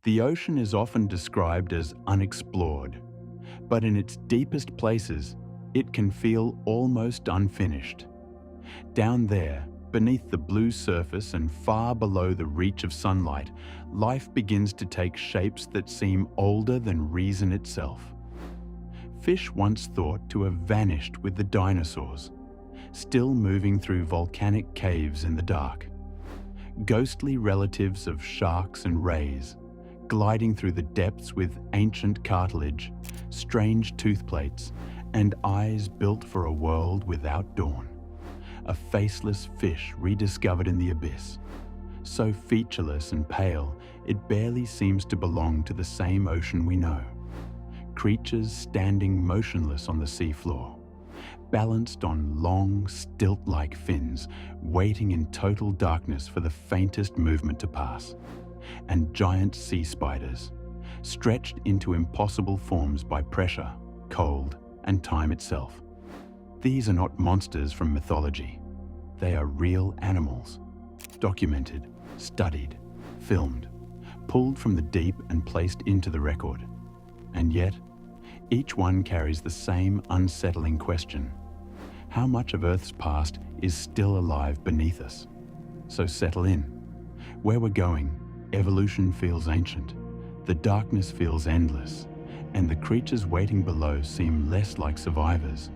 The ocean is often described as unexplored, but in its deepest places, it can feel almost unfinished. Down there, beneath the blue surface and far below the reach of sunlight, life begins to take shapes that seem older than reason itself. Fish once thought to have vanished with the dinosaurs, still moving through volcanic caves in the dark. Ghostly relatives of sharks and rays, gliding through the depths with ancient cartilage, strange tooth plates, and eyes built for a world without dawn. A faceless fish rediscovered in the abyss, so featureless and pale it barely seems to belong to the same ocean we know. Creatures standing motionless on the seafloor, balanced on long, stilt-like fins, waiting in total darkness for the faintest movement to pass. And giant sea spiders, stretched into impossible forms by pressure, cold, and time itself. These are not monsters from mythology. They are real animals, documented, studied, filmed, pulled from the deep and placed into the record. And yet, each one carries the same unsettling question. How much of Earth's past is still alive beneath us? So settle in. Where we're going, evolution feels ancient, the darkness feels endless, and the creatures waiting below seem less like survivors,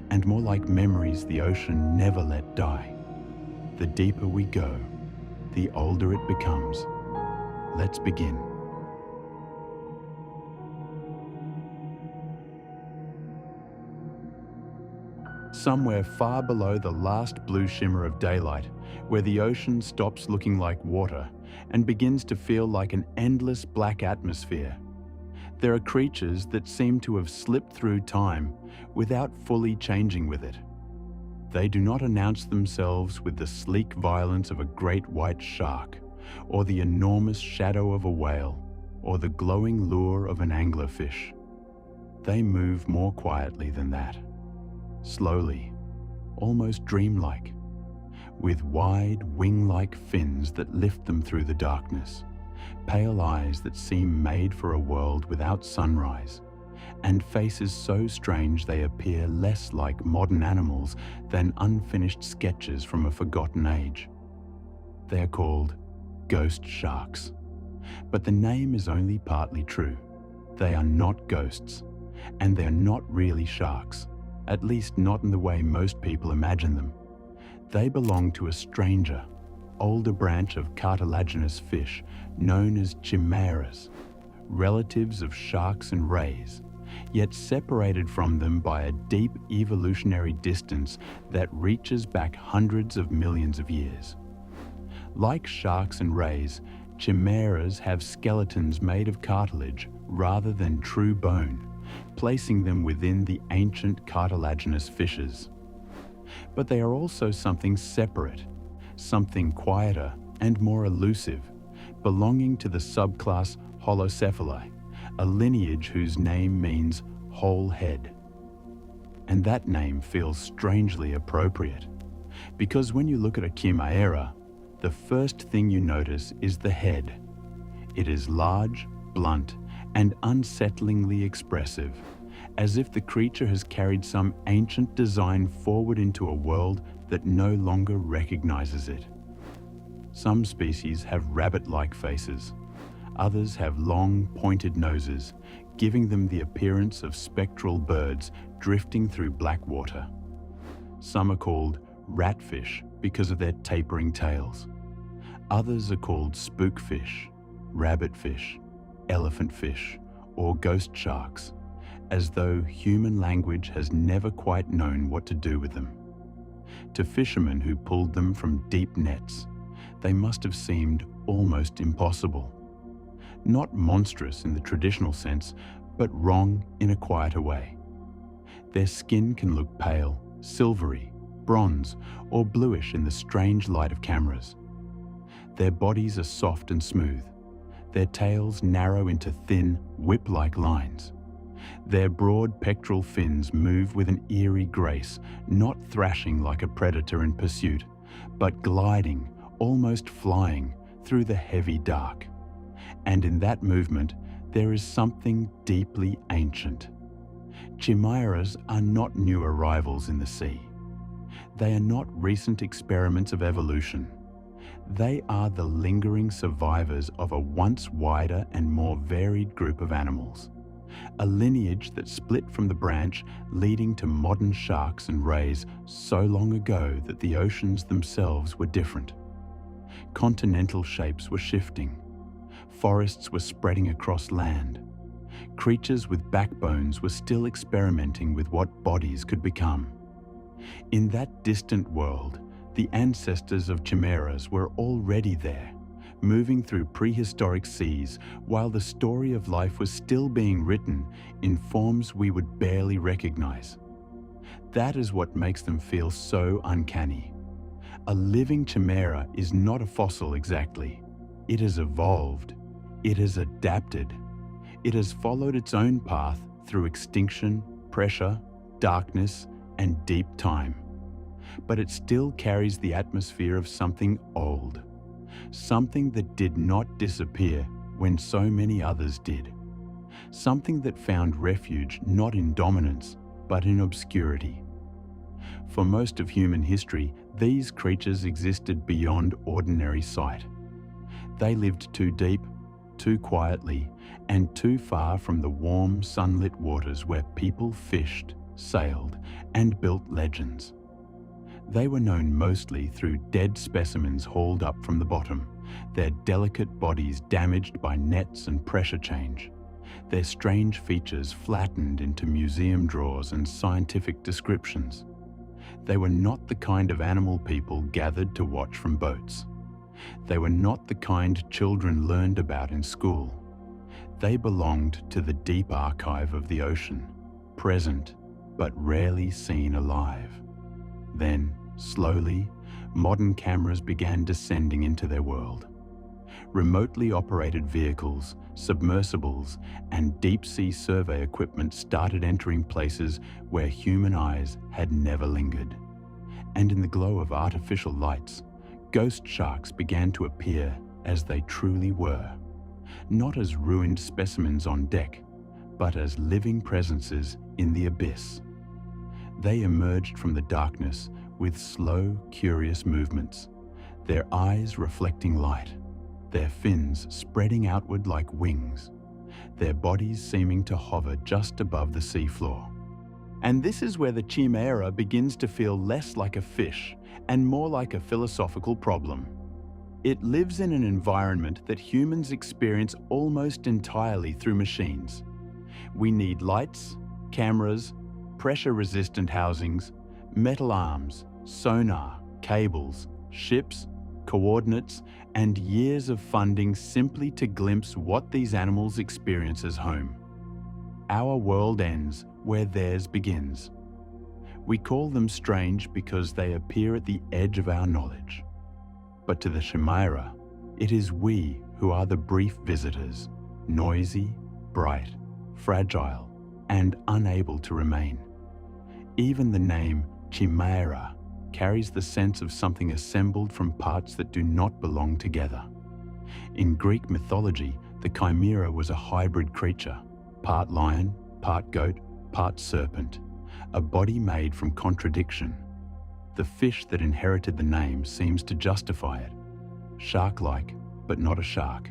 and more like memories the ocean never let die. The deeper we go, the older it becomes. Let's begin. Somewhere far below the last blue shimmer of daylight, where the ocean stops looking like water and begins to feel like an endless black atmosphere, there are creatures that seem to have slipped through time without fully changing with it. They do not announce themselves with the sleek violence of a great white shark, or the enormous shadow of a whale, or the glowing lure of an anglerfish. They move more quietly than that. Slowly, almost dreamlike, with wide wing-like fins that lift them through the darkness, pale eyes that seem made for a world without sunrise, and faces so strange they appear less like modern animals than unfinished sketches from a forgotten age. They are called ghost sharks, but the name is only partly true. They are not ghosts, and they are not really sharks. At least not in the way most people imagine them. They belong to a stranger, older branch of cartilaginous fish known as chimeras, relatives of sharks and rays, yet separated from them by a deep evolutionary distance that reaches back hundreds of millions of years. Like sharks and rays, chimeras have skeletons made of cartilage rather than true bone, placing them within the ancient cartilaginous fishes. But they are also something separate, something quieter and more elusive, belonging to the subclass Holocephali, a lineage whose name means whole head. And that name feels strangely appropriate, because when you look at a chimera, the first thing you notice is the head. It is large, blunt, and unsettlingly expressive, as if the creature has carried some ancient design forward into a world that no longer recognizes it. Some species have rabbit-like faces. Others have long, pointed noses, giving them the appearance of spectral birds drifting through black water. Some are called ratfish because of their tapering tails. Others are called spookfish, rabbitfish, elephantfish, or ghost sharks, as though human language has never quite known what to do with them. To fishermen who pulled them from deep nets, they must have seemed almost impossible. Not monstrous in the traditional sense, but wrong in a quieter way. Their skin can look pale, silvery, bronze, or bluish in the strange light of cameras. Their bodies are soft and smooth. Their tails narrow into thin, whip-like lines. Their broad pectoral fins move with an eerie grace, not thrashing like a predator in pursuit, but gliding, almost flying, through the heavy dark. And in that movement, there is something deeply ancient. Chimeras are not new arrivals in the sea. They are not recent experiments of evolution. They are the lingering survivors of a once wider and more varied group of animals, a lineage that split from the branch leading to modern sharks and rays so long ago that the oceans themselves were different. Continental shapes were shifting. Forests were spreading across land. Creatures with backbones were still experimenting with what bodies could become. In that distant world, the ancestors of chimeras were already there, moving through prehistoric seas while the story of life was still being written in forms we would barely recognize. That is what makes them feel so uncanny. A living chimera is not a fossil exactly. It has evolved. It has adapted. It has followed its own path through extinction, pressure, darkness, and deep time. But it still carries the atmosphere of something old, something that did not disappear when so many others did, something that found refuge not in dominance, but in obscurity. For most of human history, these creatures existed beyond ordinary sight. They lived too deep, too quietly, and too far from the warm, sunlit waters where people fished, sailed, and built legends. They were known mostly through dead specimens hauled up from the bottom, their delicate bodies damaged by nets and pressure change, their strange features flattened into museum drawers and scientific descriptions. They were not the kind of animal people gathered to watch from boats. They were not the kind children learned about in school. They belonged to the deep archive of the ocean, present but rarely seen alive. Then, slowly, modern cameras began descending into their world. Remotely operated vehicles, submersibles, and deep-sea survey equipment started entering places where human eyes had never lingered. And in the glow of artificial lights, ghost sharks began to appear as they truly were, not as ruined specimens on deck, but as living presences in the abyss. They emerged from the darkness with slow, curious movements, their eyes reflecting light, their fins spreading outward like wings, their bodies seeming to hover just above the seafloor. And this is where the chimera begins to feel less like a fish and more like a philosophical problem. It lives in an environment that humans experience almost entirely through machines. We need lights, cameras, pressure-resistant housings, metal arms, sonar, cables, ships, coordinates, and years of funding simply to glimpse what these animals experience as home. Our world ends where theirs begins. We call them strange because they appear at the edge of our knowledge. But to the chimera, it is we who are the brief visitors, noisy, bright, fragile, and unable to remain. Even the name chimera carries the sense of something assembled from parts that do not belong together. In Greek mythology, the chimera was a hybrid creature, part lion, part goat, part serpent, a body made from contradiction. The fish that inherited the name seems to justify it. Shark-like, but not a shark.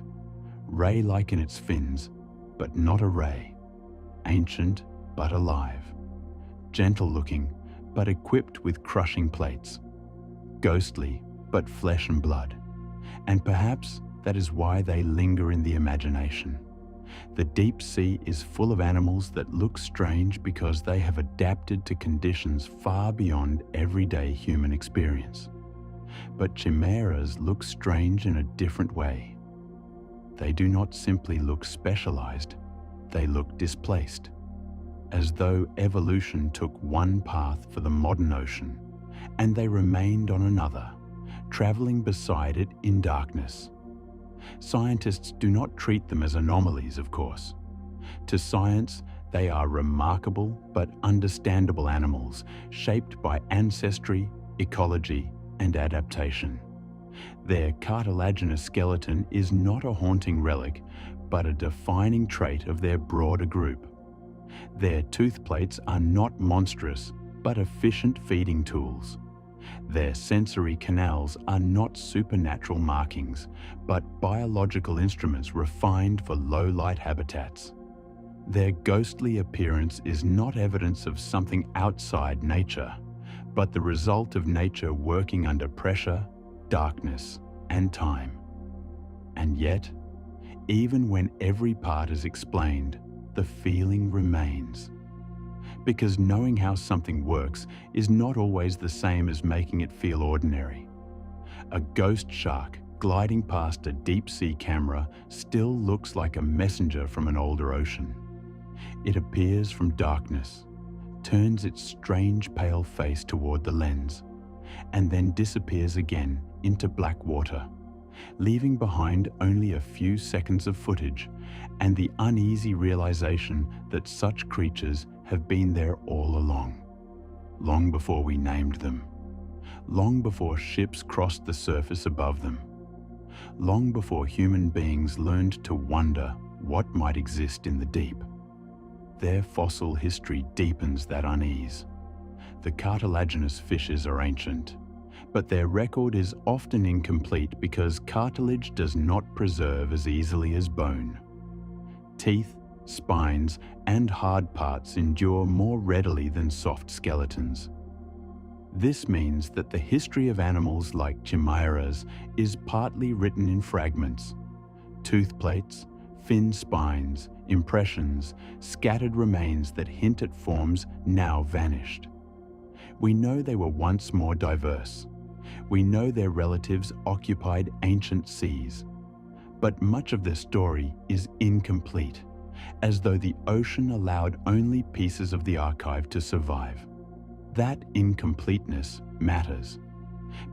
Ray-like in its fins, but not a ray. Ancient, but alive. Gentle-looking, but equipped with crushing plates. Ghostly, but flesh and blood. And perhaps that is why they linger in the imagination. The deep sea is full of animals that look strange because they have adapted to conditions far beyond everyday human experience. But chimeras look strange in a different way. They do not simply look specialized, they look displaced, as though evolution took one path for the modern ocean, and they remained on another, traveling beside it in darkness. Scientists do not treat them as anomalies, of course. To science, they are remarkable but understandable animals shaped by ancestry, ecology, and adaptation. Their cartilaginous skeleton is not a haunting relic, but a defining trait of their broader group. Their tooth plates are not monstrous, but efficient feeding tools. Their sensory canals are not supernatural markings, but biological instruments refined for low-light habitats. Their ghostly appearance is not evidence of something outside nature, but the result of nature working under pressure, darkness, and time. And yet, even when every part is explained, the feeling remains. Because knowing how something works is not always the same as making it feel ordinary. A ghost shark gliding past a deep-sea camera still looks like a messenger from an older ocean. It appears from darkness, turns its strange pale face toward the lens, and then disappears again into black water, leaving behind only a few seconds of footage and the uneasy realization that such creatures have been there all along, long before we named them, long before ships crossed the surface above them, long before human beings learned to wonder what might exist in the deep. Their fossil history deepens that unease. The cartilaginous fishes are ancient, but their record is often incomplete because cartilage does not preserve as easily as bone. Teeth, spines, and hard parts endure more readily than soft skeletons. This means that the history of animals like chimeras is partly written in fragments: tooth plates, fin spines, impressions, scattered remains that hint at forms now vanished. We know they were once more diverse. We know their relatives occupied ancient seas. But much of their story is incomplete, as though the ocean allowed only pieces of the archive to survive. That incompleteness matters,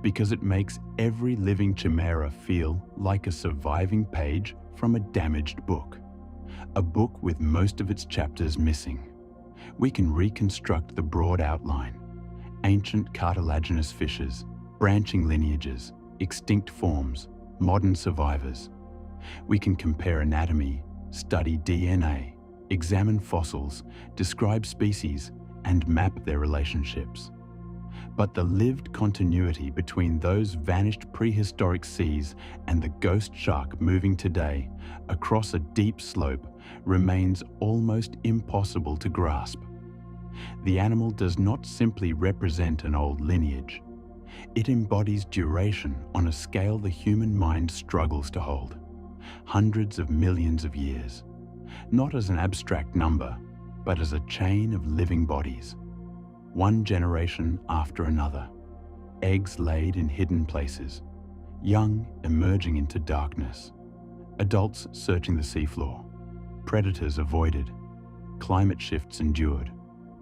because it makes every living chimera feel like a surviving page from a damaged book, a book with most of its chapters missing. We can reconstruct the broad outline: ancient cartilaginous fishes, branching lineages, extinct forms, modern survivors. We can compare anatomy, study DNA, examine fossils, describe species, and map their relationships. But the lived continuity between those vanished prehistoric seas and the ghost shark moving today across a deep slope remains almost impossible to grasp. The animal does not simply represent an old lineage. It embodies duration on a scale the human mind struggles to hold. Hundreds of millions of years, not as an abstract number, but as a chain of living bodies. One generation after another, eggs laid in hidden places, young emerging into darkness, adults searching the seafloor, predators avoided, climate shifts endured,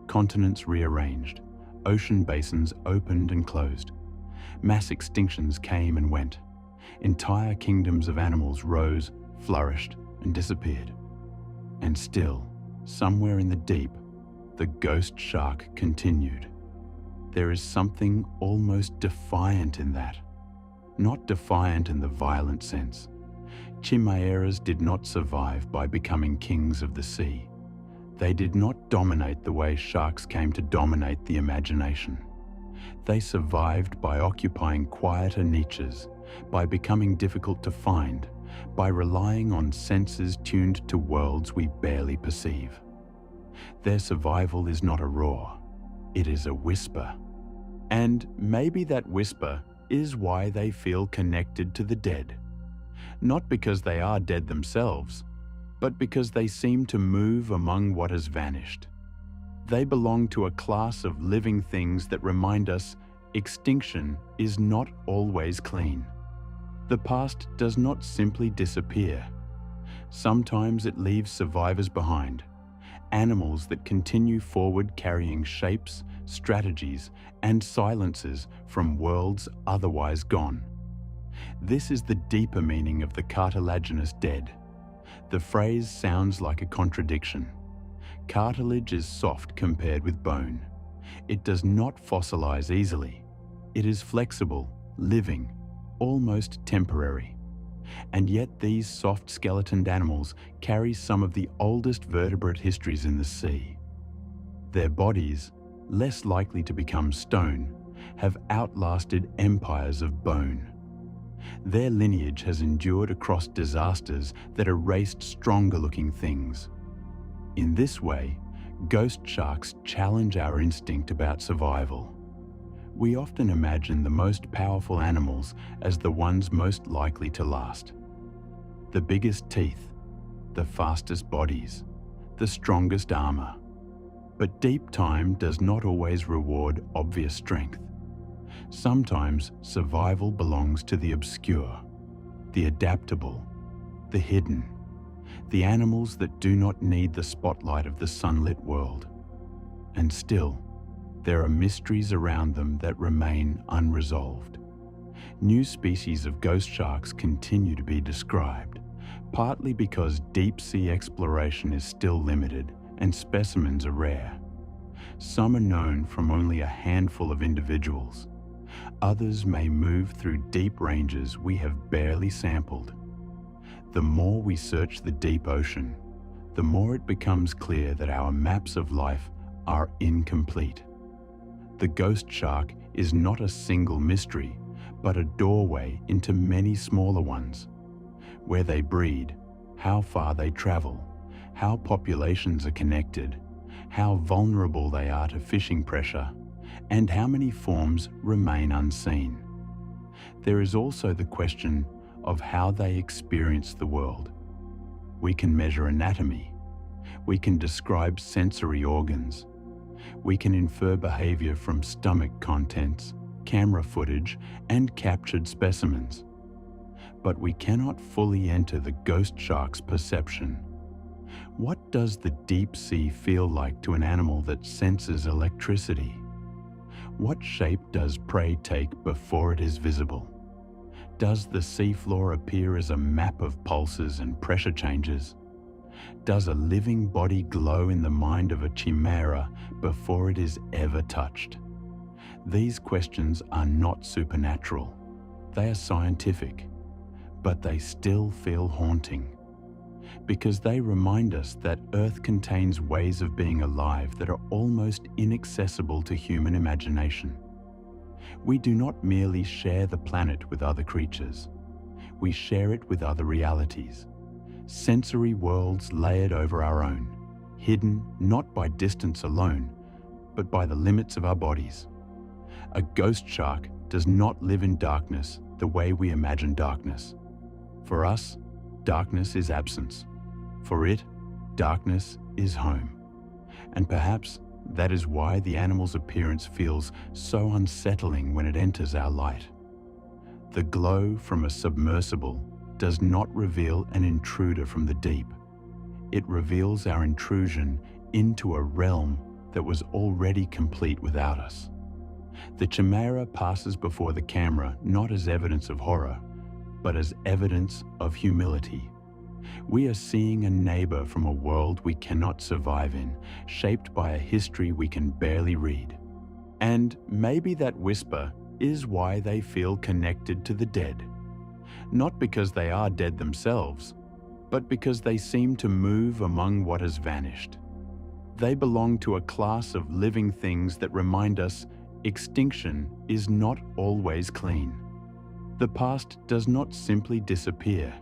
continents rearranged, ocean basins opened and closed. Mass extinctions came and went. Entire kingdoms of animals rose, flourished, and disappeared. And still, somewhere in the deep, the ghost shark continued. There is something almost defiant in that. Not defiant in the violent sense. Chimeras did not survive by becoming kings of the sea. They did not dominate the way sharks came to dominate the imagination. They survived by occupying quieter niches, by becoming difficult to find, by relying on senses tuned to worlds we barely perceive. Their survival is not a roar, it is a whisper. And maybe that whisper is why they feel connected to the dead. Not because they are dead themselves, but because they seem to move among what has vanished. They belong to a class of living things that remind us extinction is not always clean. The past does not simply disappear. Sometimes it leaves survivors behind, animals that continue forward carrying shapes, strategies, and silences from worlds otherwise gone. This is the deeper meaning of the cartilaginous dead. The phrase sounds like a contradiction. Cartilage is soft compared with bone. It does not fossilize easily. It is flexible, living, almost temporary. And yet these soft skeletoned animals carry some of the oldest vertebrate histories in the sea. Their bodies, less likely to become stone, have outlasted empires of bone. Their lineage has endured across disasters that erased stronger-looking things. In this way, ghost sharks challenge our instinct about survival. We often imagine the most powerful animals as the ones most likely to last. The biggest teeth, the fastest bodies, the strongest armor. But deep time does not always reward obvious strength. Sometimes survival belongs to the obscure, the adaptable, the hidden, the animals that do not need the spotlight of the sunlit world. And still, there are mysteries around them that remain unresolved. New species of ghost sharks continue to be described, partly because deep-sea exploration is still limited and specimens are rare. Some are known from only a handful of individuals. Others may move through deep ranges we have barely sampled. The more we search the deep ocean, the more it becomes clear that our maps of life are incomplete. The ghost shark is not a single mystery, but a doorway into many smaller ones. Where they breed, how far they travel, how populations are connected, how vulnerable they are to fishing pressure, and how many forms remain unseen. There is also the question of how they experience the world. We can measure anatomy. We can describe sensory organs. We can infer behavior from stomach contents, camera footage, and captured specimens. But we cannot fully enter the ghost shark's perception. What does the deep sea feel like to an animal that senses electricity? What shape does prey take before it is visible? Does the seafloor appear as a map of pulses and pressure changes? Does a living body glow in the mind of a chimera before it is ever touched? These questions are not supernatural. They are scientific, but they still feel haunting, because they remind us that Earth contains ways of being alive that are almost inaccessible to human imagination. We do not merely share the planet with other creatures. We share it with other realities, sensory worlds layered over our own, hidden not by distance alone, but by the limits of our bodies. A ghost shark does not live in darkness the way we imagine darkness. For us, darkness is absence. For it, darkness is home. And perhaps that is why the animal's appearance feels so unsettling when it enters our light. The glow from a submersible does not reveal an intruder from the deep. It reveals our intrusion into a realm that was already complete without us. The chimera passes before the camera not as evidence of horror, but as evidence of humility. We are seeing a neighbor from a world we cannot survive in, shaped by a history we can barely read. And maybe that whisper is why they feel connected to the dead. Not because they are dead themselves, but because they seem to move among what has vanished. They belong to a class of living things that remind us extinction is not always clean. The past does not simply disappear.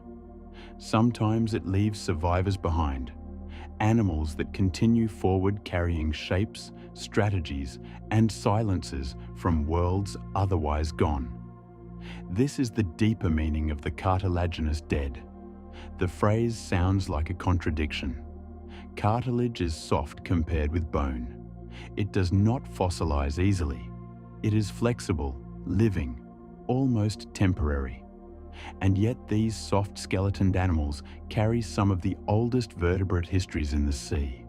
Sometimes it leaves survivors behind, animals that continue forward carrying shapes, strategies, and silences from worlds otherwise gone. This is the deeper meaning of the cartilaginous dead. The phrase sounds like a contradiction. Cartilage is soft compared with bone. It does not fossilize easily. It is flexible, living, almost temporary. And yet these soft skeletoned animals carry some of the oldest vertebrate histories in the sea.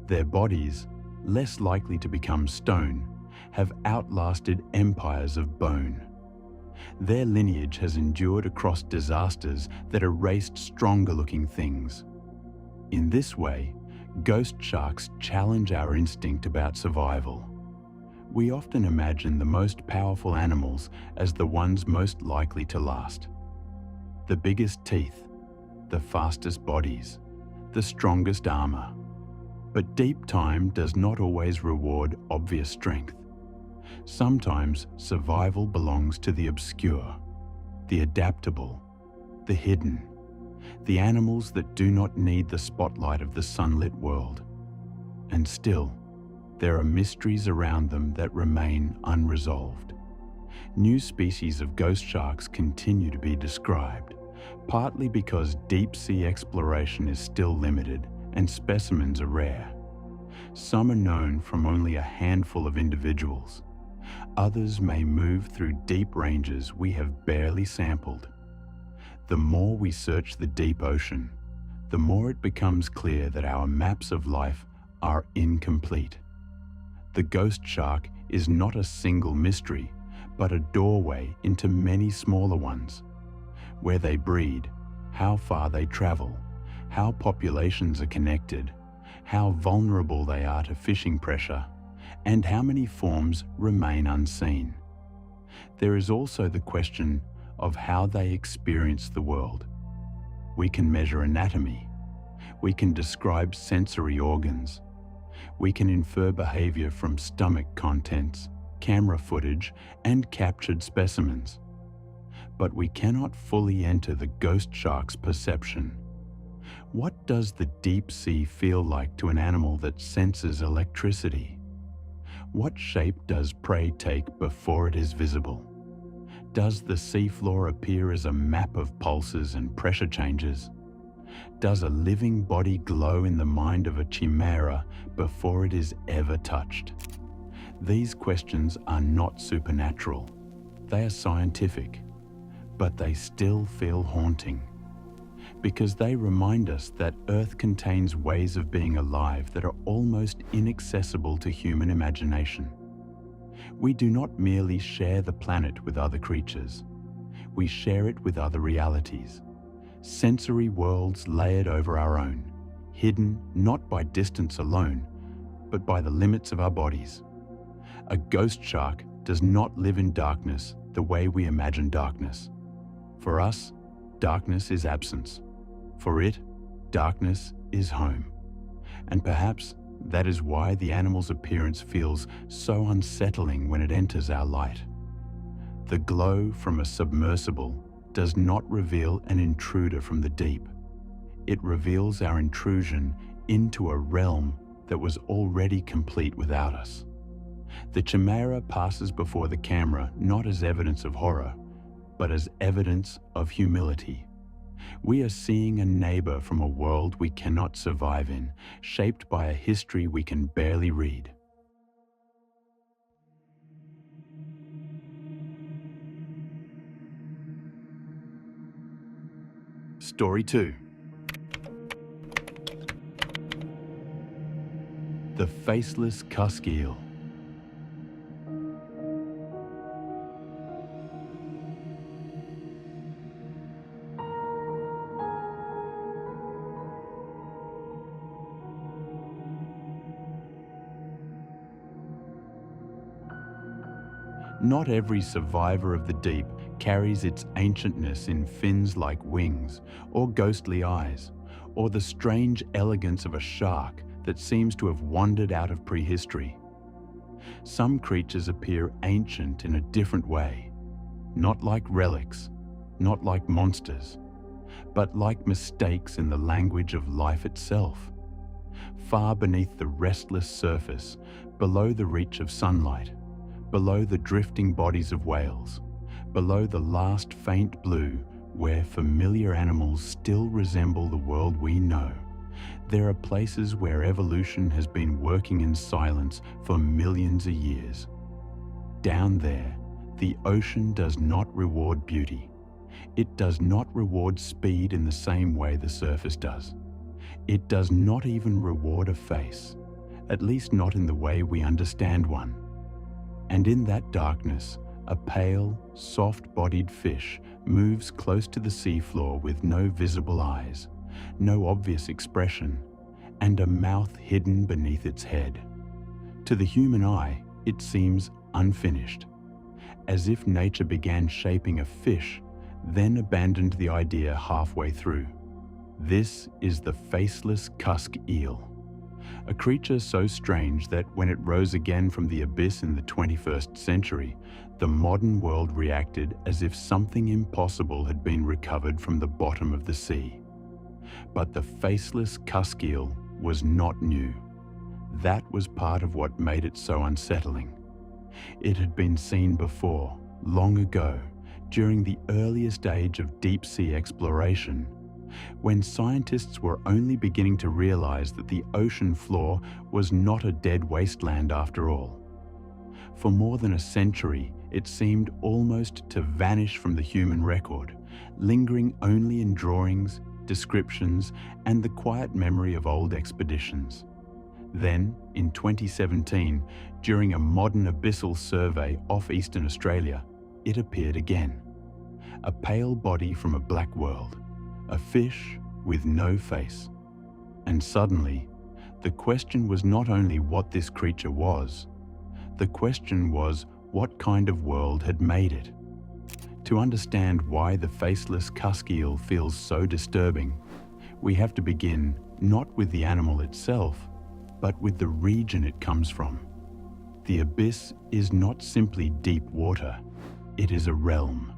Their bodies, less likely to become stone, have outlasted empires of bone. Their lineage has endured across disasters that erased stronger-looking things. In this way, ghost sharks challenge our instinct about survival. We often imagine the most powerful animals as the ones most likely to last. the biggest teeth, the fastest bodies, the strongest armor. But deep time does not always reward obvious strength. Sometimes survival belongs to the obscure, the adaptable, the hidden, the animals that do not need the spotlight of the sunlit world. And still, there are mysteries around them that remain unresolved. New species of ghost sharks continue to be described, partly because deep-sea exploration is still limited and specimens are rare. Some are known from only a handful of individuals. Others may move through deep ranges we have barely sampled. The more we search the deep ocean, the more it becomes clear that our maps of life are incomplete. The ghost shark is not a single mystery, but a doorway into many smaller ones. Where they breed, how far they travel, how populations are connected, how vulnerable they are to fishing pressure, and how many forms remain unseen. There is also the question of how they experience the world. We can measure anatomy. We can describe sensory organs. We can infer behavior from stomach contents, camera footage, and captured specimens. But we cannot fully enter the ghost shark's perception. What does the deep sea feel like to an animal that senses electricity? What shape does prey take before it is visible? Does the seafloor appear as a map of pulses and pressure changes? Does a living body glow in the mind of a chimera before it is ever touched? These questions are not supernatural. They are scientific, but they still feel haunting, because they remind us that Earth contains ways of being alive that are almost inaccessible to human imagination. We do not merely share the planet with other creatures. We share it with other realities, sensory worlds layered over our own, hidden not by distance alone, but by the limits of our bodies. A ghost shark does not live in darkness the way we imagine darkness. For us, darkness is absence. For it, darkness is home. And perhaps that is why the animal's appearance feels so unsettling when it enters our light. The glow from a submersible does not reveal an intruder from the deep. It reveals our intrusion into a realm that was already complete without us. The chimera passes before the camera not as evidence of horror, but as evidence of humility. We are seeing a neighbor from a world we cannot survive in, shaped by a history we can barely read. Story 2. The Faceless Cusk Eel. Not every survivor of the deep carries its ancientness in fins like wings, or ghostly eyes, or the strange elegance of a shark that seems to have wandered out of prehistory. Some creatures appear ancient in a different way, not like relics, not like monsters, but like mistakes in the language of life itself. Far beneath the restless surface, below the reach of sunlight, below the drifting bodies of whales, below the last faint blue where familiar animals still resemble the world we know, there are places where evolution has been working in silence for millions of years. Down there, the ocean does not reward beauty. It does not reward speed in the same way the surface does. It does not even reward a face, at least not in the way we understand one. And in that darkness, a pale, soft-bodied fish moves close to the seafloor with no visible eyes, no obvious expression, and a mouth hidden beneath its head. To the human eye, it seems unfinished. As if nature began shaping a fish, then abandoned the idea halfway through. This is the Faceless Cusk Eel, a creature so strange that when it rose again from the abyss in the 21st century, the modern world reacted as if something impossible had been recovered from the bottom of the sea. But the Faceless Cusk Eel was not new. That was part of what made it so unsettling. It had been seen before, long ago, during the earliest age of deep-sea exploration, when scientists were only beginning to realize that the ocean floor was not a dead wasteland after all. For more than a century, it seemed almost to vanish from the human record, lingering only in drawings, descriptions, and the quiet memory of old expeditions. Then, in 2017, during a modern abyssal survey off Eastern Australia, it appeared again. A pale body from a black world, a fish with no face. And suddenly, the question was not only what this creature was, the question was what kind of world had made it. To understand why the Faceless Cusk Eel feels so disturbing, we have to begin not with the animal itself, but with the region it comes from. The abyss is not simply deep water, it is a realm.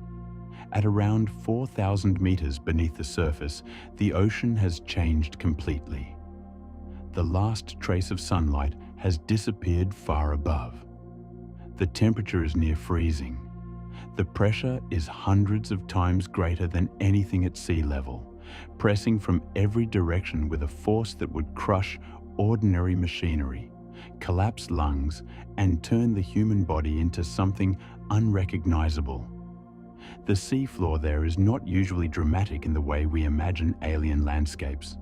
At around 4,000 meters beneath the surface, the ocean has changed completely. The last trace of sunlight has disappeared far above. The temperature is near freezing. The pressure is hundreds of times greater than anything at sea level, pressing from every direction with a force that would crush ordinary machinery, collapse lungs, and turn the human body into something unrecognizable. The seafloor there is not usually dramatic in the way we imagine alien landscapes.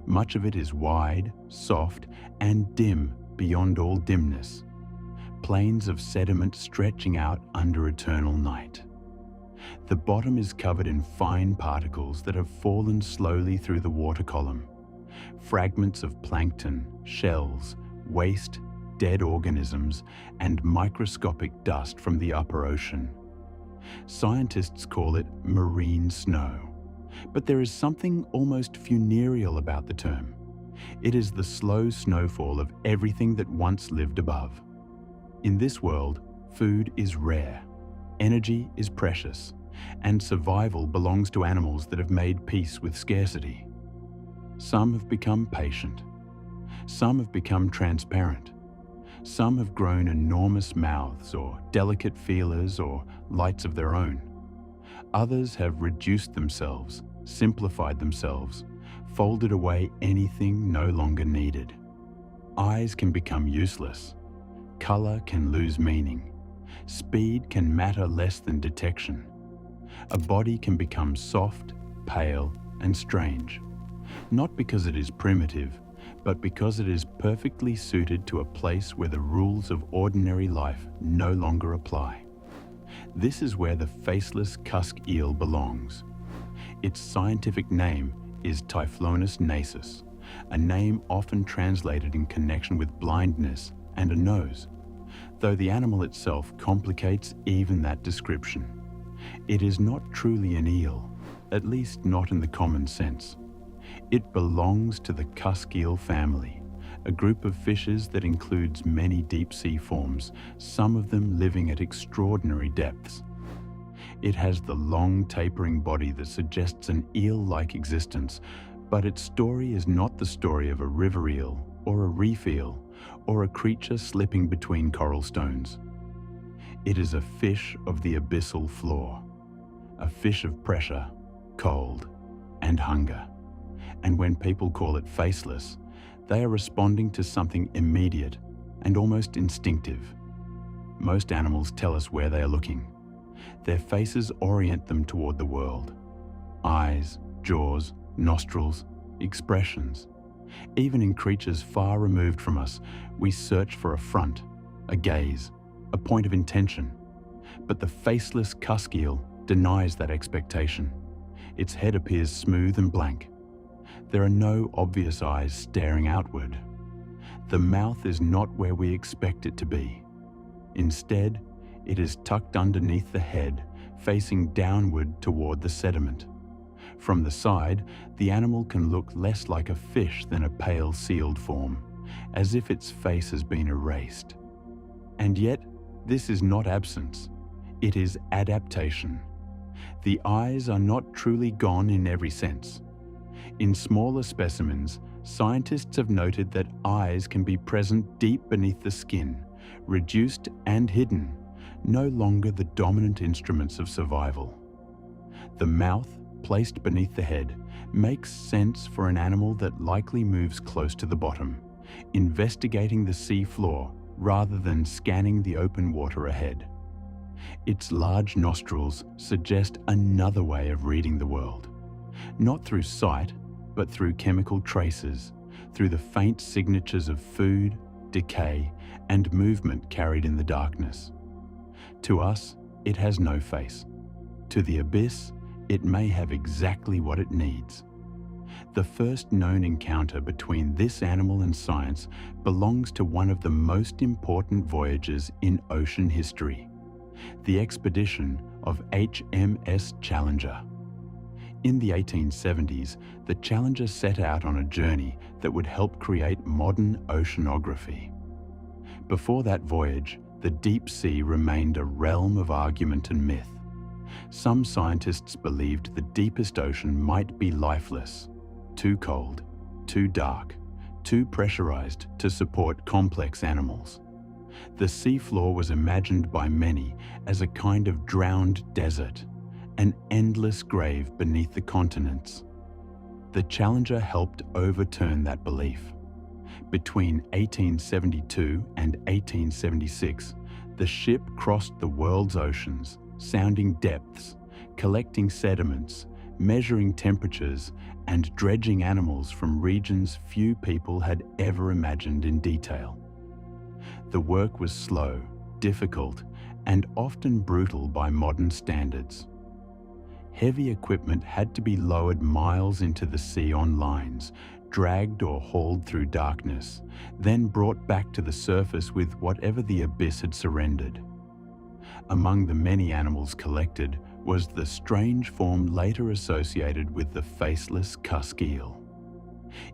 Much of it is wide, soft, and dim beyond all dimness. Plains of sediment stretching out under eternal night. The bottom is covered in fine particles that have fallen slowly through the water column. Fragments of plankton, shells, waste, dead organisms, and microscopic dust from the upper ocean. Scientists call it marine snow, but there is something almost funereal about the term. It is the slow snowfall of everything that once lived above. In this world, food is rare, energy is precious, and survival belongs to animals that have made peace with scarcity. Some have become patient. Some have become transparent. Some have grown enormous mouths or delicate feelers or lights of their own. Others have reduced themselves, simplified themselves, folded away anything no longer needed. Eyes can become useless. Color can lose meaning. Speed can matter less than detection. A body can become soft, pale, and strange. Not because it is primitive, but because it is perfectly suited to a place where the rules of ordinary life no longer apply. This is where the Faceless Cusk Eel belongs. Its scientific name is Typhlonus nasus, a name often translated in connection with blindness and a nose, though the animal itself complicates even that description. It is not truly an eel, at least not in the common sense. It belongs to the cusk eel family, a group of fishes that includes many deep-sea forms, some of them living at extraordinary depths. It has the long, tapering body that suggests an eel-like existence, but its story is not the story of a river eel or a reef eel or a creature slipping between coral stones. It is a fish of the abyssal floor, a fish of pressure, cold, and hunger. And when people call it faceless, they are responding to something immediate and almost instinctive. Most animals tell us where they are looking. Their faces orient them toward the world. Eyes, jaws, nostrils, expressions. Even in creatures far removed from us, we search for a front, a gaze, a point of intention. But the Faceless Cusk Eel denies that expectation. Its head appears smooth and blank. There are no obvious eyes staring outward. The mouth is not where we expect it to be. Instead, it is tucked underneath the head, facing downward toward the sediment. From the side, the animal can look less like a fish than a pale sealed form, as if its face has been erased. And yet, this is not absence. It is adaptation. The eyes are not truly gone in every sense. In smaller specimens, scientists have noted that eyes can be present deep beneath the skin, reduced and hidden, no longer the dominant instruments of survival. The mouth, placed beneath the head, makes sense for an animal that likely moves close to the bottom, investigating the sea floor rather than scanning the open water ahead. Its large nostrils suggest another way of reading the world, not through sight, but through chemical traces, through the faint signatures of food, decay, and movement carried in the darkness. To us, it has no face. To the abyss, it may have exactly what it needs. The first known encounter between this animal and science belongs to one of the most important voyages in ocean history, the expedition of HMS Challenger. In the 1870s, the Challenger set out on a journey that would help create modern oceanography. Before that voyage, the deep sea remained a realm of argument and myth. Some scientists believed the deepest ocean might be lifeless, too cold, too dark, too pressurized to support complex animals. The seafloor was imagined by many as a kind of drowned desert, an endless grave beneath the continents. The Challenger helped overturn that belief. Between 1872 and 1876, the ship crossed the world's oceans, sounding depths, collecting sediments, measuring temperatures, and dredging animals from regions few people had ever imagined in detail. The work was slow, difficult, and often brutal by modern standards. Heavy equipment had to be lowered miles into the sea on lines, dragged or hauled through darkness, then brought back to the surface with whatever the abyss had surrendered. Among the many animals collected was the strange form later associated with the Faceless Cusk Eel.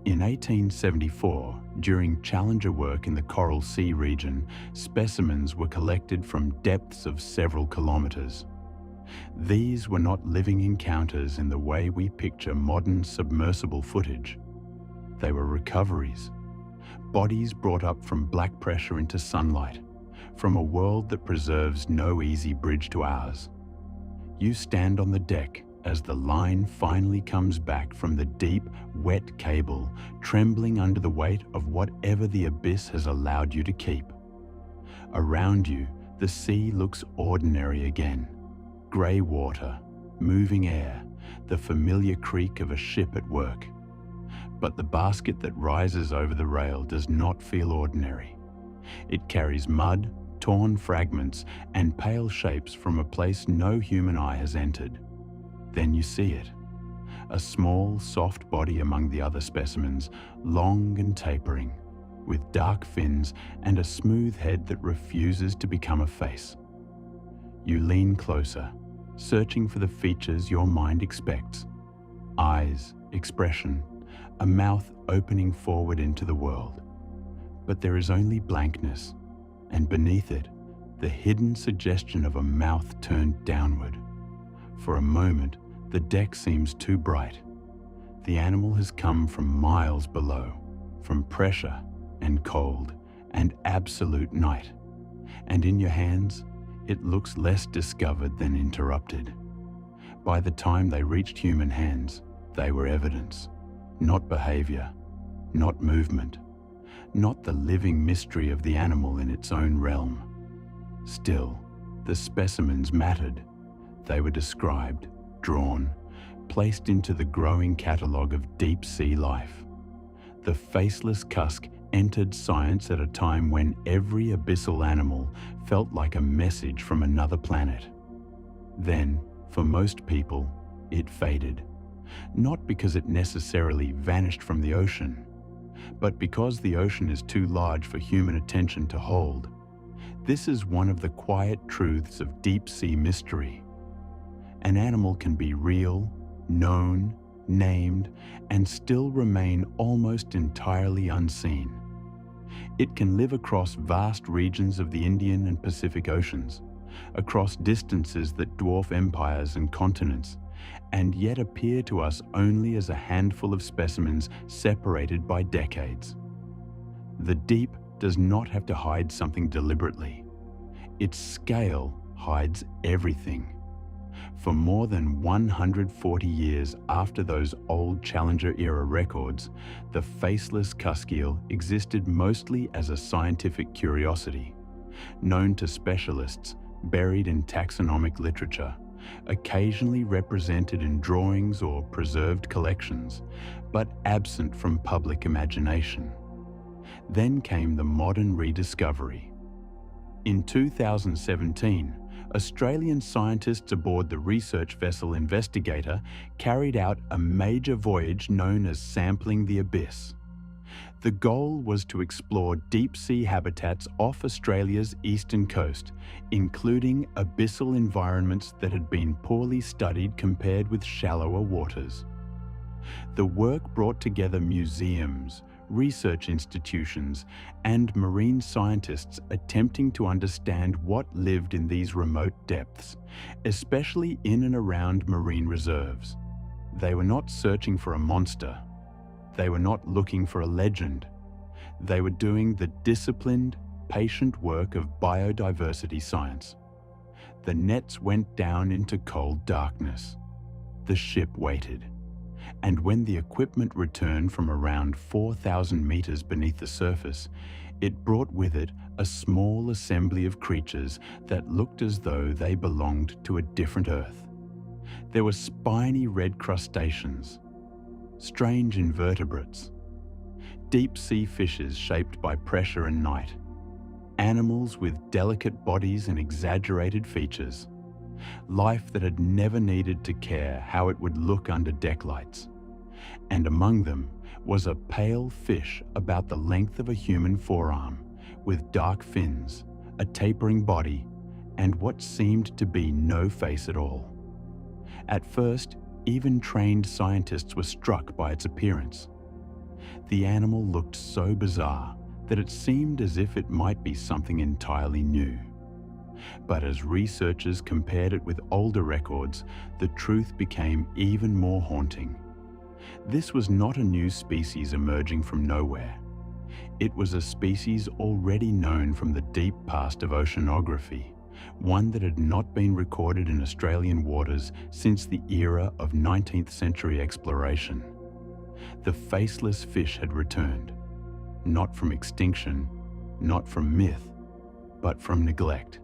In 1874, during Challenger work in the Coral Sea region, specimens were collected from depths of several kilometers. These were not living encounters in the way we picture modern submersible footage. They were recoveries, bodies brought up from black pressure into sunlight, from a world that preserves no easy bridge to ours. You stand on the deck as the line finally comes back from the deep, wet cable, trembling under the weight of whatever the abyss has allowed you to keep. Around you, the sea looks ordinary again. Grey water, moving air, the familiar creak of a ship at work. But the basket that rises over the rail does not feel ordinary. It carries mud, torn fragments, and pale shapes from a place no human eye has entered. Then you see it. A small, soft body among the other specimens, long and tapering, with dark fins and a smooth head that refuses to become a face. You lean closer, searching for the features your mind expects. Eyes, expression, a mouth opening forward into the world. But there is only blankness, and beneath it, the hidden suggestion of a mouth turned downward. For a moment, the deck seems too bright. The animal has come from miles below, from pressure and cold and absolute night. And in your hands, it looks less discovered than interrupted. By the time they reached human hands, they were evidence, not behavior, not movement, not the living mystery of the animal in its own realm. Still, the specimens mattered. They were described, drawn, placed into the growing catalogue of deep-sea life. The Faceless Cusk entered science at a time when every abyssal animal felt like a message from another planet. Then, for most people, it faded. Not because it necessarily vanished from the ocean, but because the ocean is too large for human attention to hold. This is one of the quiet truths of deep-sea mystery. An animal can be real, known, named, and still remain almost entirely unseen. It can live across vast regions of the Indian and Pacific Oceans, across distances that dwarf empires and continents, and yet appear to us only as a handful of specimens separated by decades. The deep does not have to hide something deliberately. Its scale hides everything. For more than 140 years after those old Challenger-era records, the faceless cusk eel existed mostly as a scientific curiosity, known to specialists, buried in taxonomic literature, occasionally represented in drawings or preserved collections, but absent from public imagination. Then came the modern rediscovery. In 2017, Australian scientists aboard the research vessel Investigator carried out a major voyage known as Sampling the Abyss. The goal was to explore deep-sea habitats off Australia's eastern coast, including abyssal environments that had been poorly studied compared with shallower waters. The work brought together museums, research institutions, and marine scientists attempting to understand what lived in these remote depths, especially in and around marine reserves. They were not searching for a monster. They were not looking for a legend. They were doing the disciplined, patient work of biodiversity science. The nets went down into cold darkness. The ship waited. And when the equipment returned from around 4,000 meters beneath the surface, it brought with it a small assembly of creatures that looked as though they belonged to a different Earth. There were spiny red crustaceans, strange invertebrates, deep-sea fishes shaped by pressure and night, animals with delicate bodies and exaggerated features, life that had never needed to care how it would look under deck lights. And among them was a pale fish about the length of a human forearm, with dark fins, a tapering body, and what seemed to be no face at all. At first, even trained scientists were struck by its appearance. The animal looked so bizarre that it seemed as if it might be something entirely new. But as researchers compared it with older records, the truth became even more haunting. This was not a new species emerging from nowhere. It was a species already known from the deep past of oceanography, one that had not been recorded in Australian waters since the era of 19th century exploration. The faceless fish had returned, not from extinction, not from myth, but from neglect.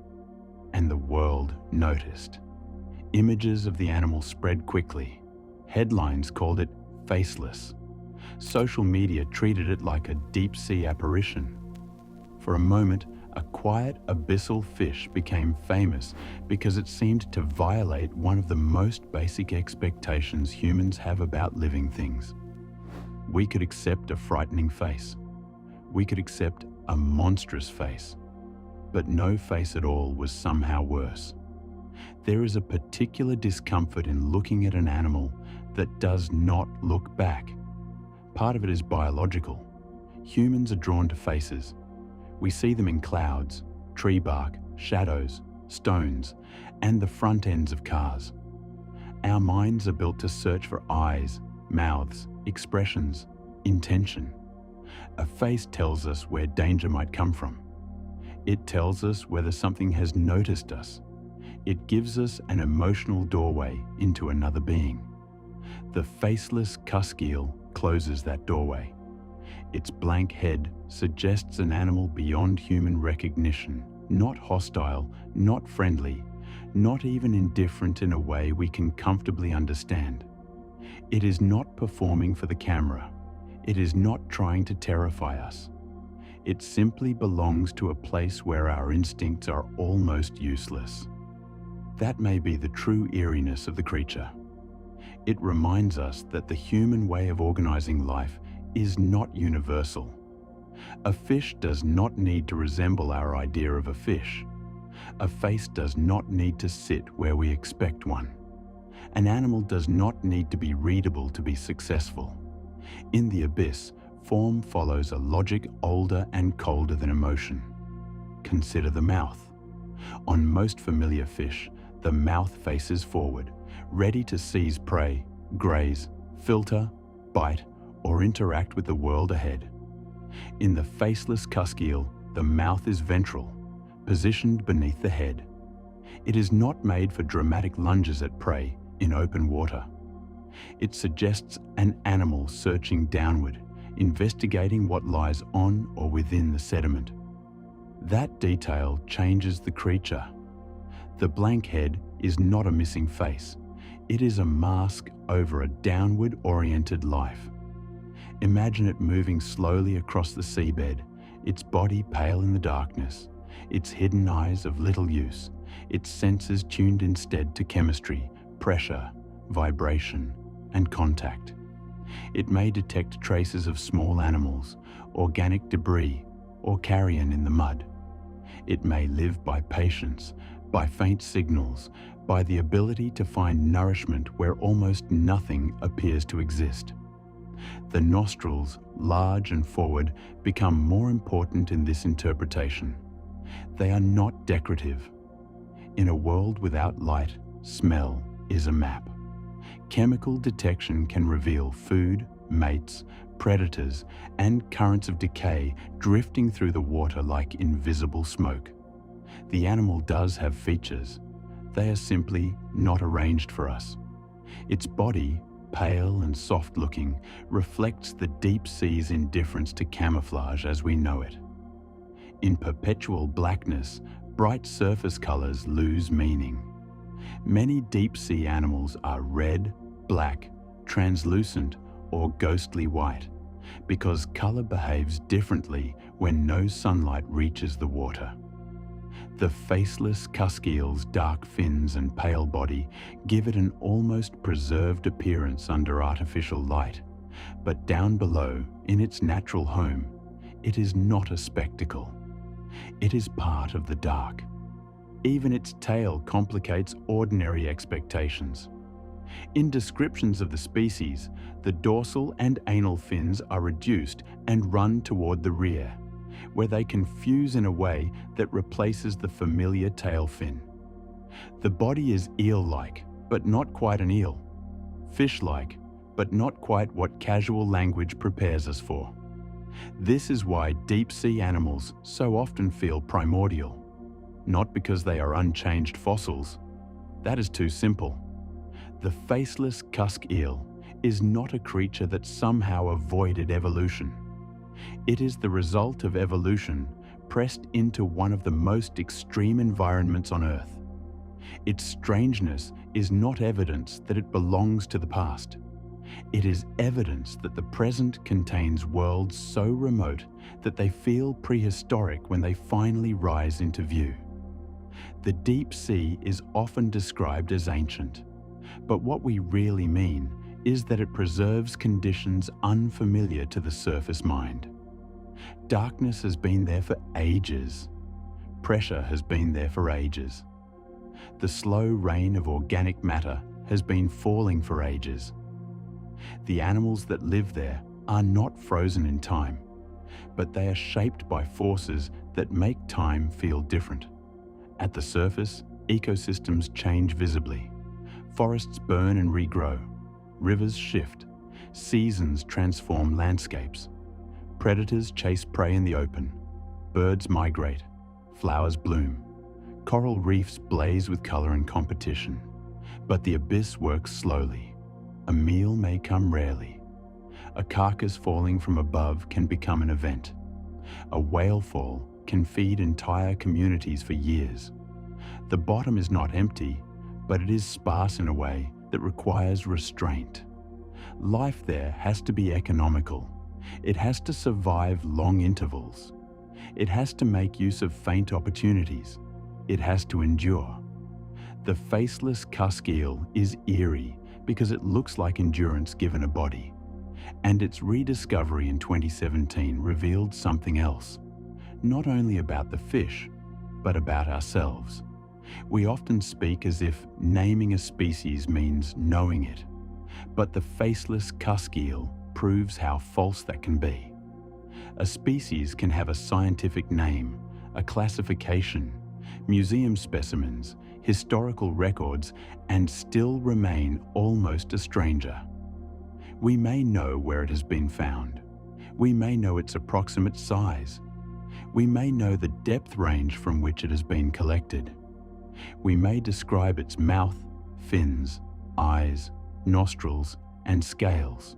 And the world noticed. Images of the animal spread quickly. Headlines called it faceless. Social media treated it like a deep-sea apparition. For a moment, a quiet abyssal fish became famous because it seemed to violate one of the most basic expectations humans have about living things. We could accept a frightening face. We could accept a monstrous face. But no face at all was somehow worse. There is a particular discomfort in looking at an animal that does not look back. Part of it is biological. Humans are drawn to faces. We see them in clouds, tree bark, shadows, stones, and the front ends of cars. Our minds are built to search for eyes, mouths, expressions, intention. A face tells us where danger might come from. It tells us whether something has noticed us. It gives us an emotional doorway into another being. The faceless cusk eel closes that doorway. Its blank head suggests an animal beyond human recognition, not hostile, not friendly, not even indifferent in a way we can comfortably understand. It is not performing for the camera. It is not trying to terrify us. It simply belongs to a place where our instincts are almost useless. That may be the true eeriness of the creature. It reminds us that the human way of organizing life is not universal. A fish does not need to resemble our idea of a fish. A face does not need to sit where we expect one. An animal does not need to be readable to be successful. In the abyss, form follows a logic older and colder than emotion. Consider the mouth. On most familiar fish, the mouth faces forward, ready to seize prey, graze, filter, bite, or interact with the world ahead. In the faceless cusk eel, the mouth is ventral, positioned beneath the head. It is not made for dramatic lunges at prey in open water. It suggests an animal searching downward, investigating what lies on or within the sediment. That detail changes the creature. The blank head is not a missing face. It is a mask over a downward-oriented life. Imagine it moving slowly across the seabed, its body pale in the darkness, its hidden eyes of little use, its senses tuned instead to chemistry, pressure, vibration, and contact. It may detect traces of small animals, organic debris, or carrion in the mud. It may live by patience, by faint signals, by the ability to find nourishment where almost nothing appears to exist. The nostrils, large and forward, become more important in this interpretation. They are not decorative. In a world without light, smell is a map. Chemical detection can reveal food, mates, predators, and currents of decay drifting through the water like invisible smoke. The animal does have features. They are simply not arranged for us. Its body, pale and soft-looking, reflects the deep sea's indifference to camouflage as we know it. In perpetual blackness, bright surface colors lose meaning. Many deep-sea animals are red, black, translucent, or ghostly white, because color behaves differently when no sunlight reaches the water. The faceless cusk eel's dark fins and pale body give it an almost preserved appearance under artificial light, but down below, in its natural home, it is not a spectacle. It is part of the dark. Even its tail complicates ordinary expectations. In descriptions of the species, the dorsal and anal fins are reduced and run toward the rear, where they can fuse in a way that replaces the familiar tail fin. The body is eel-like, but not quite an eel. Fish-like, but not quite what casual language prepares us for. This is why deep-sea animals so often feel primordial. Not because they are unchanged fossils. That is too simple. The faceless cusk eel is not a creature that somehow avoided evolution. It is the result of evolution pressed into one of the most extreme environments on Earth. Its strangeness is not evidence that it belongs to the past. It is evidence that the present contains worlds so remote that they feel prehistoric when they finally rise into view. The deep sea is often described as ancient, but what we really mean is that it preserves conditions unfamiliar to the surface mind. Darkness has been there for ages. Pressure has been there for ages. The slow rain of organic matter has been falling for ages. The animals that live there are not frozen in time, but they are shaped by forces that make time feel different. At the surface, ecosystems change visibly. Forests burn and regrow. Rivers shift. Seasons transform landscapes. Predators chase prey in the open. Birds migrate. Flowers bloom. Coral reefs blaze with color and competition. But the abyss works slowly. A meal may come rarely. A carcass falling from above can become an event. A whale fall can feed entire communities for years. The bottom is not empty, but it is sparse in a way that requires restraint. Life there has to be economical. It has to survive long intervals. It has to make use of faint opportunities. It has to endure. The faceless cusk eel is eerie because it looks like endurance given a body. And its rediscovery in 2017 revealed something else, not only about the fish, but about ourselves. We often speak as if naming a species means knowing it, but the faceless cusk eel proves how false that can be. A species can have a scientific name, a classification, museum specimens, historical records, and still remain almost a stranger. We may know where it has been found. We may know its approximate size. We may know the depth range from which it has been collected. We may describe its mouth, fins, eyes, nostrils, and scales.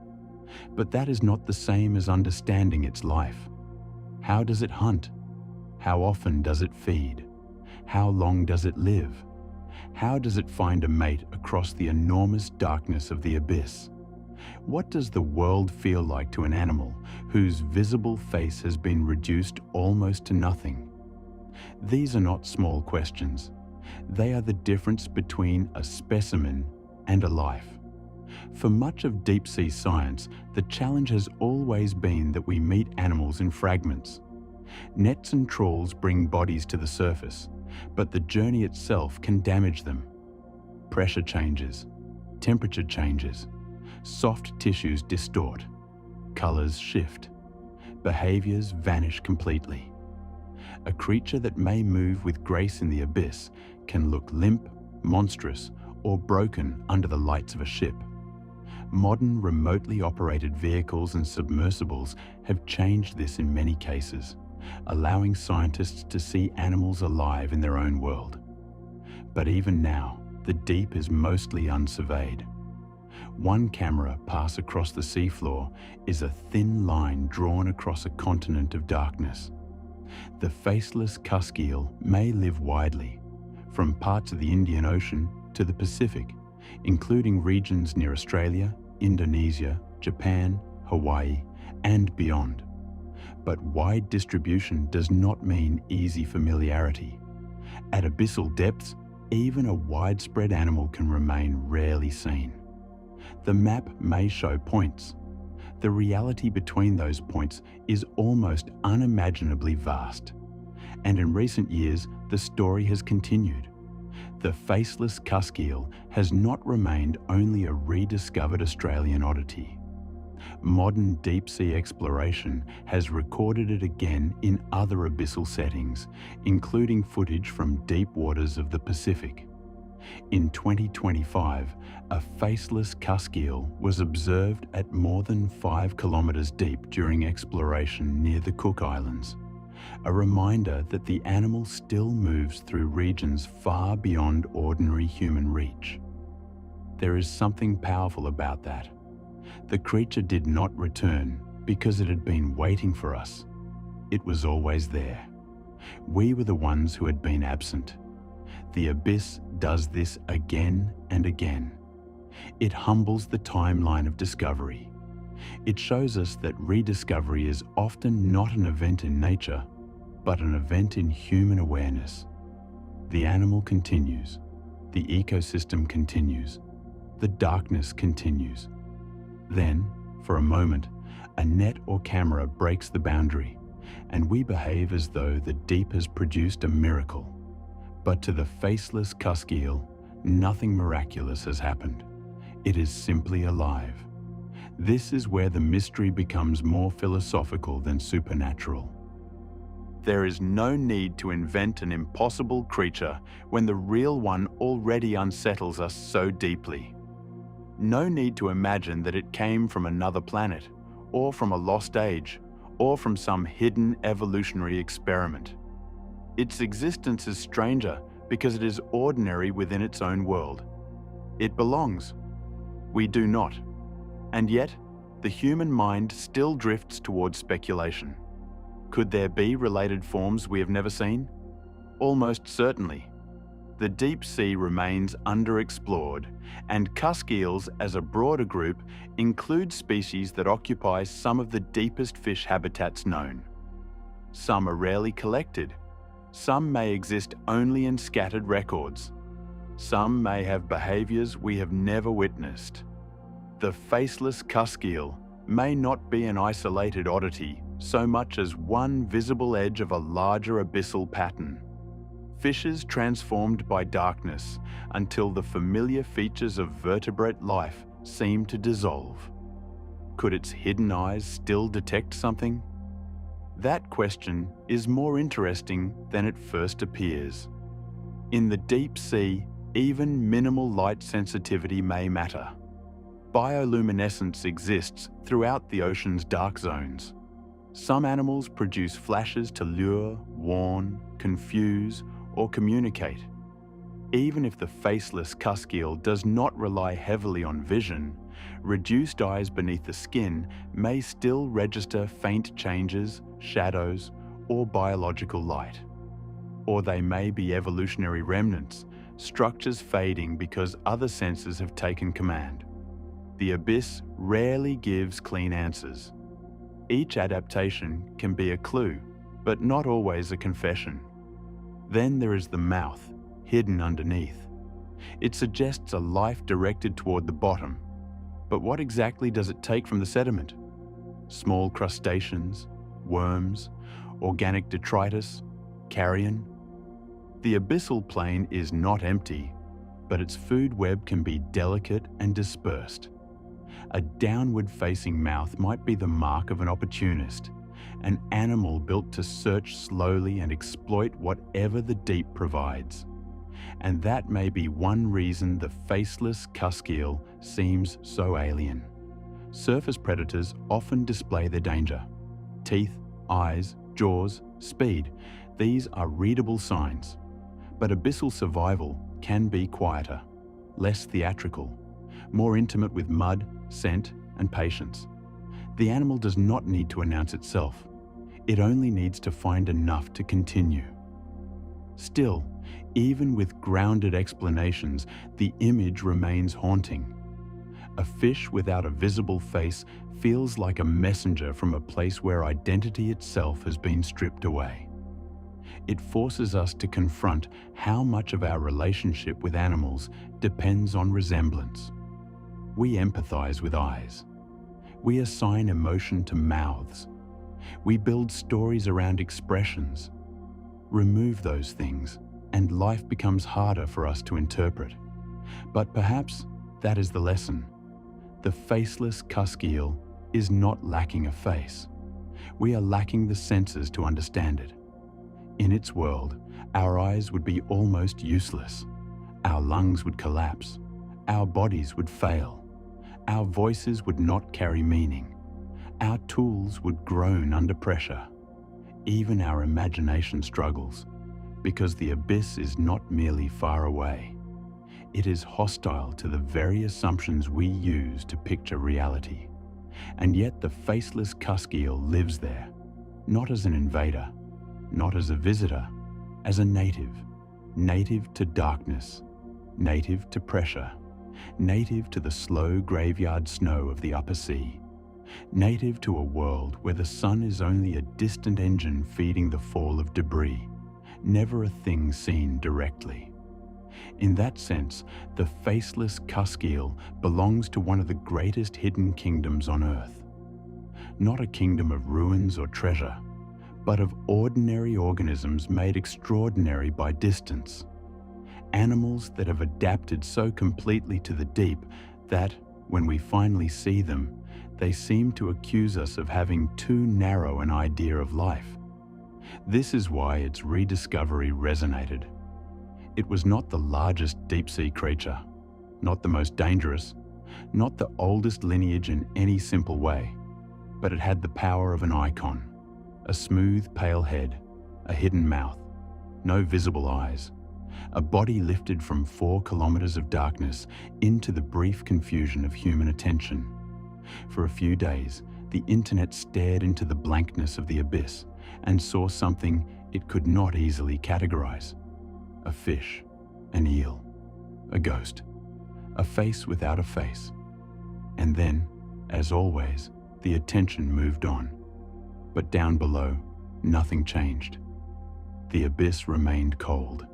But that is not the same as understanding its life. How does it hunt? How often does it feed? How long does it live? How does it find a mate across the enormous darkness of the abyss? What does the world feel like to an animal whose visible face has been reduced almost to nothing? These are not small questions. They are the difference between a specimen and a life. For much of deep-sea science, the challenge has always been that we meet animals in fragments. Nets and trawls bring bodies to the surface, but the journey itself can damage them. Pressure changes, temperature changes, soft tissues distort, colors shift, behaviors vanish completely. A creature that may move with grace in the abyss can look limp, monstrous, or broken under the lights of a ship. Modern remotely operated vehicles and submersibles have changed this in many cases, allowing scientists to see animals alive in their own world. But even now, the deep is mostly unsurveyed. One camera pass across the seafloor is a thin line drawn across a continent of darkness. The faceless cusk eel may live widely, from parts of the Indian Ocean to the Pacific, including regions near Australia, Indonesia, Japan, Hawaii, and beyond. But wide distribution does not mean easy familiarity. At abyssal depths, even a widespread animal can remain rarely seen. The map may show points. The reality between those points is almost unimaginably vast. And in recent years, the story has continued. The faceless cusk eel has not remained only a rediscovered Australian oddity. Modern deep-sea exploration has recorded it again in other abyssal settings, including footage from deep waters of the Pacific. In 2025, a faceless cusk eel was observed at more than 5 kilometers deep during exploration near the Cook Islands, a reminder that the animal still moves through regions far beyond ordinary human reach. There is something powerful about that. The creature did not return because it had been waiting for us. It was always there. We were the ones who had been absent. The abyss does this again and again. It humbles the timeline of discovery. It shows us that rediscovery is often not an event in nature, but an event in human awareness. The animal continues. The ecosystem continues. The darkness continues. Then, for a moment, a net or camera breaks the boundary, and we behave as though the deep has produced a miracle. But to the faceless cusk eel, nothing miraculous has happened. It is simply alive. This is where the mystery becomes more philosophical than supernatural. There is no need to invent an impossible creature when the real one already unsettles us so deeply. No need to imagine that it came from another planet, or from a lost age, or from some hidden evolutionary experiment. Its existence is stranger because it is ordinary within its own world. It belongs. We do not. And yet, the human mind still drifts towards speculation. Could there be related forms we have never seen? Almost certainly. The deep sea remains underexplored, and cusk eels as a broader group include species that occupy some of the deepest fish habitats known. Some are rarely collected. Some may exist only in scattered records. Some may have behaviors we have never witnessed. The faceless cusk eel may not be an isolated oddity so much as one visible edge of a larger abyssal pattern. Fishes transformed by darkness until the familiar features of vertebrate life seem to dissolve. Could its hidden eyes still detect something? That question is more interesting than it first appears. In the deep sea, even minimal light sensitivity may matter. Bioluminescence exists throughout the ocean's dark zones. Some animals produce flashes to lure, warn, confuse, or communicate. Even if the faceless cusk eel does not rely heavily on vision, reduced eyes beneath the skin may still register faint changes, shadows, or biological light. Or they may be evolutionary remnants, structures fading because other senses have taken command. The abyss rarely gives clean answers. Each adaptation can be a clue, but not always a confession. Then there is the mouth, hidden underneath. It suggests a life directed toward the bottom. But what exactly does it take from the sediment? Small crustaceans, worms, organic detritus, carrion? The abyssal plain is not empty, but its food web can be delicate and dispersed. A downward-facing mouth might be the mark of an opportunist, an animal built to search slowly and exploit whatever the deep provides. And that may be one reason the faceless cusk eel seems so alien. Surface predators often display their danger. Teeth, eyes, jaws, speed, these are readable signs. But abyssal survival can be quieter, less theatrical, more intimate with mud, scent, and patience. The animal does not need to announce itself. It only needs to find enough to continue. Still, even with grounded explanations, the image remains haunting. A fish without a visible face feels like a messenger from a place where identity itself has been stripped away. It forces us to confront how much of our relationship with animals depends on resemblance. We empathize with eyes. We assign emotion to mouths. We build stories around expressions. Remove those things, and life becomes harder for us to interpret. But perhaps that is the lesson. The faceless cusk eel is not lacking a face. We are lacking the senses to understand it. In its world, our eyes would be almost useless. Our lungs would collapse. Our bodies would fail. Our voices would not carry meaning. Our tools would groan under pressure. Even our imagination struggles, because the abyss is not merely far away. It is hostile to the very assumptions we use to picture reality. And yet the faceless cusk eel lives there, not as an invader, not as a visitor, as a native. Native to darkness, native to pressure, native to the slow graveyard snow of the upper sea, native to a world where the sun is only a distant engine feeding the fall of debris, never a thing seen directly. In that sense, the faceless cusk eel belongs to one of the greatest hidden kingdoms on Earth. Not a kingdom of ruins or treasure, but of ordinary organisms made extraordinary by distance. Animals that have adapted so completely to the deep that, when we finally see them, they seem to accuse us of having too narrow an idea of life. This is why its rediscovery resonated. It was not the largest deep-sea creature, not the most dangerous, not the oldest lineage in any simple way, but it had the power of an icon, a smooth, pale head, a hidden mouth, no visible eyes, a body lifted from 4 kilometers of darkness into the brief confusion of human attention. For a few days, the internet stared into the blankness of the abyss and saw something it could not easily categorize. A fish, an eel, a ghost, a face without a face. And then, as always, the attention moved on. But down below, nothing changed. The abyss remained cold.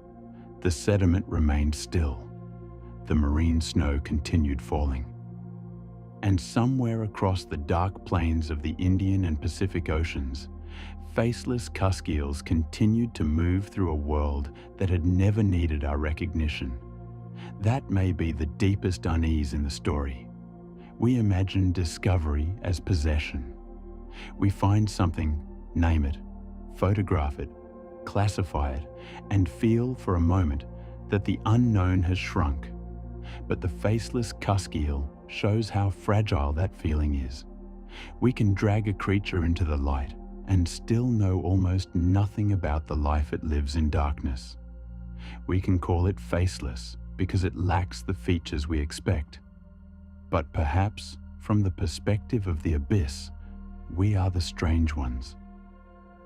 The sediment remained still. The marine snow continued falling. And somewhere across the dark plains of the Indian and Pacific Oceans, faceless cusk eels continued to move through a world that had never needed our recognition. That may be the deepest unease in the story. We imagine discovery as possession. We find something, name it, photograph it, classify it, and feel for a moment that the unknown has shrunk. But the faceless cusk eel shows how fragile that feeling is. We can drag a creature into the light and still know almost nothing about the life it lives in darkness. We can call it faceless because it lacks the features we expect. But perhaps, from the perspective of the abyss, we are the strange ones.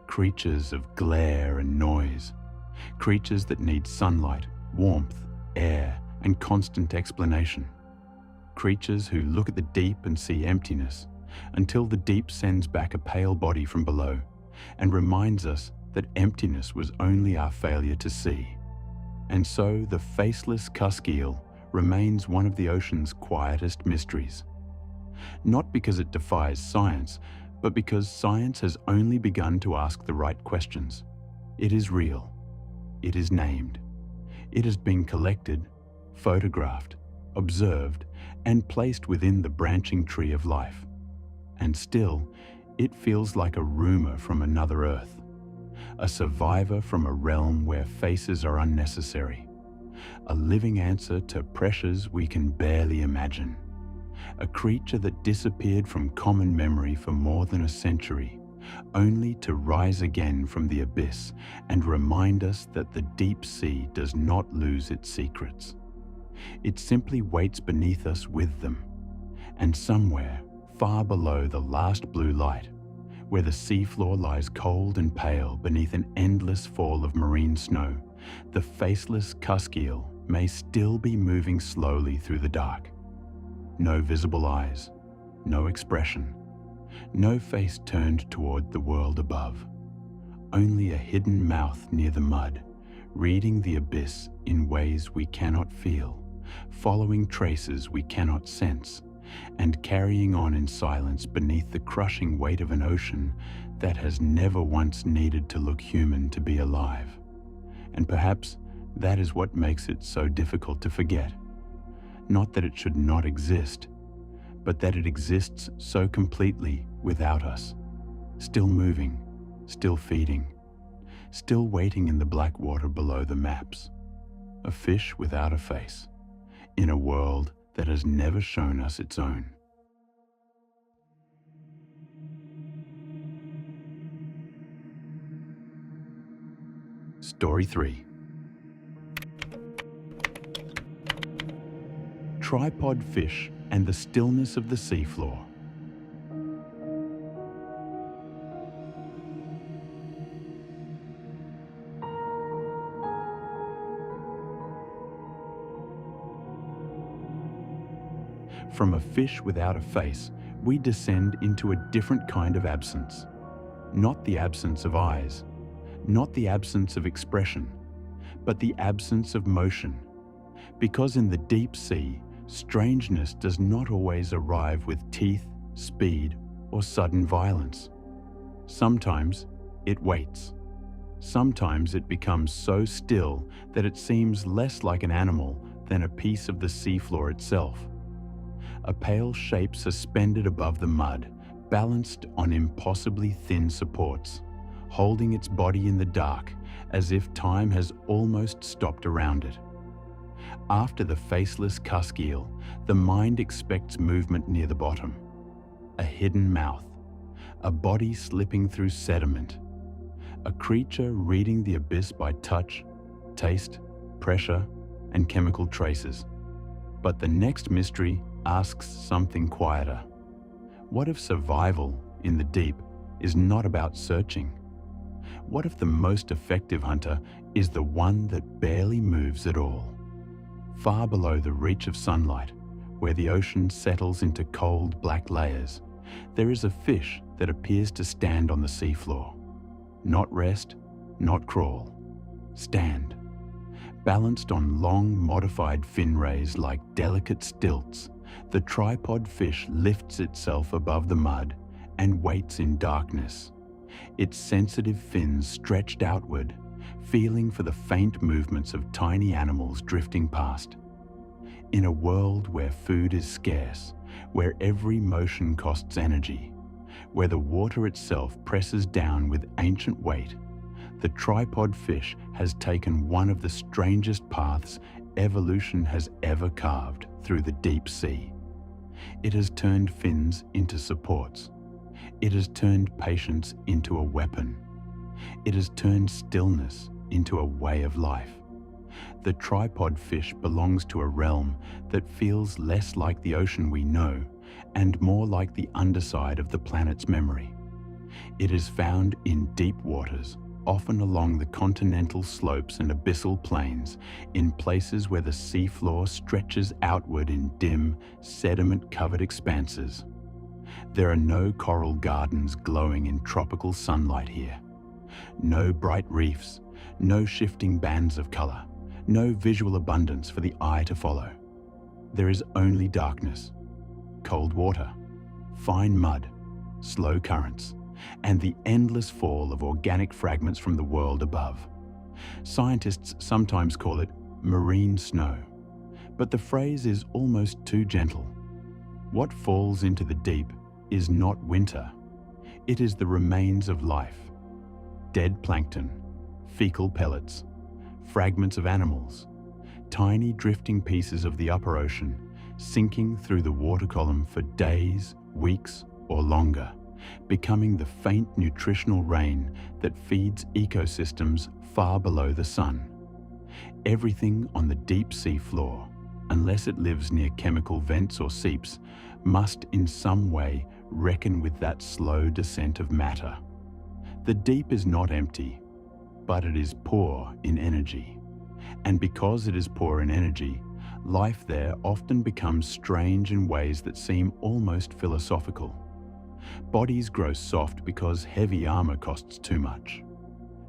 Creatures of glare and noise. Creatures that need sunlight, warmth, air, and constant explanation. Creatures who look at the deep and see emptiness, until the deep sends back a pale body from below and reminds us that emptiness was only our failure to see. And so the faceless cusk eel remains one of the ocean's quietest mysteries. Not because it defies science, but because science has only begun to ask the right questions. It is real. It is named. It has been collected, photographed, observed, and placed within the branching tree of life. And still, it feels like a rumor from another Earth, a survivor from a realm where faces are unnecessary, a living answer to pressures we can barely imagine, a creature that disappeared from common memory for more than a century, only to rise again from the abyss and remind us that the deep sea does not lose its secrets. It simply waits beneath us with them, and somewhere, far below the last blue light, where the seafloor lies cold and pale beneath an endless fall of marine snow, the faceless cusk eel may still be moving slowly through the dark. No visible eyes, no expression, no face turned toward the world above. Only a hidden mouth near the mud, reading the abyss in ways we cannot feel, following traces we cannot sense, and carrying on in silence beneath the crushing weight of an ocean that has never once needed to look human to be alive. And perhaps that is what makes it so difficult to forget. Not that it should not exist, but that it exists so completely without us, still moving, still feeding, still waiting in the black water below the maps. A fish without a face, in a world that has never shown us its own. Story 3. Tripod fish and the stillness of the seafloor. From a fish without a face, we descend into a different kind of absence. Not the absence of eyes, not the absence of expression, but the absence of motion. Because in the deep sea, strangeness does not always arrive with teeth, speed, or sudden violence. Sometimes it waits. Sometimes it becomes so still that it seems less like an animal than a piece of the seafloor itself. A pale shape suspended above the mud, balanced on impossibly thin supports, holding its body in the dark as if time has almost stopped around it. After the faceless cusk eel, the mind expects movement near the bottom. A hidden mouth, a body slipping through sediment, a creature reading the abyss by touch, taste, pressure, and chemical traces. But the next mystery asks something quieter. What if survival in the deep is not about searching? What if the most effective hunter is the one that barely moves at all? Far below the reach of sunlight, where the ocean settles into cold black layers, there is a fish that appears to stand on the seafloor. Not rest, not crawl. Stand. Balanced on long, modified fin rays like delicate stilts, the tripod fish lifts itself above the mud and waits in darkness. its sensitive fins stretched outward, feeling for the faint movements of tiny animals drifting past. In a world where food is scarce, where every motion costs energy, where the water itself presses down with ancient weight, the tripod fish has taken one of the strangest paths evolution has ever carved through the deep sea. It has turned fins into supports. It has turned patience into a weapon. It has turned stillness into a way of life. The tripod fish belongs to a realm that feels less like the ocean we know and more like the underside of the planet's memory. It is found in deep waters, often along the continental slopes and abyssal plains, in places where the seafloor stretches outward in dim, sediment-covered expanses. There are no coral gardens glowing in tropical sunlight here. No bright reefs, no shifting bands of color, no visual abundance for the eye to follow. There is only darkness, cold water, fine mud, slow currents, and the endless fall of organic fragments from the world above. Scientists sometimes call it marine snow, but the phrase is almost too gentle. What falls into the deep is not winter. It is the remains of life. Dead plankton, fecal pellets, fragments of animals, tiny drifting pieces of the upper ocean sinking through the water column for days, weeks, or longer, becoming the faint nutritional rain that feeds ecosystems far below the sun. Everything on the deep sea floor, unless it lives near chemical vents or seeps, must in some way reckon with that slow descent of matter. The deep is not empty, but it is poor in energy. And because it is poor in energy, life there often becomes strange in ways that seem almost philosophical. Bodies grow soft because heavy armor costs too much.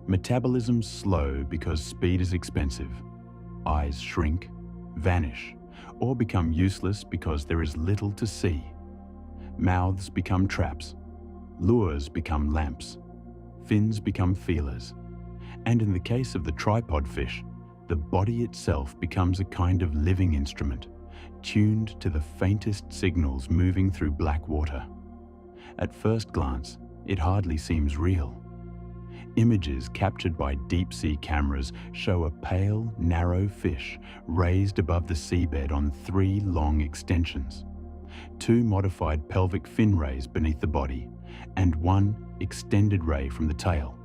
Metabolism slow because speed is expensive. Eyes shrink, vanish, or become useless because there is little to see. Mouths become traps. Lures become lamps. Fins become feelers. And in the case of the tripod fish, the body itself becomes a kind of living instrument, tuned to the faintest signals moving through black water. At first glance, it hardly seems real. Images captured by deep-sea cameras show a pale, narrow fish raised above the seabed on 3 long extensions, 2 modified pelvic fin rays beneath the body, and 1 extended ray from the tail.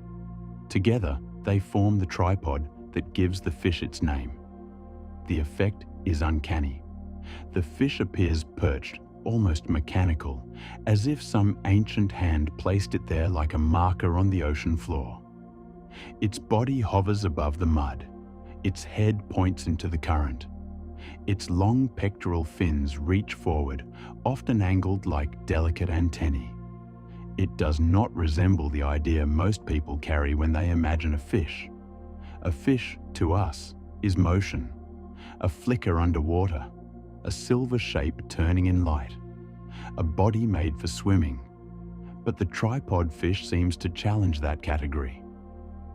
Together, they form the tripod that gives the fish its name. The effect is uncanny. The fish appears perched, almost mechanical, as if some ancient hand placed it there like a marker on the ocean floor. Its body hovers above the mud. Its head points into the current. Its long pectoral fins reach forward, often angled like delicate antennae. It does not resemble the idea most people carry when they imagine a fish. A fish, to us, is motion, a flicker underwater, a silver shape turning in light, a body made for swimming. But the tripod fish seems to challenge that category.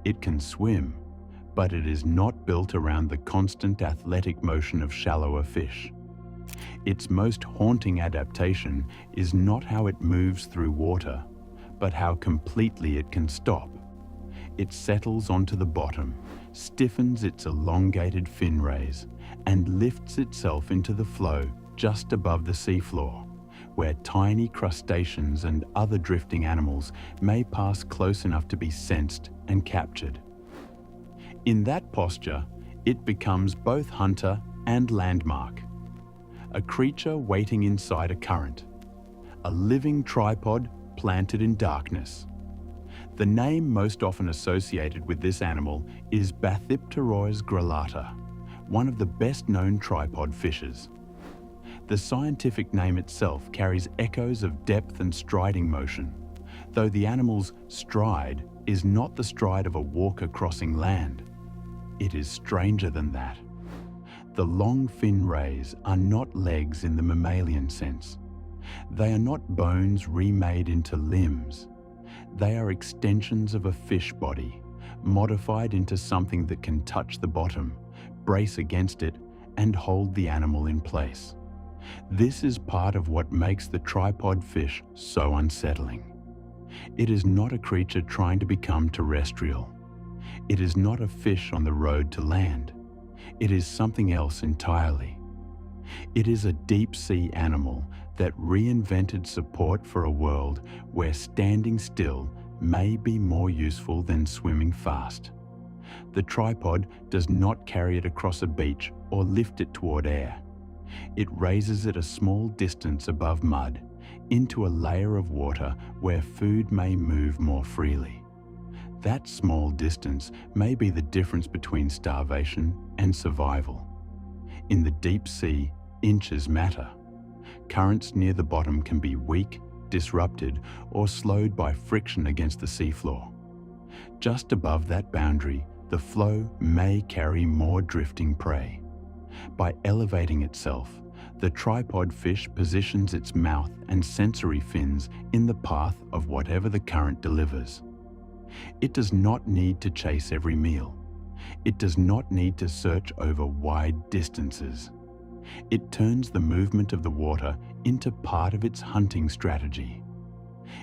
It can swim, but it is not built around the constant athletic motion of shallower fish. Its most haunting adaptation is not how it moves through water, but how completely it can stop. It settles onto the bottom, stiffens its elongated fin rays, and lifts itself into the flow just above the seafloor, where tiny crustaceans and other drifting animals may pass close enough to be sensed and captured. In that posture, it becomes both hunter and landmark, a creature waiting inside a current, a living tripod planted in darkness. The name most often associated with this animal is Bathypterois grillata, one of the best-known tripod fishes. The scientific name itself carries echoes of depth and striding motion, though the animal's stride is not the stride of a walker crossing land. It is stranger than that. The long fin rays are not legs in the mammalian sense. They are not bones remade into limbs. They are extensions of a fish body, modified into something that can touch the bottom, brace against it, and hold the animal in place. This is part of what makes the tripod fish so unsettling. It is not a creature trying to become terrestrial. It is not a fish on the road to land. It is something else entirely. It is a deep-sea animal that reinvented support for a world where standing still may be more useful than swimming fast. The tripod does not carry it across a beach or lift it toward air. It raises it a small distance above mud, into a layer of water where food may move more freely. That small distance may be the difference between starvation and survival. In the deep sea, inches matter. Currents near the bottom can be weak, disrupted, or slowed by friction against the seafloor. Just above that boundary, the flow may carry more drifting prey. By elevating itself, the tripod fish positions its mouth and sensory fins in the path of whatever the current delivers. It does not need to chase every meal. It does not need to search over wide distances. It turns the movement of the water into part of its hunting strategy.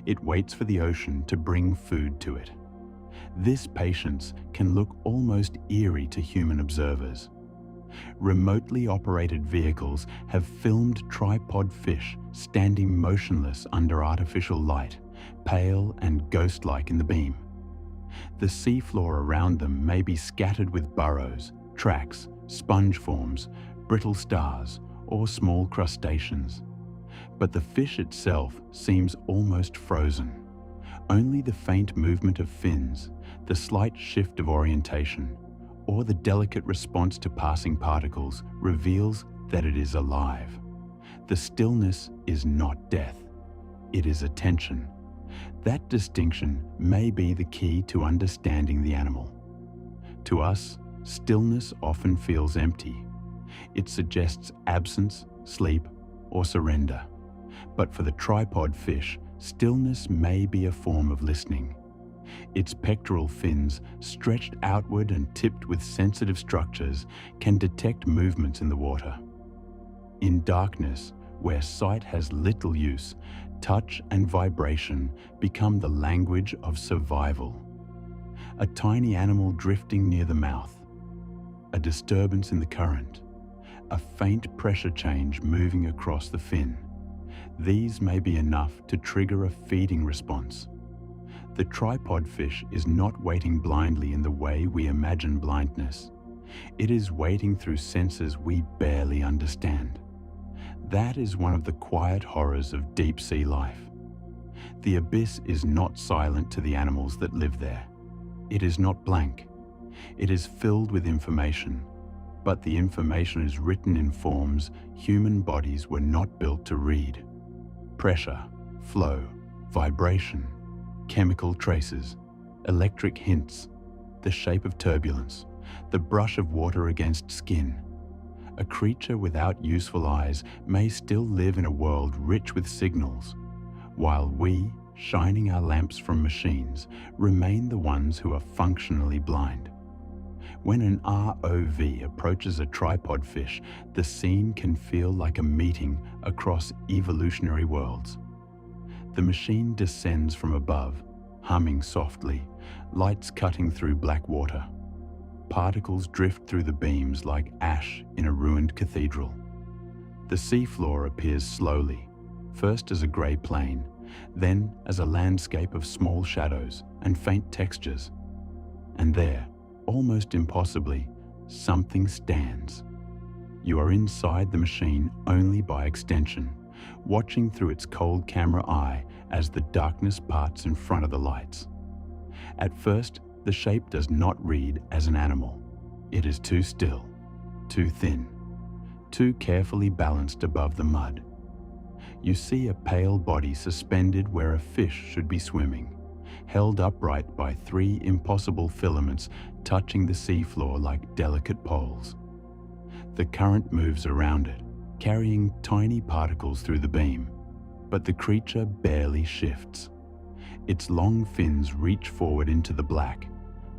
It waits for the ocean to bring food to it. This patience can look almost eerie to human observers. Remotely operated vehicles have filmed tripod fish standing motionless under artificial light, pale and ghost-like in the beam. The seafloor around them may be scattered with burrows, tracks, sponge forms, brittle stars, or small crustaceans. But the fish itself seems almost frozen. Only the faint movement of fins, the slight shift of orientation, or the delicate response to passing particles reveals that it is alive. The stillness is not death. It is attention. That distinction may be the key to understanding the animal. To us, stillness often feels empty. It suggests absence, sleep, or surrender. But for the tripod fish, stillness may be a form of listening. Its pectoral fins, stretched outward and tipped with sensitive structures, can detect movements in the water. In darkness, where sight has little use, touch and vibration become the language of survival. A tiny animal drifting near the mouth, a disturbance in the current, a faint pressure change moving across the fin. These may be enough to trigger a feeding response. The tripod fish is not waiting blindly in the way we imagine blindness. It is waiting through senses we barely understand. That is one of the quiet horrors of deep sea life. The abyss is not silent to the animals that live there. It is not blank. It is filled with information, but the information is written in forms human bodies were not built to read. Pressure, flow, vibration, chemical traces, electric hints, the shape of turbulence, the brush of water against skin. A creature without useful eyes may still live in a world rich with signals, while we, shining our lamps from machines, remain the ones who are functionally blind. When an ROV approaches a tripod fish, the scene can feel like a meeting across evolutionary worlds. The machine descends from above, humming softly, lights cutting through black water. Particles drift through the beams like ash in a ruined cathedral. The seafloor appears slowly, first as a grey plain, then as a landscape of small shadows and faint textures. And there, almost impossibly, something stands. You are inside the machine only by extension, watching through its cold camera eye as the darkness parts in front of the lights. At first, the shape does not read as an animal. It is too still, too thin, too carefully balanced above the mud. You see a pale body suspended where a fish should be swimming, held upright by 3 impossible filaments touching the seafloor like delicate poles. The current moves around it, carrying tiny particles through the beam, but the creature barely shifts. Its long fins reach forward into the black,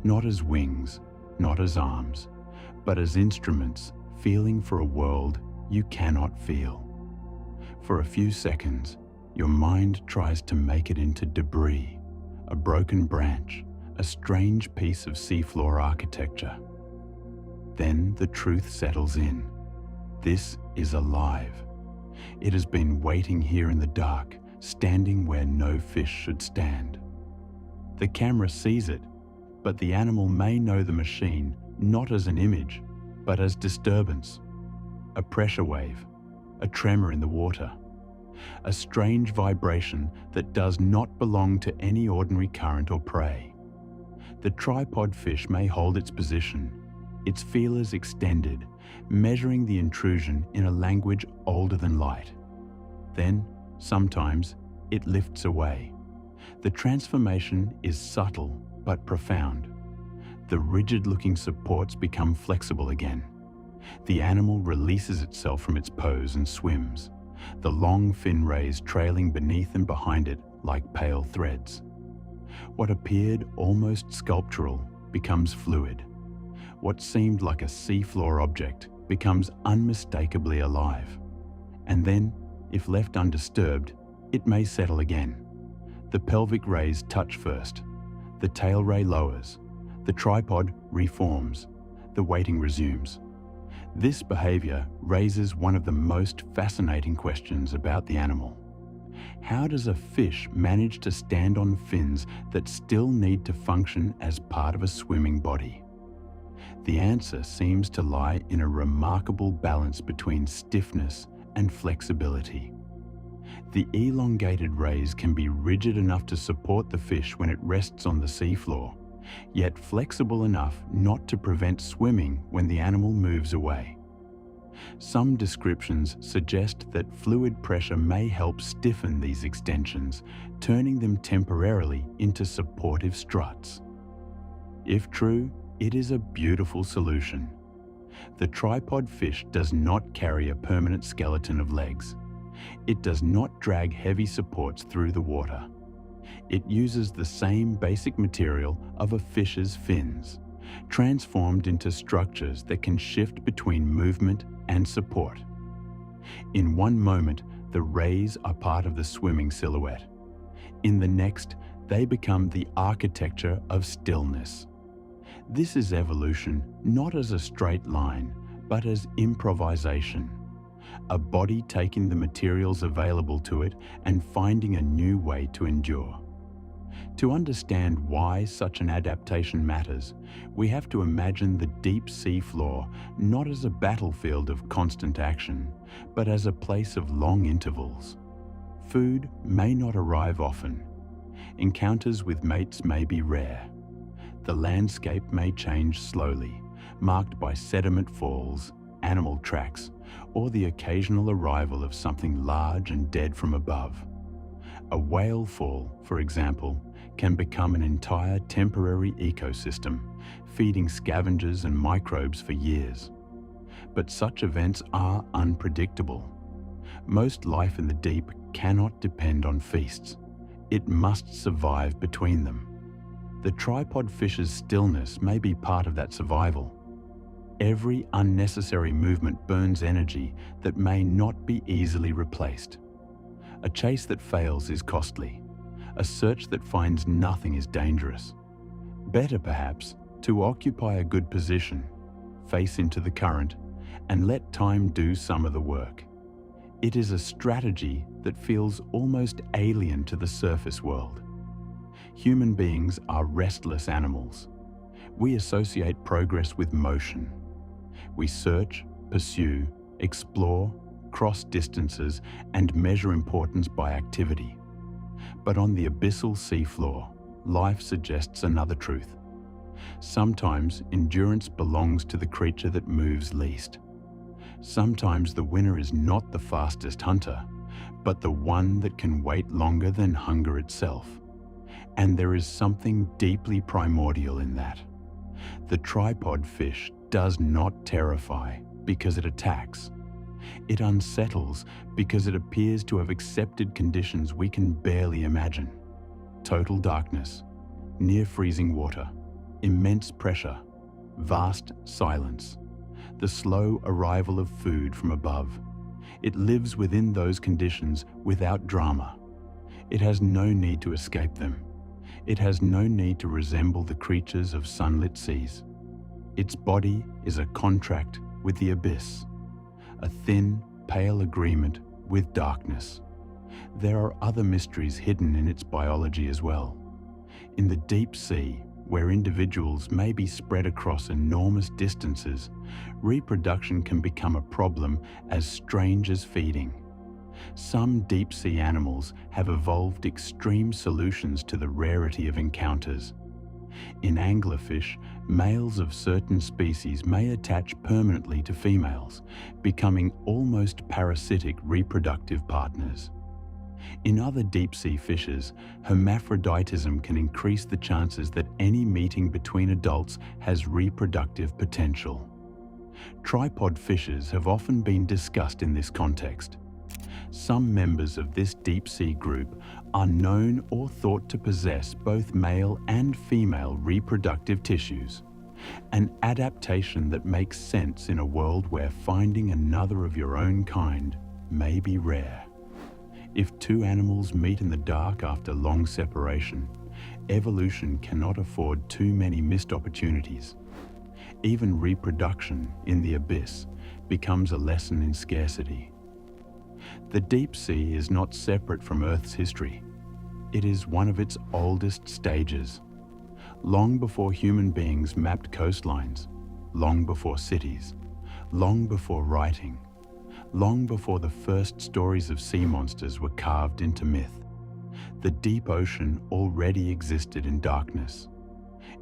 not as wings, not as arms, but as instruments feeling for a world you cannot feel. For a few seconds, your mind tries to make it into debris, a broken branch, a strange piece of seafloor architecture. Then the truth settles in. This is alive. It has been waiting here in the dark, standing where no fish should stand. The camera sees it, but the animal may know the machine not as an image, but as disturbance, a pressure wave, a tremor in the water, a strange vibration that does not belong to any ordinary current or prey. The tripod fish may hold its position, its feelers extended, measuring the intrusion in a language older than light. Then, sometimes, it lifts away. The transformation is subtle but profound. The rigid-looking supports become flexible again. The animal releases itself from its pose and swims, the long fin rays trailing beneath and behind it like pale threads. What appeared almost sculptural becomes fluid. What seemed like a seafloor object becomes unmistakably alive. And then, if left undisturbed, it may settle again. The pelvic rays touch first. The tail ray lowers. The tripod reforms. The waiting resumes. This behavior raises one of the most fascinating questions about the animal. How does a fish manage to stand on fins that still need to function as part of a swimming body? The answer seems to lie in a remarkable balance between stiffness and flexibility. The elongated rays can be rigid enough to support the fish when it rests on the seafloor, yet flexible enough not to prevent swimming when the animal moves away. Some descriptions suggest that fluid pressure may help stiffen these extensions, turning them temporarily into supportive struts. If true, it is a beautiful solution. The tripod fish does not carry a permanent skeleton of legs. It does not drag heavy supports through the water. It uses the same basic material of a fish's fins, transformed into structures that can shift between movement and support. In one moment, the rays are part of the swimming silhouette. In the next, they become the architecture of stillness. This is evolution not as a straight line, but as improvisation. A body taking the materials available to it and finding a new way to endure. To understand why such an adaptation matters, we have to imagine the deep sea floor not as a battlefield of constant action, but as a place of long intervals. Food may not arrive often. Encounters with mates may be rare. The landscape may change slowly, marked by sediment falls, animal tracks, or the occasional arrival of something large and dead from above. A whale fall, for example, can become an entire temporary ecosystem, feeding scavengers and microbes for years. But such events are unpredictable. Most life in the deep cannot depend on feasts. It must survive between them. The tripod fish's stillness may be part of that survival. Every unnecessary movement burns energy that may not be easily replaced. A chase that fails is costly. A search that finds nothing is dangerous. Better, perhaps, to occupy a good position, face into the current, and let time do some of the work. It is a strategy that feels almost alien to the surface world. Human beings are restless animals. We associate progress with motion. We search, pursue, explore, cross distances, and measure importance by activity. But on the abyssal seafloor, life suggests another truth. Sometimes endurance belongs to the creature that moves least. Sometimes the winner is not the fastest hunter, but the one that can wait longer than hunger itself. And there is something deeply primordial in that. The tripod fish does not terrify because it attacks. It unsettles because it appears to have accepted conditions we can barely imagine. total darkness, near freezing water, immense pressure, vast silence, the slow arrival of food from above. It lives within those conditions without drama. It has no need to escape them. It has no need to resemble the creatures of sunlit seas. Its body is a contract with the abyss, a thin, pale agreement with darkness. There are other mysteries hidden in its biology as well. In the deep sea, where individuals may be spread across enormous distances, reproduction can become a problem as strange as feeding. Some deep-sea animals have evolved extreme solutions to the rarity of encounters. In anglerfish, males of certain species may attach permanently to females, becoming almost parasitic reproductive partners. In other deep-sea fishes, hermaphroditism can increase the chances that any meeting between adults has reproductive potential. Tripod fishes have often been discussed in this context. Some members of this deep-sea group are known or thought to possess both male and female reproductive tissues, an adaptation that makes sense in a world where finding another of your own kind may be rare. If two animals meet in the dark after long separation, evolution cannot afford too many missed opportunities. Even reproduction in the abyss becomes a lesson in scarcity. The deep sea is not separate from Earth's history. It is one of its oldest stages. Long before human beings mapped coastlines, long before cities, long before writing, long before the first stories of sea monsters were carved into myth, the deep ocean already existed in darkness.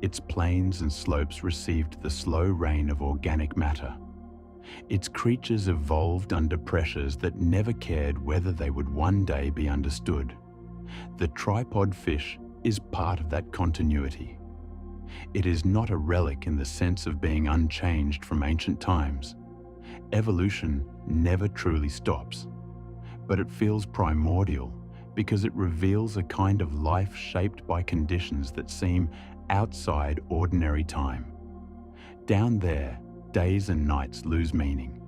Its plains and slopes received the slow rain of organic matter. Its creatures evolved under pressures that never cared whether they would one day be understood. The tripod fish is part of that continuity. It is not a relic in the sense of being unchanged from ancient times. Evolution never truly stops, but it feels primordial because it reveals a kind of life shaped by conditions that seem outside ordinary time. Down there, days and nights lose meaning.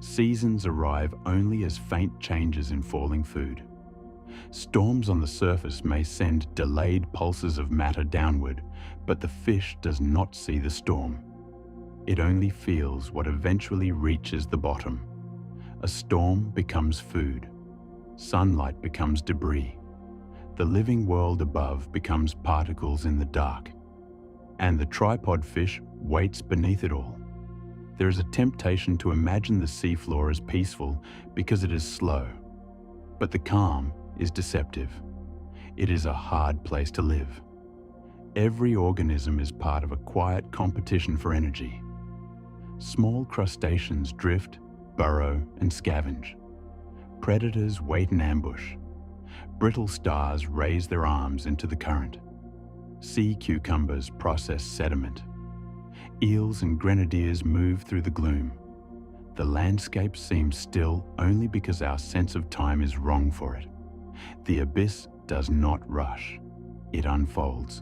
Seasons arrive only as faint changes in falling food. Storms on the surface may send delayed pulses of matter downward, but the fish does not see the storm. It only feels what eventually reaches the bottom. A storm becomes food. Sunlight becomes debris. The living world above becomes particles in the dark. And the tripod fish waits beneath it all. There is a temptation to imagine the seafloor as peaceful because it is slow. But the calm is deceptive. It is a hard place to live. Every organism is part of a quiet competition for energy. Small crustaceans drift, burrow, and scavenge. Predators wait in ambush. Brittle stars raise their arms into the current. Sea cucumbers process sediment. Eels and grenadiers move through the gloom. The landscape seems still only because our sense of time is wrong for it. The abyss does not rush. It unfolds.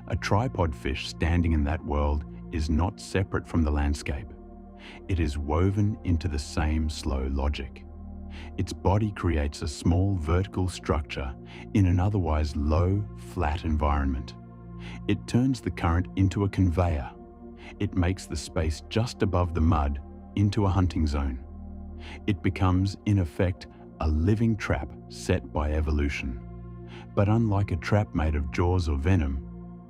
A tripod fish standing in that world is not separate from the landscape. It is woven into the same slow logic. Its body creates a small vertical structure in an otherwise low, flat environment. It turns the current into a conveyor. It makes the space just above the mud into a hunting zone. It becomes, in effect, a living trap set by evolution. But unlike a trap made of jaws or venom,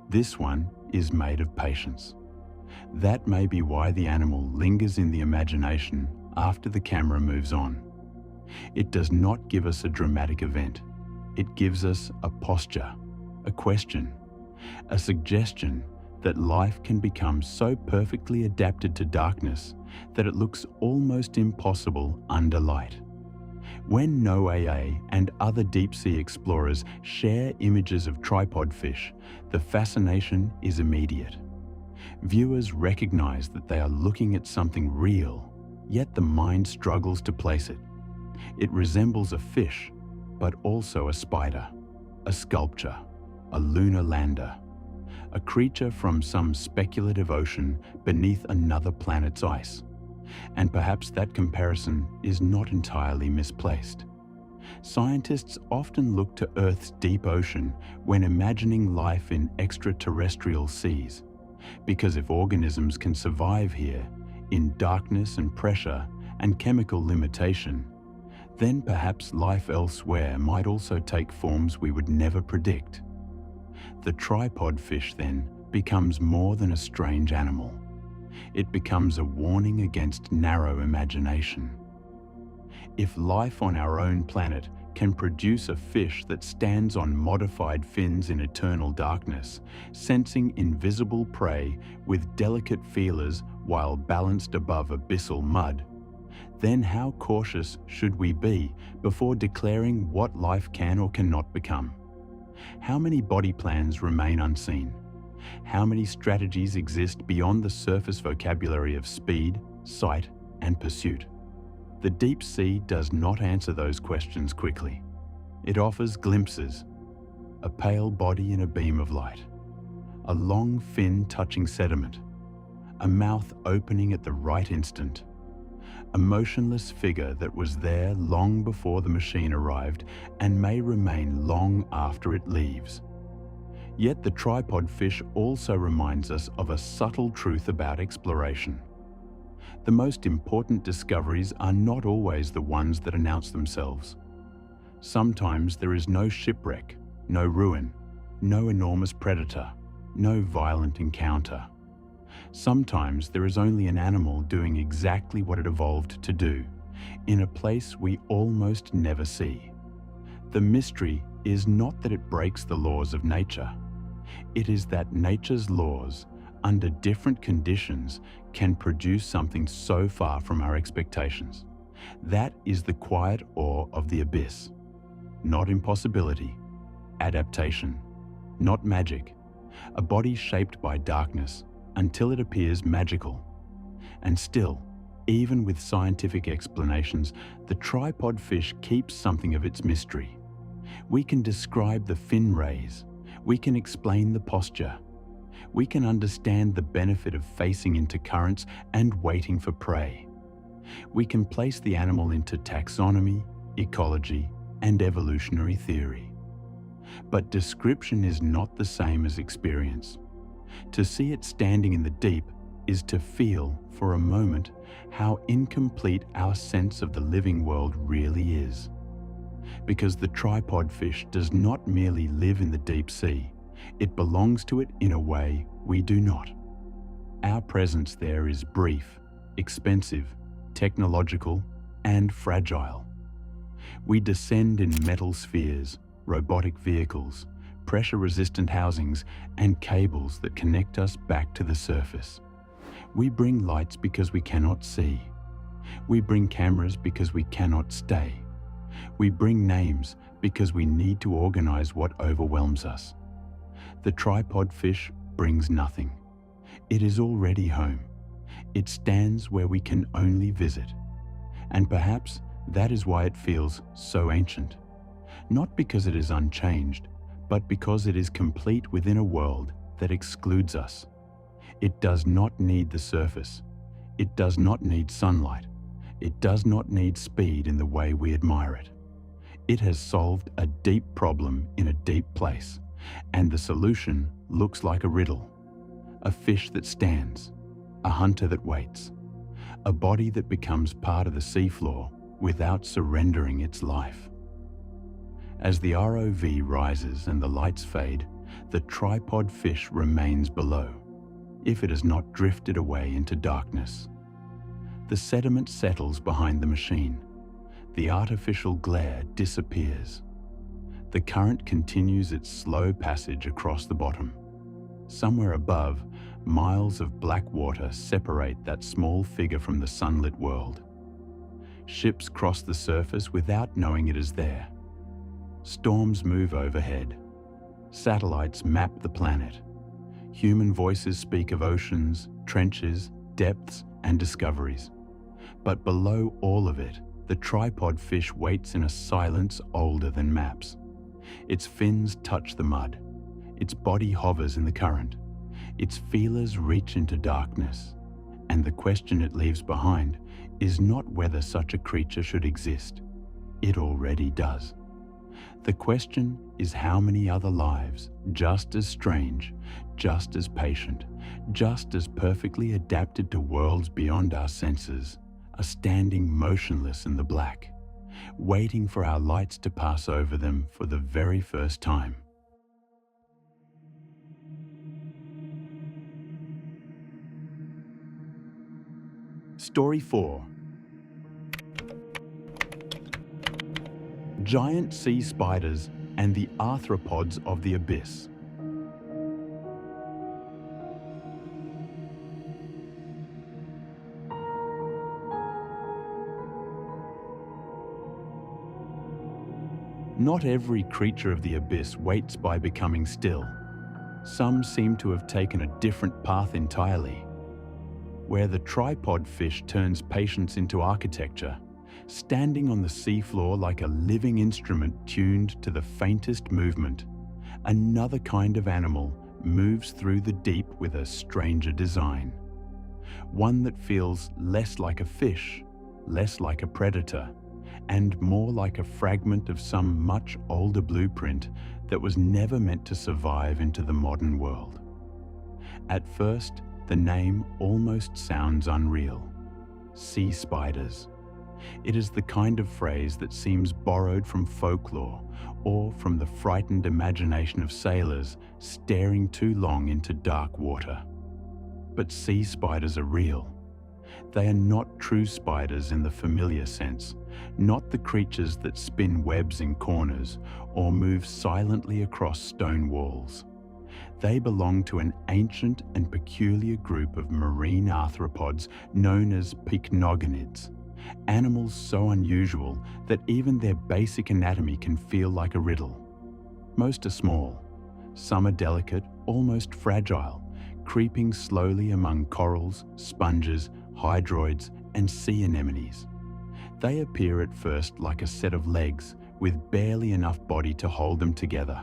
this one is made of patience. That may be why the animal lingers in the imagination after the camera moves on. It does not give us a dramatic event. It gives us a posture, a question, a suggestion that life can become so perfectly adapted to darkness that it looks almost impossible under light. When NOAA and other deep-sea explorers share images of tripod fish, the fascination is immediate. Viewers recognize that they are looking at something real, yet the mind struggles to place it. It resembles a fish, but also a spider, a sculpture, a lunar lander, a creature from some speculative ocean beneath another planet's ice. And perhaps that comparison is not entirely misplaced. Scientists often look to Earth's deep ocean when imagining life in extraterrestrial seas, because if organisms can survive here, in darkness and pressure and chemical limitation, then perhaps life elsewhere might also take forms we would never predict. The tripod fish, then, becomes more than a strange animal. It becomes a warning against narrow imagination. If life on our own planet can produce a fish that stands on modified fins in eternal darkness, sensing invisible prey with delicate feelers while balanced above abyssal mud, then how cautious should we be before declaring what life can or cannot become? How many body plans remain unseen? How many strategies exist beyond the surface vocabulary of speed, sight, and pursuit? The deep sea does not answer those questions quickly. It offers glimpses: a pale body in a beam of light, a long fin touching sediment, a mouth opening at the right instant, a motionless figure that was there long before the machine arrived and may remain long after it leaves. Yet the tripod fish also reminds us of a subtle truth about exploration. The most important discoveries are not always the ones that announce themselves. Sometimes there is no shipwreck, no ruin, no enormous predator, no violent encounter. Sometimes there is only an animal doing exactly what it evolved to do, in a place we almost never see. The mystery is not that it breaks the laws of nature. It is that nature's laws, under different conditions, can produce something so far from our expectations. That is the quiet awe of the abyss. Not impossibility, adaptation, not magic, a body shaped by darkness until it appears magical. And still, even with scientific explanations, the tripod fish keeps something of its mystery. We can describe the fin rays, we can explain the posture, we can understand the benefit of facing into currents and waiting for prey. We can place the animal into taxonomy, ecology, and evolutionary theory. But description is not the same as experience. To see it standing in the deep is to feel, for a moment, how incomplete our sense of the living world really is. Because the tripod fish does not merely live in the deep sea, it belongs to it in a way we do not. Our presence there is brief, expensive, technological, and fragile. We descend in metal spheres, robotic vehicles, pressure-resistant housings, and cables that connect us back to the surface. We bring lights because we cannot see. We bring cameras because we cannot stay. We bring names because we need to organize what overwhelms us. The tripod fish brings nothing. It is already home. It stands where we can only visit. And perhaps that is why it feels so ancient. Not because it is unchanged, but because it is complete within a world that excludes us. It does not need the surface. It does not need sunlight. It does not need speed in the way we admire it. It has solved a deep problem in a deep place, and the solution looks like a riddle. A fish that stands, a hunter that waits, a body that becomes part of the seafloor without surrendering its life. As the ROV rises and the lights fade, the tripod fish remains below, if it has not drifted away into darkness. The sediment settles behind the machine. The artificial glare disappears. The current continues its slow passage across the bottom. Somewhere above, miles of black water separate that small figure from the sunlit world. Ships cross the surface without knowing it is there. Storms move overhead. Satellites map the planet. Human voices speak of oceans, trenches, depths, and discoveries. But below all of it, the tripod fish waits in a silence older than maps. Its fins touch the mud. Its body hovers in the current. Its feelers reach into darkness. And the question it leaves behind is not whether such a creature should exist. It already does. The question is how many other lives, just as strange, just as patient, just as perfectly adapted to worlds beyond our senses, are standing motionless in the black, waiting for our lights to pass over them for the very first time. Story 4. Giant sea spiders and the arthropods of the abyss. Not every creature of the abyss waits by becoming still. Some seem to have taken a different path entirely. Where the tripod fish turns patience into architecture, standing on the seafloor like a living instrument tuned to the faintest movement, another kind of animal moves through the deep with a stranger design. One that feels less like a fish, less like a predator, and more like a fragment of some much older blueprint that was never meant to survive into the modern world. At first, the name almost sounds unreal. Sea spiders. It is the kind of phrase that seems borrowed from folklore or from the frightened imagination of sailors staring too long into dark water. But sea spiders are real. They are not true spiders in the familiar sense, not the creatures that spin webs in corners or move silently across stone walls. They belong to an ancient and peculiar group of marine arthropods known as pycnogonids, animals so unusual that even their basic anatomy can feel like a riddle. Most are small. Some are delicate, almost fragile, creeping slowly among corals, sponges, hydroids, and sea anemones. They appear at first like a set of legs with barely enough body to hold them together,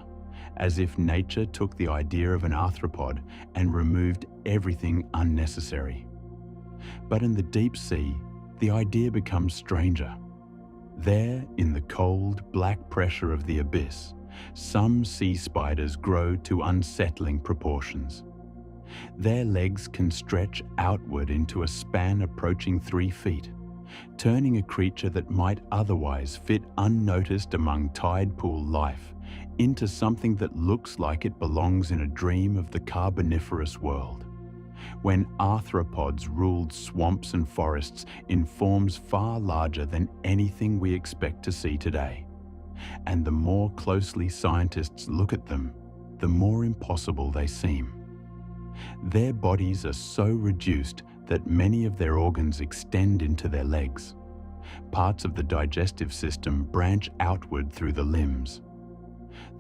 as if nature took the idea of an arthropod and removed everything unnecessary. But in the deep sea, the idea becomes stranger. There, in the cold, black pressure of the abyss, some sea spiders grow to unsettling proportions. Their legs can stretch outward into a span approaching 3 feet, turning a creature that might otherwise fit unnoticed among tide pool life into something that looks like it belongs in a dream of the Carboniferous world, when arthropods ruled swamps and forests in forms far larger than anything we expect to see today. And the more closely scientists look at them, the more impossible they seem. Their bodies are so reduced that many of their organs extend into their legs. Parts of the digestive system branch outward through the limbs.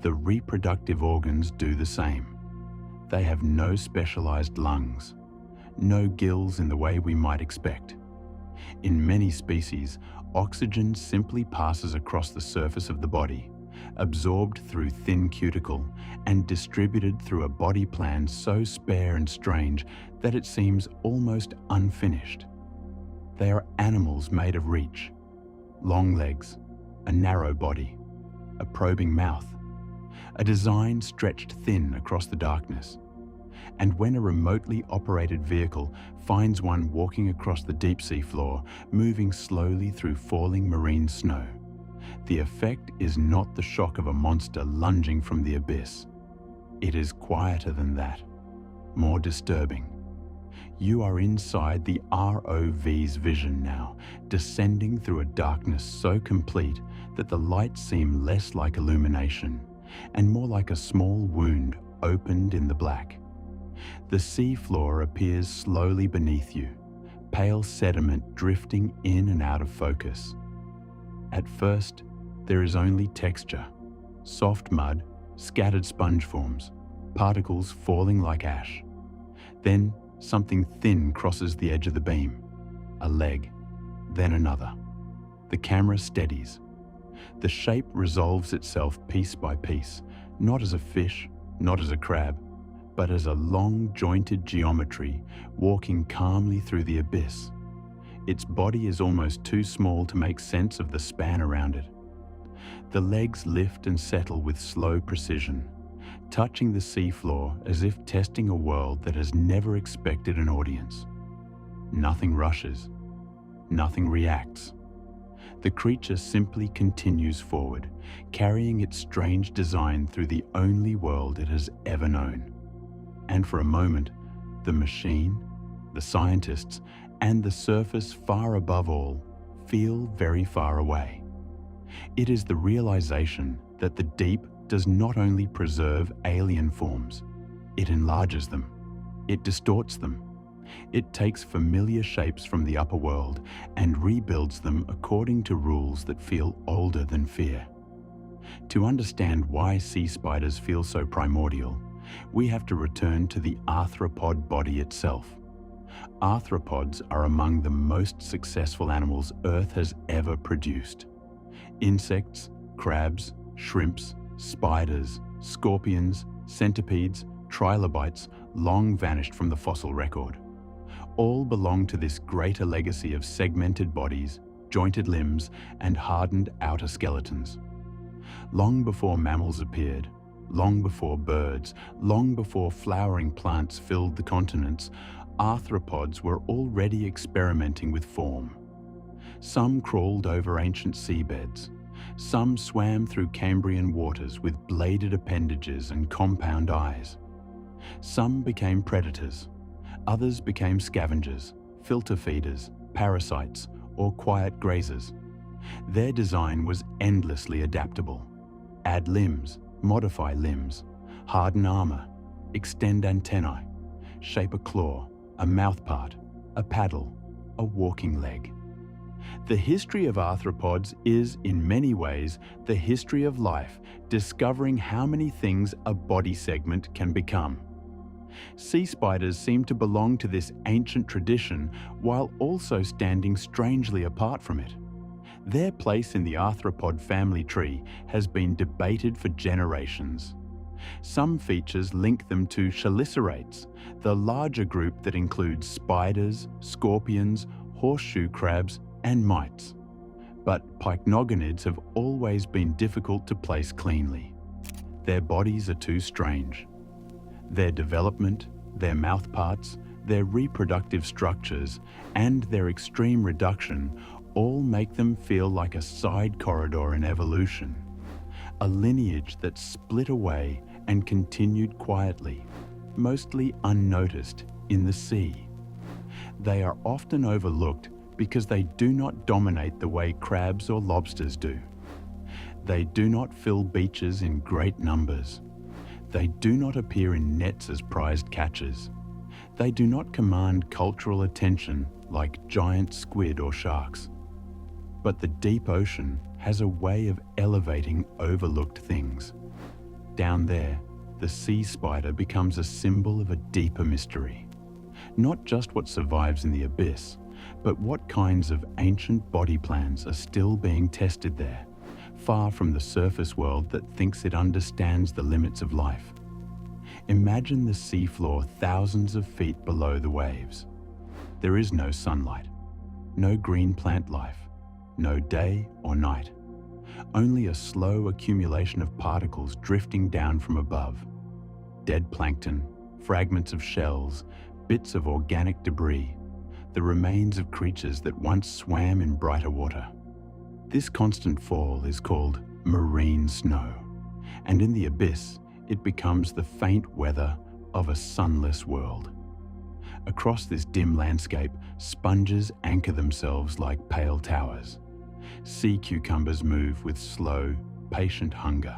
The reproductive organs do the same. They have no specialized lungs, no gills in the way we might expect. In many species, oxygen simply passes across the surface of the body, absorbed through thin cuticle and distributed through a body plan so spare and strange that it seems almost unfinished. They are animals made of reach, long legs, a narrow body, a probing mouth, a design stretched thin across the darkness. And when a remotely operated vehicle finds one walking across the deep sea floor, moving slowly through falling marine snow, the effect is not the shock of a monster lunging from the abyss. It is quieter than that, more disturbing. You are inside the ROV's vision now, descending through a darkness so complete that the lights seem less like illumination and more like a small wound opened in the black. The seafloor appears slowly beneath you, pale sediment drifting in and out of focus. At first, there is only texture, soft mud, scattered sponge forms, particles falling like ash. Then something thin crosses the edge of the beam, a leg, then another. The camera steadies. The shape resolves itself piece by piece, not as a fish, not as a crab, but as a long jointed geometry walking calmly through the abyss. Its body is almost too small to make sense of the span around it. The legs lift and settle with slow precision, touching the seafloor as if testing a world that has never expected an audience. Nothing rushes. Nothing reacts. The creature simply continues forward, carrying its strange design through the only world it has ever known. And for a moment, the machine, the scientists, and the surface far above all feel very far away. It is the realization that the deep does not only preserve alien forms, it enlarges them, it distorts them. It takes familiar shapes from the upper world and rebuilds them according to rules that feel older than fear. To understand why sea spiders feel so primordial, we have to return to the arthropod body itself. Arthropods are among the most successful animals Earth has ever produced. Insects, crabs, shrimps, spiders, scorpions, centipedes, trilobites long vanished from the fossil record. All belong to this greater legacy of segmented bodies, jointed limbs, and hardened outer skeletons. Long before mammals appeared, long before birds, long before flowering plants filled the continents, arthropods were already experimenting with form. Some crawled over ancient seabeds. Some swam through Cambrian waters with bladed appendages and compound eyes. Some became predators. Others became scavengers, filter feeders, parasites, or quiet grazers. Their design was endlessly adaptable. Add limbs, modify limbs, harden armor, extend antennae, shape a claw, a mouthpart, a paddle, a walking leg. The history of arthropods is, in many ways, the history of life, discovering how many things a body segment can become. Sea spiders seem to belong to this ancient tradition while also standing strangely apart from it. Their place in the arthropod family tree has been debated for generations. Some features link them to chelicerates, the larger group that includes spiders, scorpions, horseshoe crabs, and mites. But pycnogonids have always been difficult to place cleanly. Their bodies are too strange. Their development, their mouthparts, their reproductive structures, and their extreme reduction all make them feel like a side corridor in evolution, a lineage that split away and continued quietly, mostly unnoticed, in the sea. They are often overlooked because they do not dominate the way crabs or lobsters do. They do not fill beaches in great numbers. They do not appear in nets as prized catches. They do not command cultural attention like giant squid or sharks. But the deep ocean has a way of elevating overlooked things. Down there, the sea spider becomes a symbol of a deeper mystery. Not just what survives in the abyss, but what kinds of ancient body plans are still being tested there, far from the surface world that thinks it understands the limits of life. Imagine the seafloor thousands of feet below the waves. There is no sunlight, no green plant life, no day or night. Only a slow accumulation of particles drifting down from above. Dead plankton, fragments of shells, bits of organic debris, the remains of creatures that once swam in brighter water. This constant fall is called marine snow, and in the abyss, it becomes the faint weather of a sunless world. Across this dim landscape, sponges anchor themselves like pale towers. Sea cucumbers move with slow, patient hunger.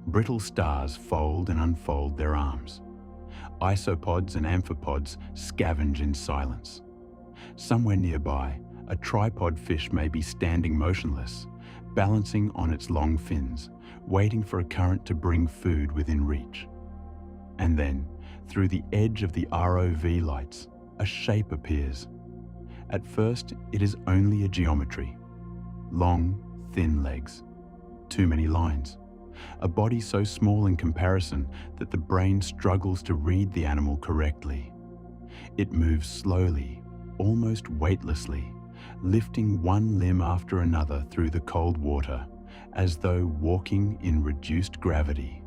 Brittle stars fold and unfold their arms. Isopods and amphipods scavenge in silence. Somewhere nearby, a tripod fish may be standing motionless, balancing on its long fins, waiting for a current to bring food within reach. And then, through the edge of the ROV lights, a shape appears. At first, it is only a geometry. Long, thin legs. Too many lines. a body so small in comparison that the brain struggles to read the animal correctly. It moves slowly, almost weightlessly, lifting one limb after another through the cold water, as though walking in reduced gravity.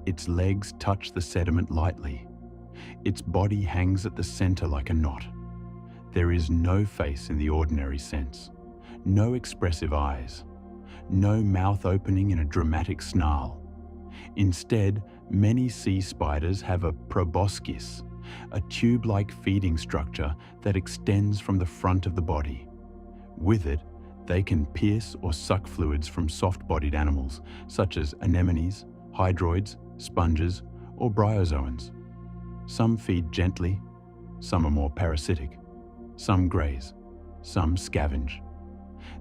Its legs touch the sediment lightly. Its body hangs at the center like a knot. There is no face in the ordinary sense, no expressive eyes, no mouth opening in a dramatic snarl. Instead, many sea spiders have a proboscis, a tube-like feeding structure that extends from the front of the body. With it, they can pierce or suck fluids from soft-bodied animals, such as anemones, hydroids, sponges, or bryozoans. Some feed gently, some are more parasitic, some graze, some scavenge.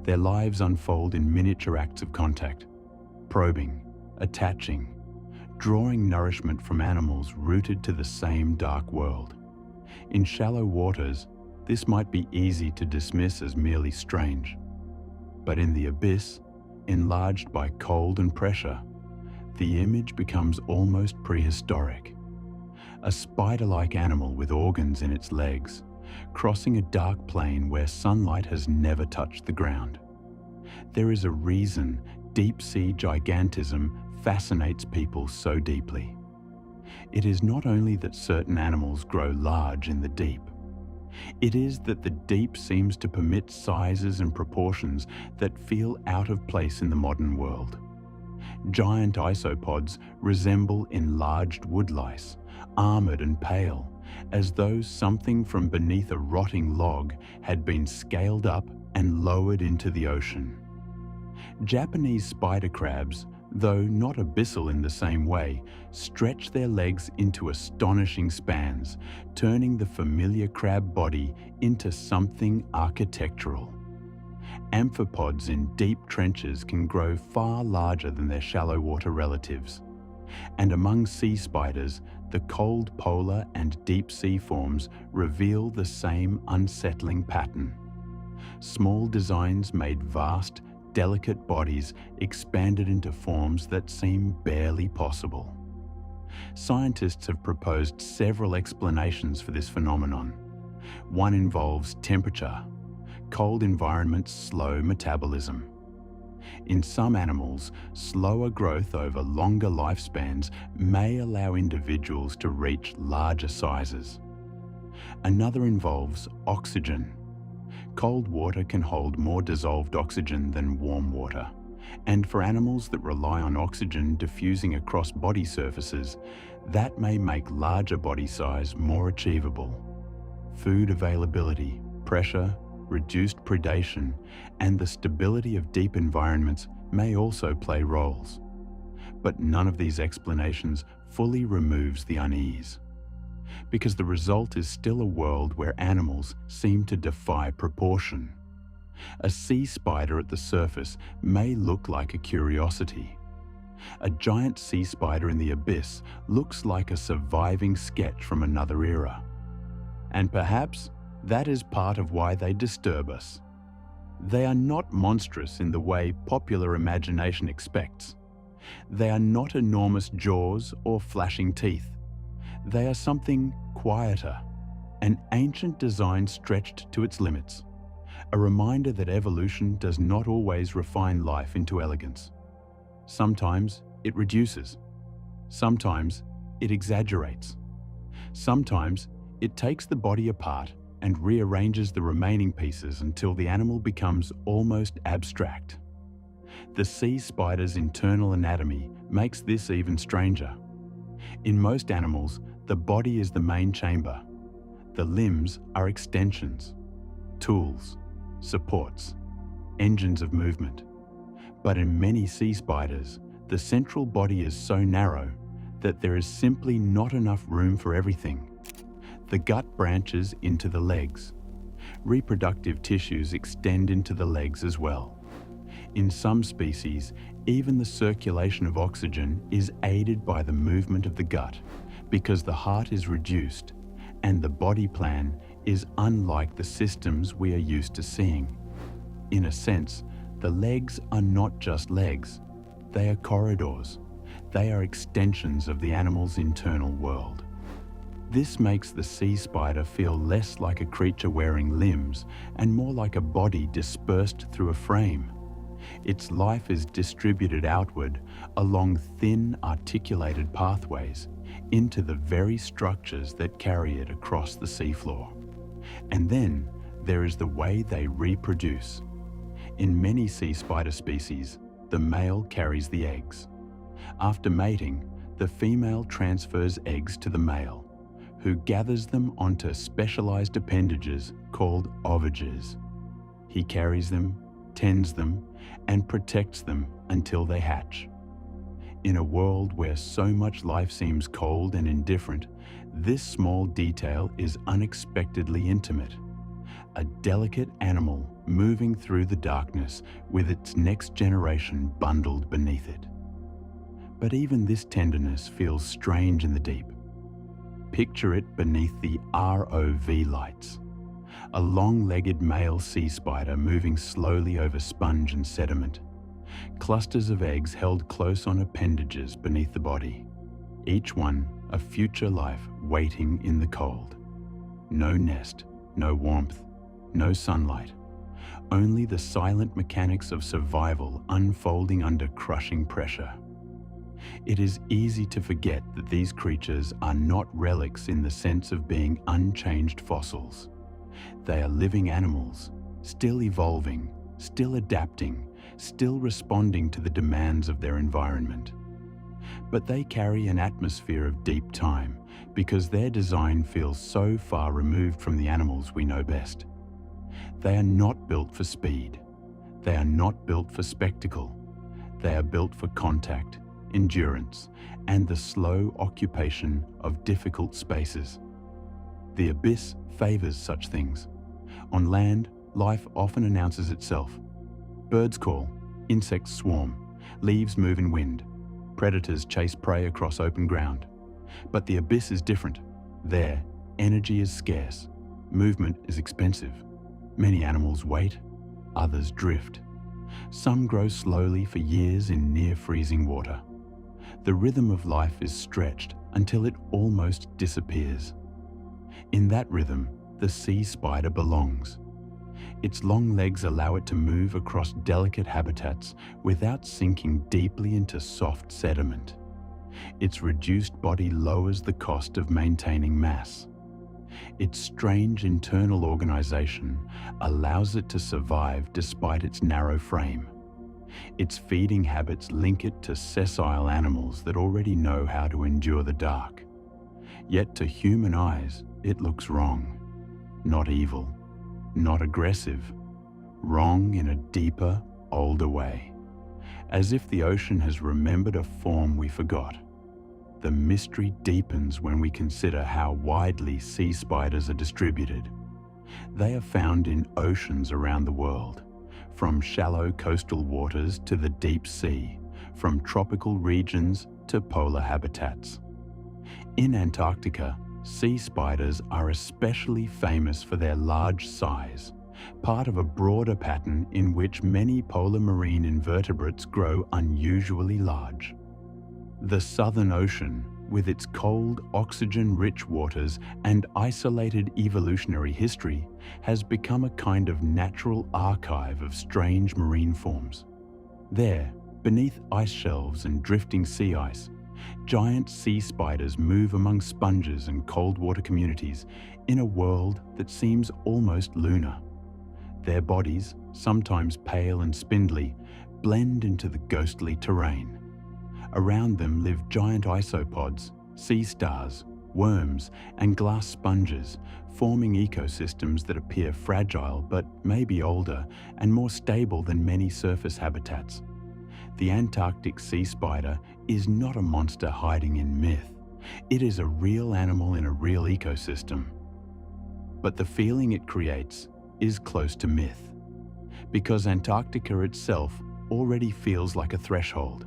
Their lives unfold in miniature acts of contact, probing, attaching, drawing nourishment from animals rooted to the same dark world. In shallow waters, this might be easy to dismiss as merely strange. But in the abyss, enlarged by cold and pressure, the image becomes almost prehistoric. A spider-like animal with organs in its legs, crossing a dark plain where sunlight has never touched the ground. There is a reason deep-sea gigantism fascinates people so deeply. It is not only that certain animals grow large in the deep. It is that the deep seems to permit sizes and proportions that feel out of place in the modern world. Giant isopods resemble enlarged woodlice, armored and pale, as though something from beneath a rotting log had been scaled up and lowered into the ocean. Japanese spider crabs, though not abyssal in the same way, stretch their legs into astonishing spans, turning the familiar crab body into something architectural. Amphipods in deep trenches can grow far larger than their shallow water relatives. And among sea spiders, the cold polar and deep sea forms reveal the same unsettling pattern. Small designs made vast, delicate bodies expanded into forms that seem barely possible. Scientists have proposed several explanations for this phenomenon. One involves temperature. Cold environments slow metabolism. In some animals, slower growth over longer lifespans may allow individuals to reach larger sizes. Another involves oxygen. Cold water can hold more dissolved oxygen than warm water, and for animals that rely on oxygen diffusing across body surfaces, that may make larger body size more achievable. Food availability, pressure, reduced predation, and the stability of deep environments may also play roles. But none of these explanations fully removes the unease, because the result is still a world where animals seem to defy proportion. A sea spider at the surface may look like a curiosity. A giant sea spider in the abyss looks like a surviving sketch from another era. And perhaps that is part of why they disturb us. They are not monstrous in the way popular imagination expects. They are not enormous jaws or flashing teeth. They are something quieter, an ancient design stretched to its limits, a reminder that evolution does not always refine life into elegance. Sometimes it reduces. Sometimes it exaggerates. Sometimes it takes the body apart and rearranges the remaining pieces until the animal becomes almost abstract. The sea spider's internal anatomy makes this even stranger. In most animals, the body is the main chamber. The limbs are extensions, tools, supports, engines of movement. But in many sea spiders, the central body is so narrow that there is simply not enough room for everything. The gut branches into the legs. Reproductive tissues extend into the legs as well. In some species, even the circulation of oxygen is aided by the movement of the gut, because the heart is reduced and the body plan is unlike the systems we are used to seeing. In a sense, the legs are not just legs. They are corridors. They are extensions of the animal's internal world. This makes the sea spider feel less like a creature wearing limbs and more like a body dispersed through a frame. Its life is distributed outward along thin, articulated pathways into the very structures that carry it across the seafloor. And then there is the way they reproduce. In many sea spider species, the male carries the eggs. After mating, the female transfers eggs to the male, who gathers them onto specialized appendages called oviges. He carries them, tends them, and protects them until they hatch. In a world where so much life seems cold and indifferent, this small detail is unexpectedly intimate. A delicate animal moving through the darkness with its next generation bundled beneath it. But even this tenderness feels strange in the deep. Picture it beneath the ROV lights. A long-legged male sea spider moving slowly over sponge and sediment. Clusters of eggs held close on appendages beneath the body. Each one a future life waiting in the cold. No nest, no warmth, no sunlight. Only the silent mechanics of survival unfolding under crushing pressure. It is easy to forget that these creatures are not relics in the sense of being unchanged fossils. They are living animals, still evolving, still adapting, still responding to the demands of their environment. But they carry an atmosphere of deep time because their design feels so far removed from the animals we know best. They are not built for speed. They are not built for spectacle. They are built for contact, endurance, and the slow occupation of difficult spaces. The abyss favors such things. On land, life often announces itself. Birds call, insects swarm, leaves move in wind, predators chase prey across open ground. But the abyss is different. There, energy is scarce, movement is expensive. Many animals wait, others drift. Some grow slowly for years in near-freezing water. The rhythm of life is stretched until it almost disappears. In that rhythm, the sea spider belongs. Its long legs allow it to move across delicate habitats without sinking deeply into soft sediment. Its reduced body lowers the cost of maintaining mass. Its strange internal organization allows it to survive despite its narrow frame. Its feeding habits link it to sessile animals that already know how to endure the dark. Yet to human eyes, it looks wrong. Not evil, not aggressive. Wrong in a deeper, older way. As if the ocean has remembered a form we forgot. The mystery deepens when we consider how widely sea spiders are distributed. They are found in oceans around the world, from shallow coastal waters to the deep sea, from tropical regions to polar habitats. In Antarctica, sea spiders are especially famous for their large size, part of a broader pattern in which many polar marine invertebrates grow unusually large. The Southern Ocean, with its cold, oxygen-rich waters and isolated evolutionary history, has become a kind of natural archive of strange marine forms. There, beneath ice shelves and drifting sea ice, giant sea spiders move among sponges and cold water communities in a world that seems almost lunar. Their bodies, sometimes pale and spindly, blend into the ghostly terrain. Around them live giant isopods, sea stars, worms, and glass sponges, forming ecosystems that appear fragile but may be older and more stable than many surface habitats. The Antarctic sea spider is not a monster hiding in myth. It is a real animal in a real ecosystem. But the feeling it creates is close to myth, because Antarctica itself already feels like a threshold.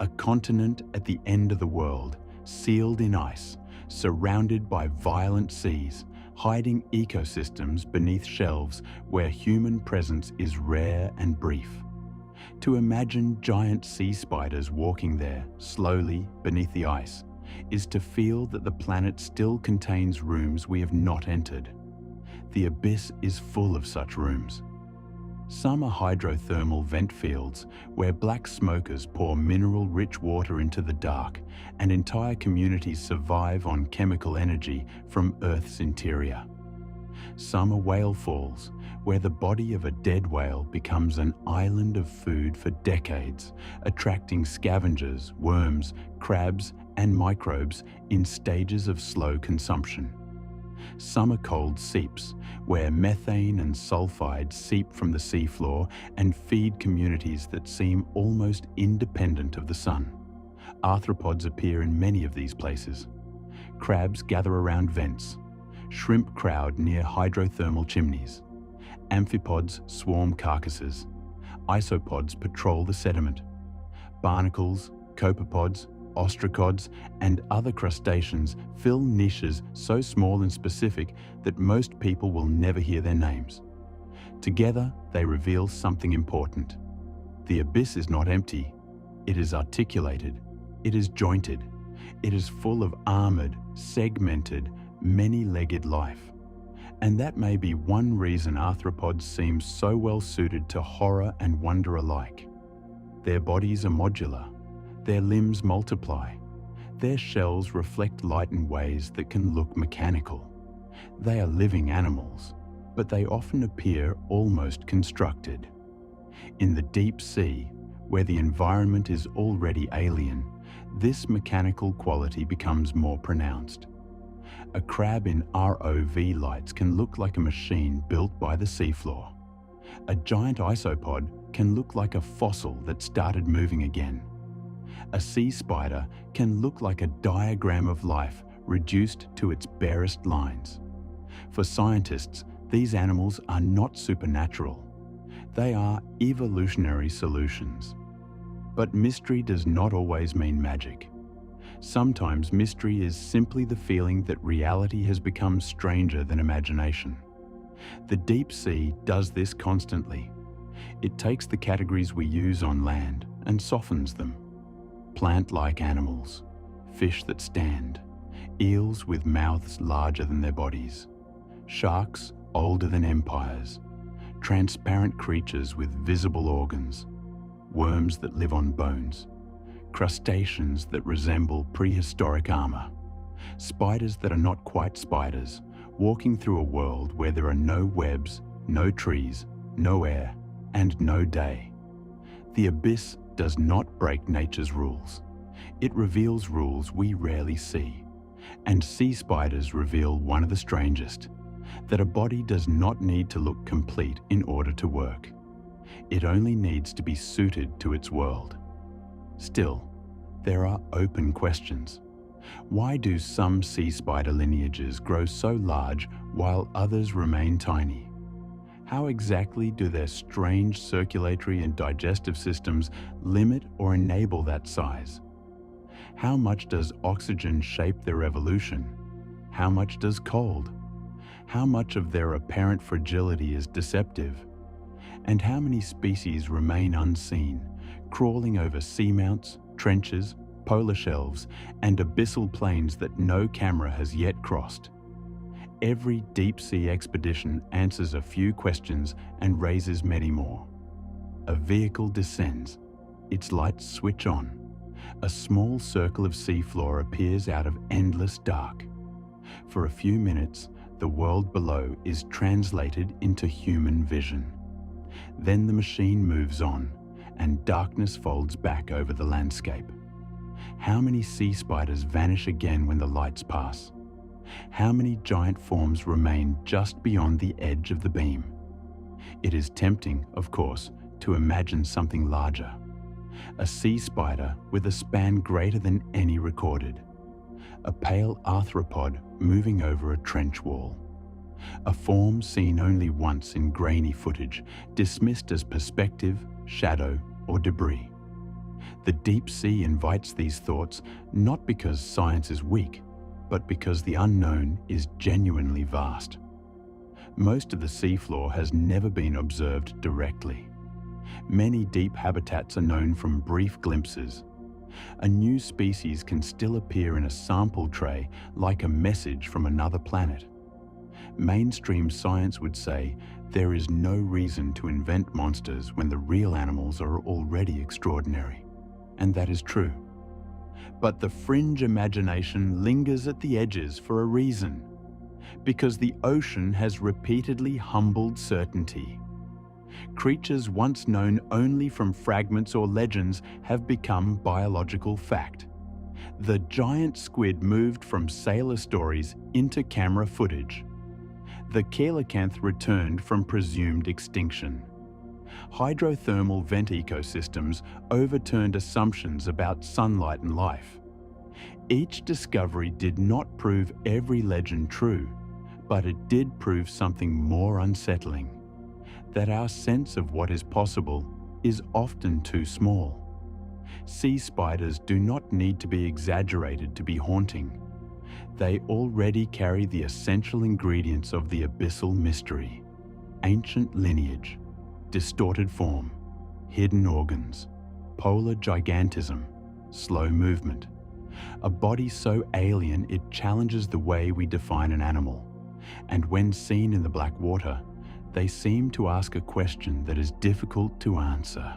A continent at the end of the world, sealed in ice, surrounded by violent seas, hiding ecosystems beneath shelves where human presence is rare and brief. To imagine giant sea spiders walking there, slowly, beneath the ice, is to feel that the planet still contains rooms we have not entered. The abyss is full of such rooms. Some are hydrothermal vent fields where black smokers pour mineral-rich water into the dark and entire communities survive on chemical energy from Earth's interior. Some are whale falls, where the body of a dead whale becomes an island of food for decades, attracting scavengers, worms, crabs, and microbes in stages of slow consumption. Some are cold seeps, where methane and sulfide seep from the seafloor and feed communities that seem almost independent of the sun. Arthropods appear in many of these places. Crabs gather around vents. Shrimp crowd near hydrothermal chimneys. Amphipods swarm carcasses. Isopods patrol the sediment. Barnacles, copepods, ostracods, and other crustaceans fill niches so small and specific that most people will never hear their names. Together, they reveal something important. The abyss is not empty. It is articulated. It is jointed. It is full of armored, segmented, many-legged life. And that may be one reason arthropods seem so well suited to horror and wonder alike. Their bodies are modular. Their limbs multiply. Their shells reflect light in ways that can look mechanical. They are living animals, but they often appear almost constructed. In the deep sea, where the environment is already alien, this mechanical quality becomes more pronounced. A crab in ROV lights can look like a machine built by the seafloor. A giant isopod can look like a fossil that started moving again. A sea spider can look like a diagram of life reduced to its barest lines. For scientists, these animals are not supernatural. They are evolutionary solutions. But mystery does not always mean magic. Sometimes mystery is simply the feeling that reality has become stranger than imagination. The deep sea does this constantly. It takes the categories we use on land and softens them. Plant-like animals, fish that stand, eels with mouths larger than their bodies, sharks older than empires, transparent creatures with visible organs, worms that live on bones, crustaceans that resemble prehistoric armor, spiders that are not quite spiders, walking through a world where there are no webs, no trees, no air, and no day. The abyss does not break nature's rules. It reveals rules we rarely see. And sea spiders reveal one of the strangest, that a body does not need to look complete in order to work. It only needs to be suited to its world. Still, there are open questions. Why do some sea spider lineages grow so large while others remain tiny? How exactly do their strange circulatory and digestive systems limit or enable that size? How much does oxygen shape their evolution? How much does cold? How much of their apparent fragility is deceptive? And how many species remain unseen, crawling over seamounts, trenches, polar shelves, and abyssal plains that no camera has yet crossed? Every deep-sea expedition answers a few questions and raises many more. A vehicle descends. Its lights switch on. A small circle of seafloor appears out of endless dark. For a few minutes, the world below is translated into human vision. Then the machine moves on, and darkness folds back over the landscape. How many sea spiders vanish again when the lights pass? How many giant forms remain just beyond the edge of the beam? It is tempting, of course, to imagine something larger. A sea spider with a span greater than any recorded. A pale arthropod moving over a trench wall. A form seen only once in grainy footage, dismissed as perspective, shadow, or debris. The deep sea invites these thoughts not because science is weak, but because the unknown is genuinely vast. Most of the seafloor has never been observed directly. Many deep habitats are known from brief glimpses. A new species can still appear in a sample tray like a message from another planet. Mainstream science would say there is no reason to invent monsters when the real animals are already extraordinary. And that is true. But the fringe imagination lingers at the edges for a reason. Because the ocean has repeatedly humbled certainty. Creatures once known only from fragments or legends have become biological fact. The giant squid moved from sailor stories into camera footage. The Coelacanth returned from presumed extinction. Hydrothermal vent ecosystems overturned assumptions about sunlight and life. Each discovery did not prove every legend true, but it did prove something more unsettling: that our sense of what is possible is often too small. Sea spiders do not need to be exaggerated to be haunting. They already carry the essential ingredients of the abyssal mystery: ancient lineage, distorted form, hidden organs, polar gigantism, slow movement. A body so alien it challenges the way we define an animal. And when seen in the black water, they seem to ask a question that is difficult to answer.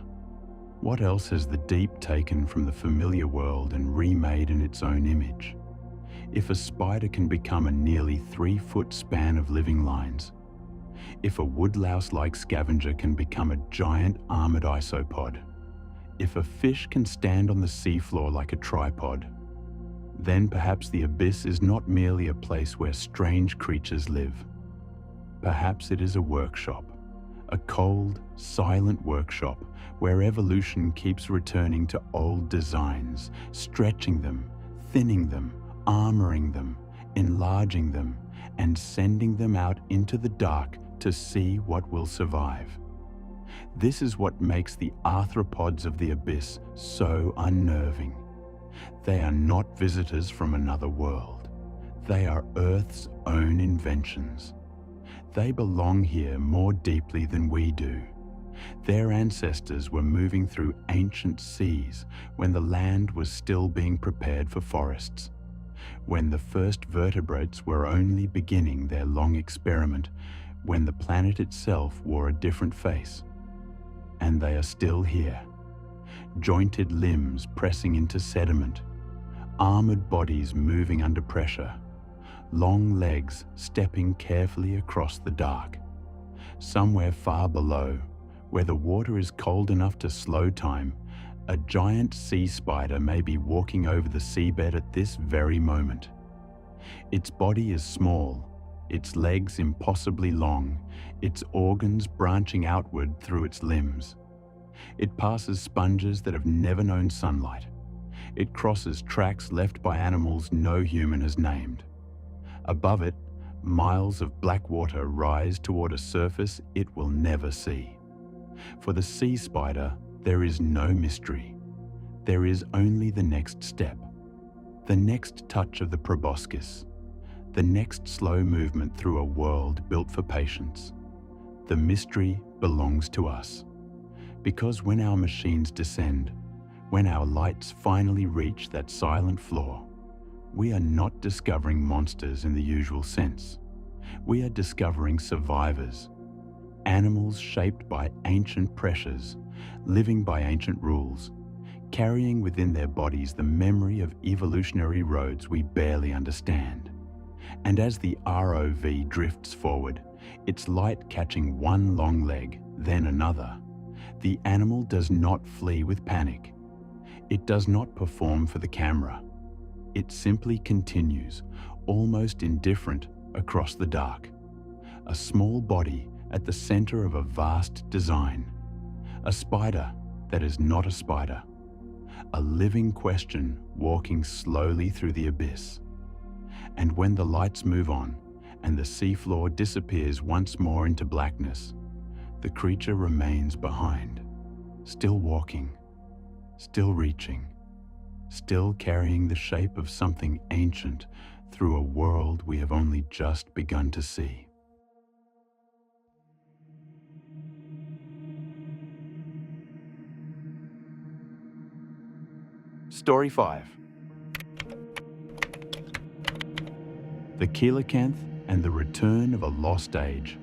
What else has the deep taken from the familiar world and remade in its own image? If a spider can become a nearly 3-foot span of living lines, if a woodlouse-like scavenger can become a giant armored isopod, if a fish can stand on the seafloor like a tripod, then perhaps the abyss is not merely a place where strange creatures live. Perhaps it is a workshop, a cold, silent workshop where evolution keeps returning to old designs, stretching them, thinning them, armoring them, enlarging them, and sending them out into the dark to see what will survive. This is what makes the arthropods of the abyss so unnerving. They are not visitors from another world. They are Earth's own inventions. They belong here more deeply than we do. Their ancestors were moving through ancient seas when the land was still being prepared for forests, when the first vertebrates were only beginning their long experiment, when the planet itself wore a different face. And they are still here. Jointed limbs pressing into sediment, armored bodies moving under pressure, long legs stepping carefully across the dark. Somewhere far below, where the water is cold enough to slow time, a giant sea spider may be walking over the seabed at this very moment. Its body is small, its legs impossibly long, its organs branching outward through its limbs. It passes sponges that have never known sunlight. It crosses tracks left by animals no human has named. Above it, miles of black water rise toward a surface it will never see. For the sea spider, there is no mystery. There is only the next step, the next touch of the proboscis, the next slow movement through a world built for patience. The mystery belongs to us. Because when our machines descend, when our lights finally reach that silent floor, we are not discovering monsters in the usual sense. We are discovering survivors, animals shaped by ancient pressures, living by ancient rules, carrying within their bodies the memory of evolutionary roads we barely understand. And as the ROV drifts forward, its light catching one long leg, then another, the animal does not flee with panic. It does not perform for the camera. It simply continues, almost indifferent, across the dark. A small body at the center of a vast design. A spider that is not a spider. A living question walking slowly through the abyss. And when the lights move on and the seafloor disappears once more into blackness, the creature remains behind, still walking, still reaching, still carrying the shape of something ancient through a world we have only just begun to see. Story 5. The Coelacanth and the Return of a Lost Age.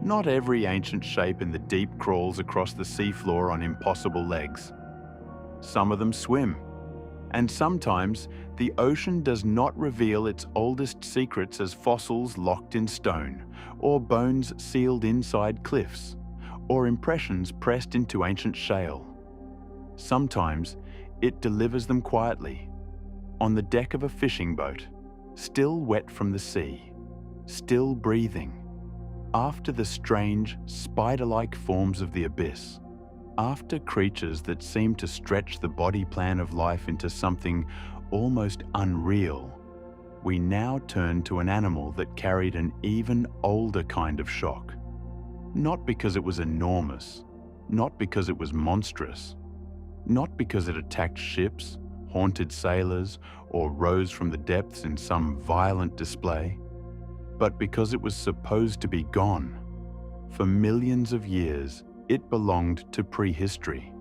Not every ancient shape in the deep crawls across the seafloor on impossible legs. Some of them swim, and sometimes the ocean does not reveal its oldest secrets as fossils locked in stone, or bones sealed inside cliffs, or impressions pressed into ancient shale. Sometimes it delivers them quietly, on the deck of a fishing boat, still wet from the sea, still breathing, after the strange, spider-like forms of the abyss, after creatures that seem to stretch the body plan of life into something almost unreal, we now turn to an animal that carried an even older kind of shock. Not because it was enormous, not because it was monstrous, not because it attacked ships, haunted sailors, or rose from the depths in some violent display, but because it was supposed to be gone. For millions of years, it belonged to prehistory.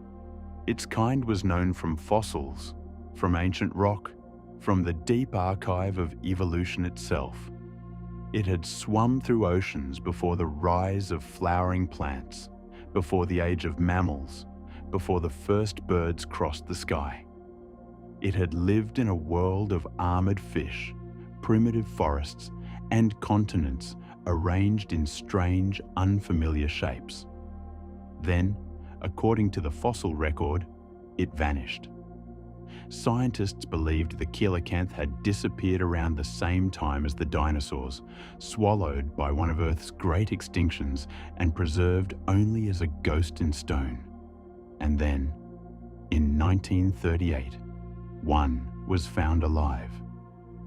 Its kind was known from fossils, from ancient rock, from the deep archive of evolution itself. It had swum through oceans before the rise of flowering plants, before the age of mammals, before the first birds crossed the sky. It had lived in a world of armored fish, primitive forests, and continents arranged in strange, unfamiliar shapes. Then, according to the fossil record, it vanished. Scientists believed the Coelacanth had disappeared around the same time as the dinosaurs, swallowed by one of Earth's great extinctions and preserved only as a ghost in stone. And then, in 1938, one was found alive.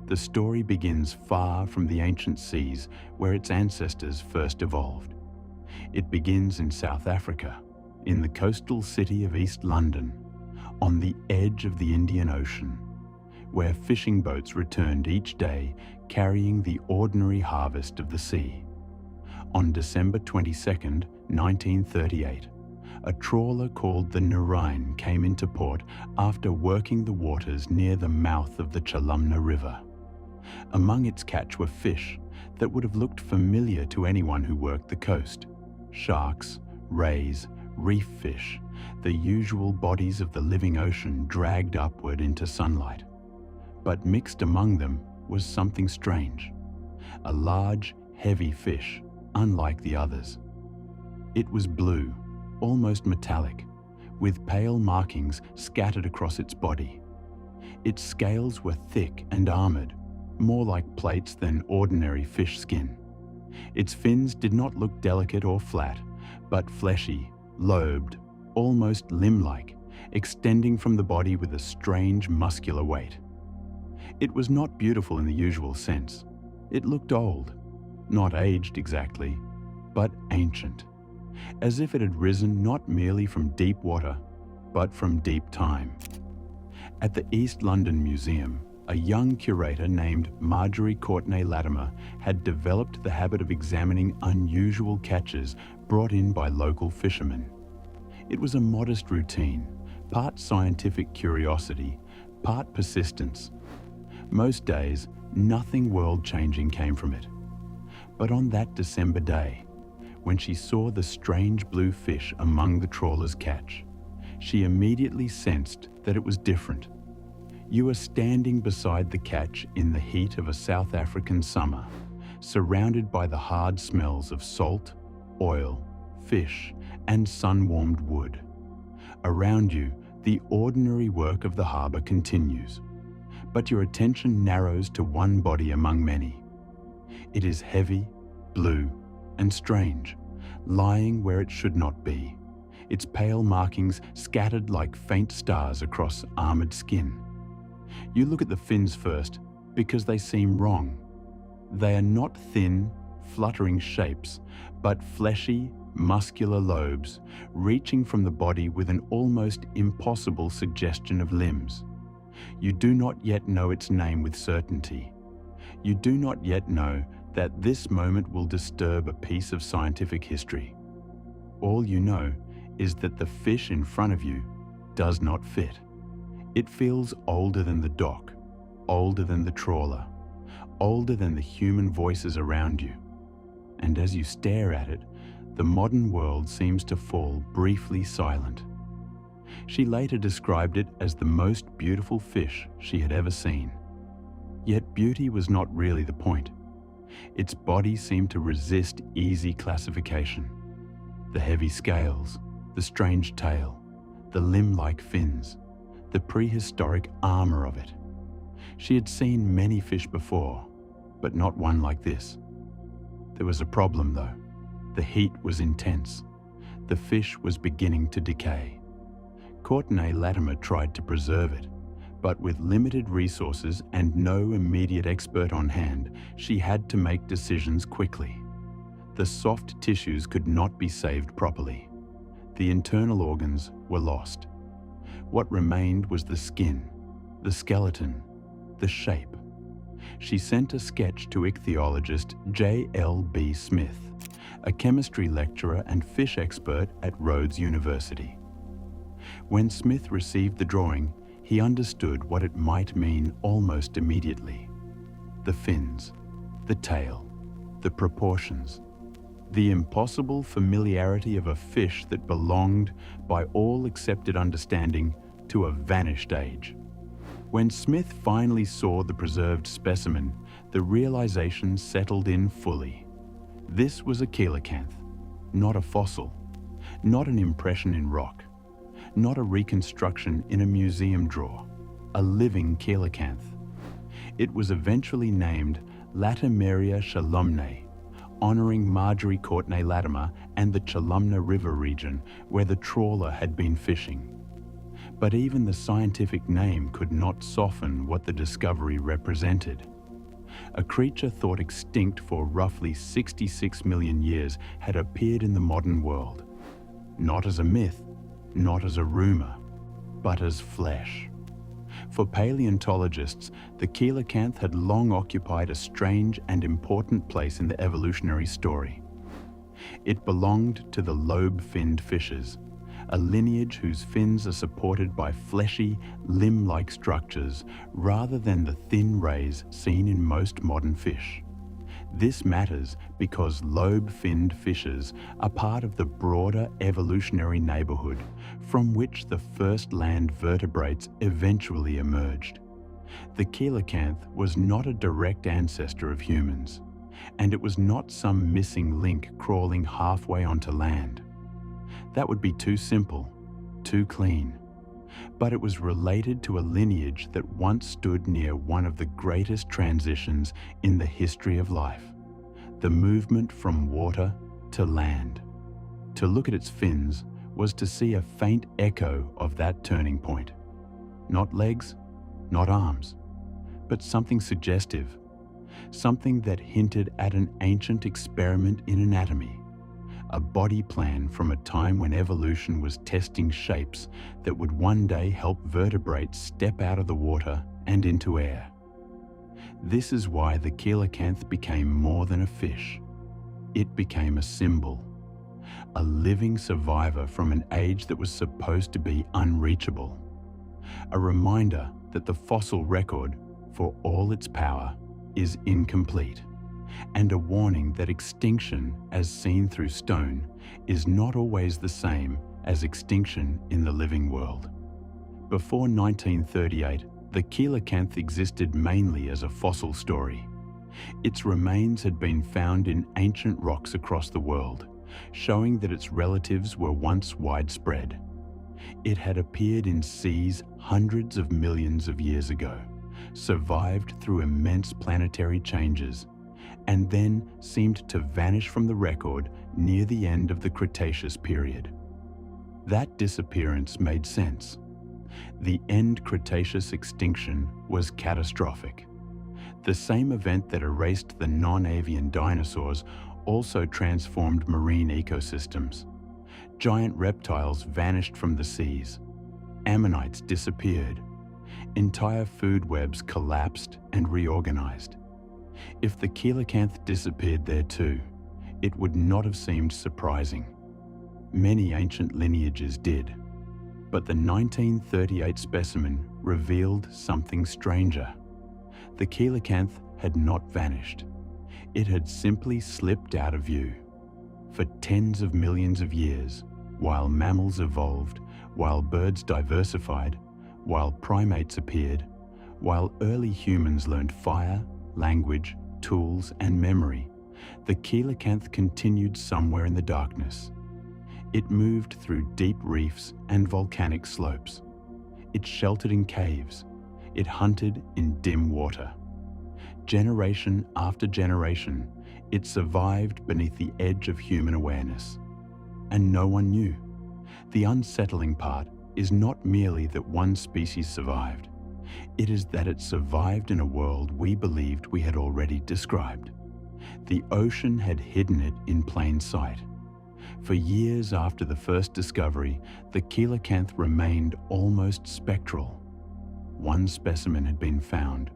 The story begins far from the ancient seas where its ancestors first evolved. It begins in South Africa, in the coastal city of East London, on the edge of the Indian Ocean, where fishing boats returned each day carrying the ordinary harvest of the sea. On December 22, 1938, a trawler called the Narrated came into port after working the waters near the mouth of the Chalumna River. Among its catch were fish that would have looked familiar to anyone who worked the coast: sharks, rays, reef fish, the usual bodies of the living ocean dragged upward into sunlight. But mixed among them was something strange: a large, heavy fish, unlike the others. It was blue, almost metallic, with pale markings scattered across its body. Its scales were thick and armored, more like plates than ordinary fish skin. Its fins did not look delicate or flat, but fleshy, lobed, almost limb-like, extending from the body with a strange muscular weight. It was not beautiful in the usual sense. It looked old, not aged exactly, but ancient, as if it had risen not merely from deep water, but from deep time. At the East London Museum, a young curator named Marjorie Courtenay-Latimer had developed the habit of examining unusual catches brought in by local fishermen. It was a modest routine, part scientific curiosity, part persistence. Most days, nothing world-changing came from it. But on that December day, when she saw the strange blue fish among the trawler's catch, she immediately sensed that it was different. You are standing beside the catch in the heat of a South African summer, surrounded by the hard smells of salt, oil, fish, and sun-warmed wood. Around you, the ordinary work of the harbour continues, but your attention narrows to one body among many. It is heavy, blue, and strange, lying where it should not be, its pale markings scattered like faint stars across armoured skin. You look at the fins first because they seem wrong. They are not thin, fluttering shapes, but fleshy, muscular lobes reaching from the body with an almost impossible suggestion of limbs. You do not yet know its name with certainty. You do not yet know that this moment will disturb a piece of scientific history. All you know is that the fish in front of you does not fit. It feels older than the dock, older than the trawler, older than the human voices around you. And as you stare at it, the modern world seems to fall briefly silent. She later described it as the most beautiful fish she had ever seen. Yet beauty was not really the point. Its body seemed to resist easy classification. The heavy scales, the strange tail, the limb-like fins, the prehistoric armor of it. She had seen many fish before, but not one like this. There was a problem though. The heat was intense. The fish was beginning to decay. Courtenay Latimer tried to preserve it, but with limited resources and no immediate expert on hand, she had to make decisions quickly. The soft tissues could not be saved properly. The internal organs were lost. What remained was the skin, the skeleton, the shape. She sent a sketch to ichthyologist J.L.B. Smith, a chemistry lecturer and fish expert at Rhodes University. When Smith received the drawing, he understood what it might mean almost immediately. The fins, the tail, the proportions, the impossible familiarity of a fish that belonged, by all accepted understanding, to a vanished age. When Smith finally saw the preserved specimen, the realization settled in fully. This was a coelacanth, not a fossil, not an impression in rock, not a reconstruction in a museum drawer, a living coelacanth. It was eventually named Latimeria chalumnae, honoring Marjorie Courtenay Latimer and the Chalumna River region where the trawler had been fishing. But even the scientific name could not soften what the discovery represented. A creature thought extinct for roughly 66 million years had appeared in the modern world, not as a myth, not as a rumor, but as flesh. For paleontologists, the coelacanth had long occupied a strange and important place in the evolutionary story. It belonged to the lobe-finned fishes, a lineage whose fins are supported by fleshy, limb-like structures rather than the thin rays seen in most modern fish. This matters because lobe-finned fishes are part of the broader evolutionary neighborhood from which the first land vertebrates eventually emerged. The coelacanth was not a direct ancestor of humans, and it was not some missing link crawling halfway onto land. That would be too simple, too clean. But it was related to a lineage that once stood near one of the greatest transitions in the history of life, the movement from water to land. To look at its fins was to see a faint echo of that turning point. Not legs, not arms, but something suggestive, something that hinted at an ancient experiment in anatomy, a body plan from a time when evolution was testing shapes that would one day help vertebrates step out of the water and into air. This is why the coelacanth became more than a fish. It became a symbol, a living survivor from an age that was supposed to be unreachable, a reminder that the fossil record, for all its power, is incomplete, and a warning that extinction, as seen through stone, is not always the same as extinction in the living world. Before 1938, the coelacanth existed mainly as a fossil story. Its remains had been found in ancient rocks across the world, showing that its relatives were once widespread. It had appeared in seas hundreds of millions of years ago, survived through immense planetary changes, and then seemed to vanish from the record near the end of the Cretaceous period. That disappearance made sense. The end Cretaceous extinction was catastrophic. The same event that erased the non-avian dinosaurs also transformed marine ecosystems. Giant reptiles vanished from the seas. Ammonites disappeared. Entire food webs collapsed and reorganized. If the coelacanth disappeared there too, it would not have seemed surprising. Many ancient lineages did, but the 1938 specimen revealed something stranger. The coelacanth had not vanished. It had simply slipped out of view. For tens of millions of years, while mammals evolved, while birds diversified, while primates appeared, while early humans learned fire, language, tools, and memory, the coelacanth continued somewhere in the darkness. It moved through deep reefs and volcanic slopes. It sheltered in caves. It hunted in dim water. Generation after generation, it survived beneath the edge of human awareness. And no one knew. The unsettling part is not merely that one species survived. It is that it survived in a world we believed we had already described. The ocean had hidden it in plain sight. For years after the first discovery, the coelacanth remained almost spectral. One specimen had been found,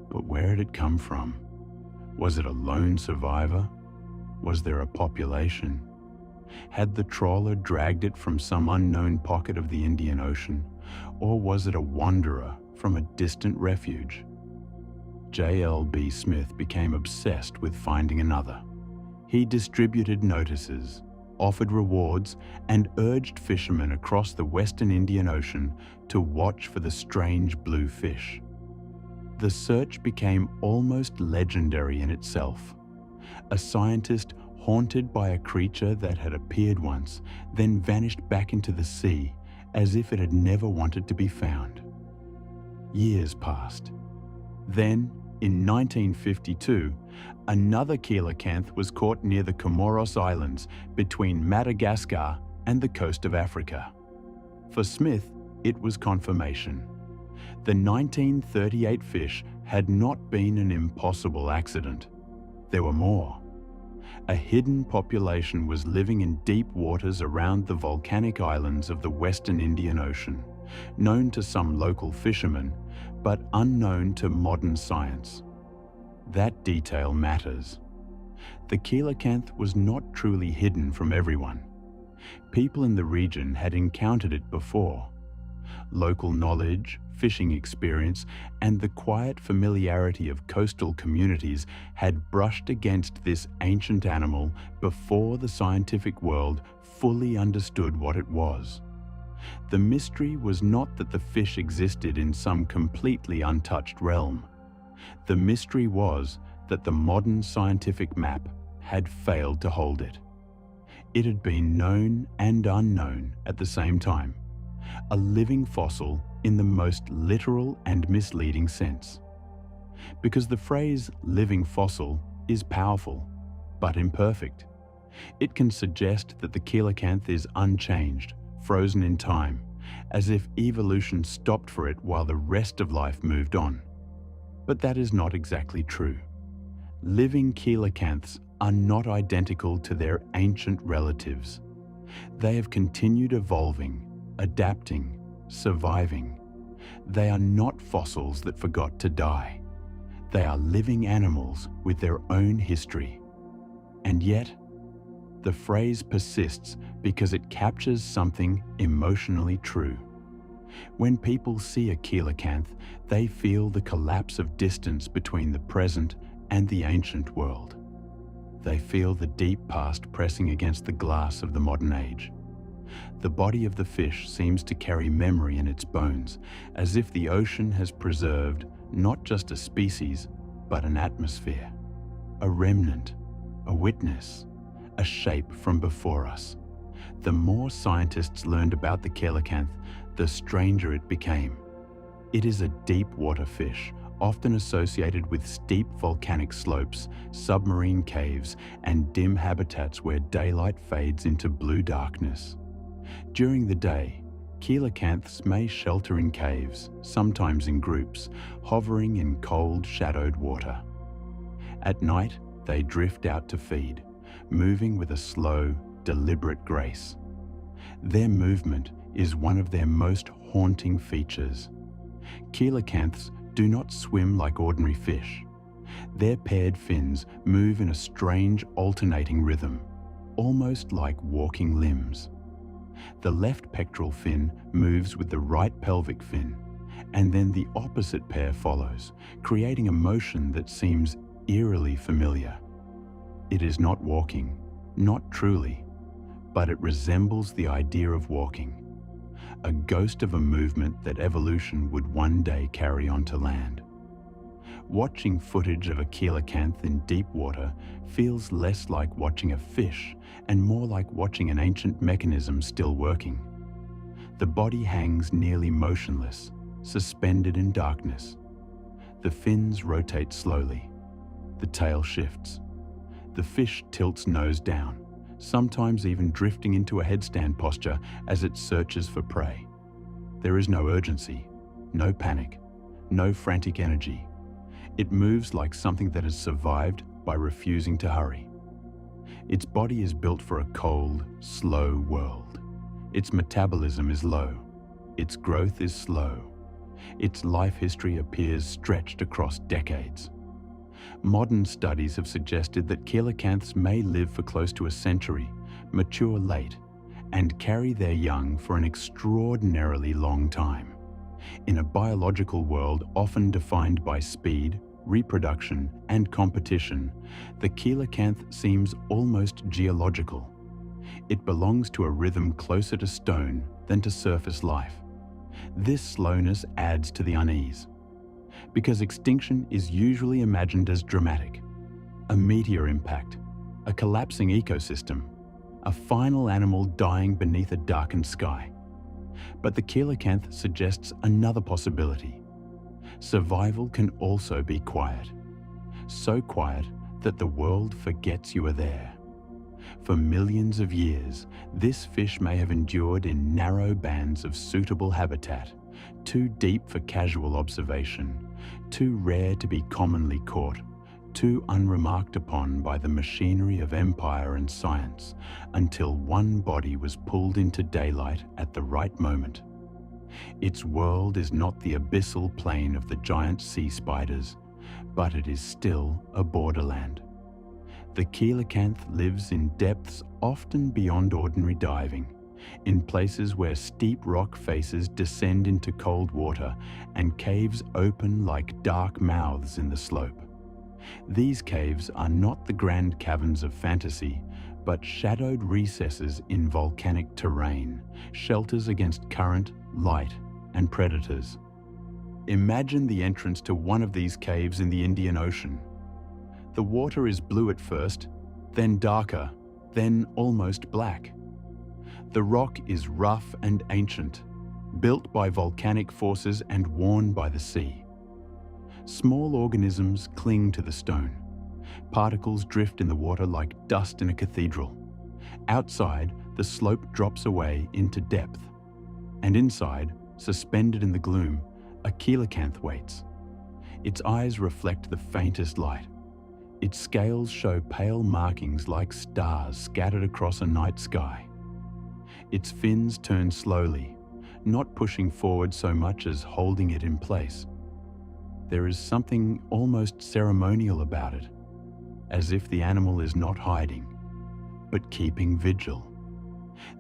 but where had it come from? Was it a lone survivor? Was there a population? Had the trawler dragged it from some unknown pocket of the Indian Ocean, or was it a wanderer from a distant refuge? J.L.B. Smith became obsessed with finding another. He distributed notices, offered rewards, and urged fishermen across the Western Indian Ocean to watch for the strange blue fish. The search became almost legendary in itself. A scientist haunted by a creature that had appeared once, then vanished back into the sea as if it had never wanted to be found. Years passed. Then, in 1952, another coelacanth was caught near the Comoros Islands between Madagascar and the coast of Africa. For Smith, it was confirmation. The 1938 fish had not been an impossible accident. There were more. A hidden population was living in deep waters around the volcanic islands of the Western Indian Ocean, known to some local fishermen, but unknown to modern science. That detail matters. The coelacanth was not truly hidden from everyone. People in the region had encountered it before. Local knowledge, fishing experience, and the quiet familiarity of coastal communities had brushed against this ancient animal before the scientific world fully understood what it was. The mystery was not that the fish existed in some completely untouched realm. The mystery was that the modern scientific map had failed to hold it. It had been known and unknown at the same time. A living fossil in the most literal and misleading sense. Because the phrase living fossil is powerful, but imperfect. It can suggest that the coelacanth is unchanged, frozen in time, as if evolution stopped for it while the rest of life moved on. But that is not exactly true. Living coelacanths are not identical to their ancient relatives. They have continued evolving, adapting, surviving. They are not fossils that forgot to die. They are living animals with their own history. And yet, the phrase persists because it captures something emotionally true. When people see a coelacanth, they feel the collapse of distance between the present and the ancient world. They feel the deep past pressing against the glass of the modern age. The body of the fish seems to carry memory in its bones, as if the ocean has preserved not just a species, but an atmosphere, a remnant, a witness, a shape from before us. The more scientists learned about the coelacanth, the stranger it became. It is a deep water fish, often associated with steep volcanic slopes, submarine caves, and dim habitats where daylight fades into blue darkness. During the day, coelacanths may shelter in caves, sometimes in groups, hovering in cold, shadowed water. At night, they drift out to feed, moving with a slow, deliberate grace. Their movement is one of their most haunting features. Coelacanths do not swim like ordinary fish. Their paired fins move in a strange alternating rhythm, almost like walking limbs. The left pectoral fin moves with the right pelvic fin, and then the opposite pair follows, creating a motion that seems eerily familiar. It is not walking, not truly, but it resembles the idea of walking, a ghost of a movement that evolution would one day carry onto land. Watching footage of a coelacanth in deep water feels less like watching a fish and more like watching an ancient mechanism still working. The body hangs nearly motionless, suspended in darkness. The fins rotate slowly. The tail shifts. The fish tilts nose down, sometimes even drifting into a headstand posture as it searches for prey. There is no urgency, no panic, no frantic energy. It moves like something that has survived by refusing to hurry. Its body is built for a cold, slow world. Its metabolism is low. Its growth is slow. Its life history appears stretched across decades. Modern studies have suggested that coelacanths may live for close to a century, mature late, and carry their young for an extraordinarily long time. In a biological world often defined by speed, reproduction, and competition, the coelacanth seems almost geological. It belongs to a rhythm closer to stone than to surface life. This slowness adds to the unease, because extinction is usually imagined as dramatic. A meteor impact, a collapsing ecosystem, a final animal dying beneath a darkened sky. But the coelacanth suggests another possibility. Survival can also be quiet. So quiet that the world forgets you are there. For millions of years, this fish may have endured in narrow bands of suitable habitat, too deep for casual observation, too rare to be commonly caught, too unremarked upon by the machinery of empire and science, until one body was pulled into daylight at the right moment. Its world is not the abyssal plain of the giant sea spiders, but it is still a borderland. The coelacanth lives in depths often beyond ordinary diving, in places where steep rock faces descend into cold water and caves open like dark mouths in the slope. These caves are not the grand caverns of fantasy, but shadowed recesses in volcanic terrain, shelters against current, light, and predators. Imagine the entrance to one of these caves in the Indian Ocean. The water is blue at first, then darker, then almost black. The rock is rough and ancient, built by volcanic forces and worn by the sea. Small organisms cling to the stone. Particles drift in the water like dust in a cathedral. Outside, the slope drops away into depth. And inside, suspended in the gloom, a coelacanth waits. Its eyes reflect the faintest light. Its scales show pale markings like stars scattered across a night sky. Its fins turn slowly, not pushing forward so much as holding it in place. There is something almost ceremonial about it, as if the animal is not hiding, but keeping vigil.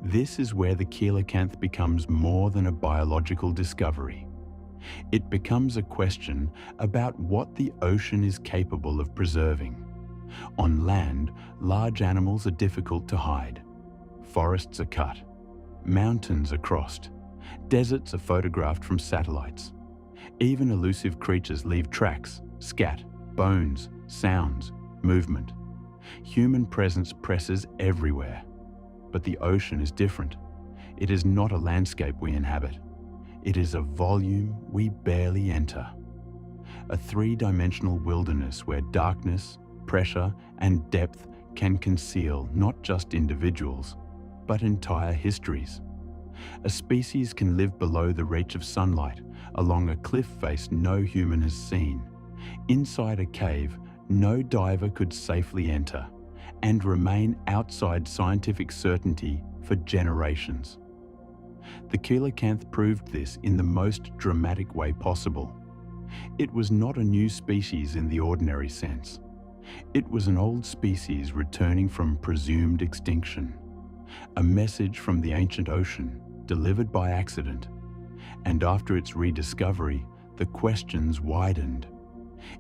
This is where the coelacanth becomes more than a biological discovery. It becomes a question about what the ocean is capable of preserving. On land, large animals are difficult to hide. Forests are cut. Mountains are crossed. Deserts are photographed from satellites. Even elusive creatures leave tracks, scat, bones, sounds, movement. Human presence presses everywhere. But the ocean is different. It is not a landscape we inhabit. It is a volume we barely enter. A three-dimensional wilderness where darkness, pressure, and depth can conceal not just individuals, but entire histories. A species can live below the reach of sunlight, along a cliff face no human has seen. Inside a cave, no diver could safely enter, and remain outside scientific certainty for generations. The coelacanth proved this in the most dramatic way possible. It was not a new species in the ordinary sense. It was an old species returning from presumed extinction, a message from the ancient ocean delivered by accident. And after its rediscovery, the questions widened.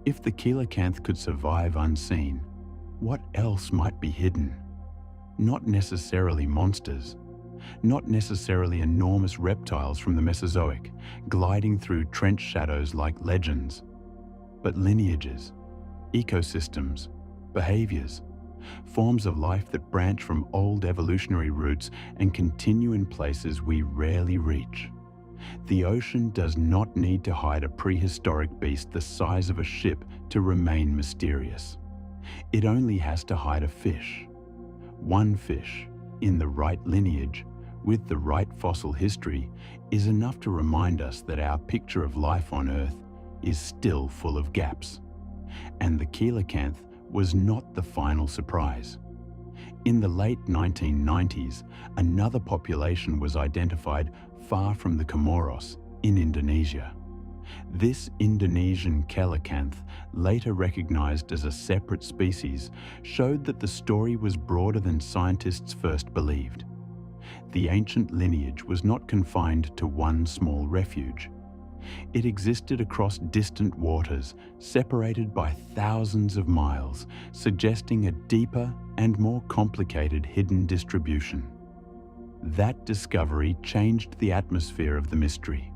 If the coelacanth could survive unseen, what else might be hidden? Not necessarily monsters, not necessarily enormous reptiles from the Mesozoic, gliding through trench shadows like legends, but lineages, ecosystems, behaviors, forms of life that branch from old evolutionary roots and continue in places we rarely reach. The ocean does not need to hide a prehistoric beast the size of a ship to remain mysterious. It only has to hide a fish. One fish, in the right lineage, with the right fossil history, is enough to remind us that our picture of life on Earth is still full of gaps. And the coelacanth was not the final surprise. In the late 1990s, another population was identified far from the Comoros, in Indonesia. This Indonesian coelacanth, later recognized as a separate species, showed that the story was broader than scientists first believed. The ancient lineage was not confined to one small refuge. It existed across distant waters, separated by thousands of miles, suggesting a deeper and more complicated hidden distribution. That discovery changed the atmosphere of the mystery.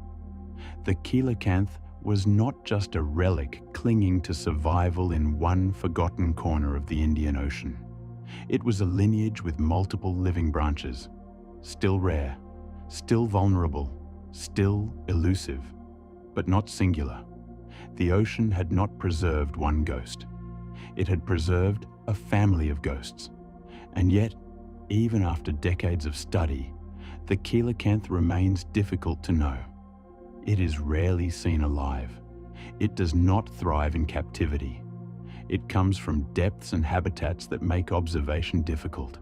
The coelacanth was not just a relic clinging to survival in one forgotten corner of the Indian Ocean. It was a lineage with multiple living branches, still rare, still vulnerable, still elusive, but not singular. The ocean had not preserved one ghost. It had preserved a family of ghosts. And yet, even after decades of study, the coelacanth remains difficult to know. It is rarely seen alive. It does not thrive in captivity. It comes from depths and habitats that make observation difficult.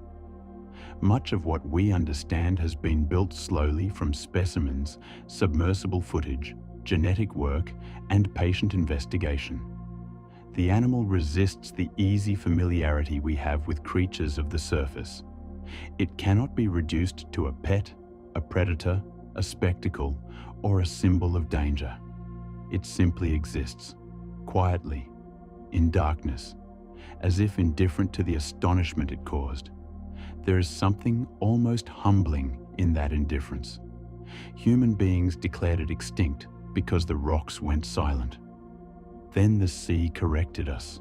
Much of what we understand has been built slowly from specimens, submersible footage, genetic work, and patient investigation. The animal resists the easy familiarity we have with creatures of the surface. It cannot be reduced to a pet, a predator, a spectacle, or a symbol of danger. It simply exists, quietly, in darkness, as if indifferent to the astonishment it caused. There is something almost humbling in that indifference. Human beings declared it extinct because the rocks went silent. Then the sea corrected us,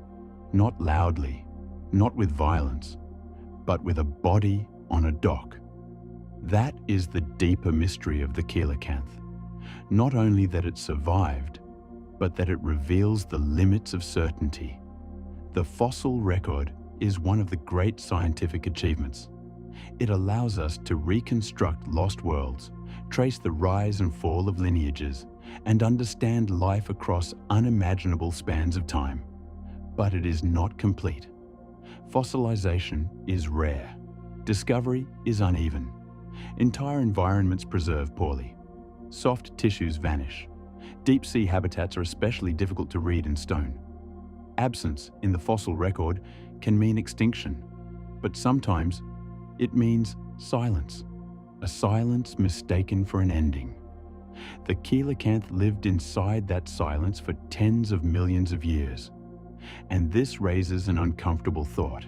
not loudly, not with violence, but with a body on a dock. That is the deeper mystery of the coelacanth. Not only that it survived, but that it reveals the limits of certainty. The fossil record is one of the great scientific achievements. It allows us to reconstruct lost worlds, trace the rise and fall of lineages, and understand life across unimaginable spans of time. But it is not complete. Fossilization is rare. Discovery is uneven. Entire environments preserve poorly. Soft tissues vanish. Deep sea habitats are especially difficult to read in stone. Absence in the fossil record can mean extinction, but sometimes it means silence, a silence mistaken for an ending. The coelacanth lived inside that silence for tens of millions of years. And this raises an uncomfortable thought.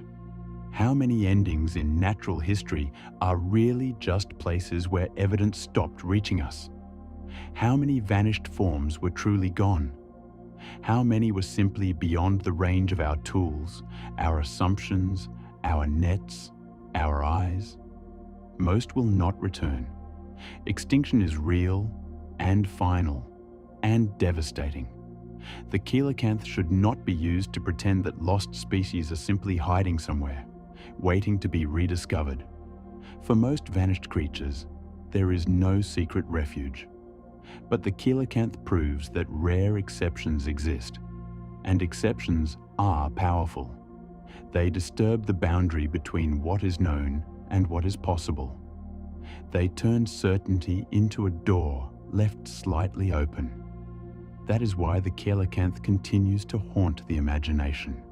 How many endings in natural history are really just places where evidence stopped reaching us? How many vanished forms were truly gone? How many were simply beyond the range of our tools, our assumptions, our nets, our eyes? Most will not return. Extinction is real and final and devastating. The coelacanth should not be used to pretend that lost species are simply hiding somewhere, waiting to be rediscovered. For most vanished creatures, there is no secret refuge. But the coelacanth proves that rare exceptions exist, and exceptions are powerful. They disturb the boundary between what is known and what is possible. They turn certainty into a door left slightly open. That is why the Coelacanth continues to haunt the imagination.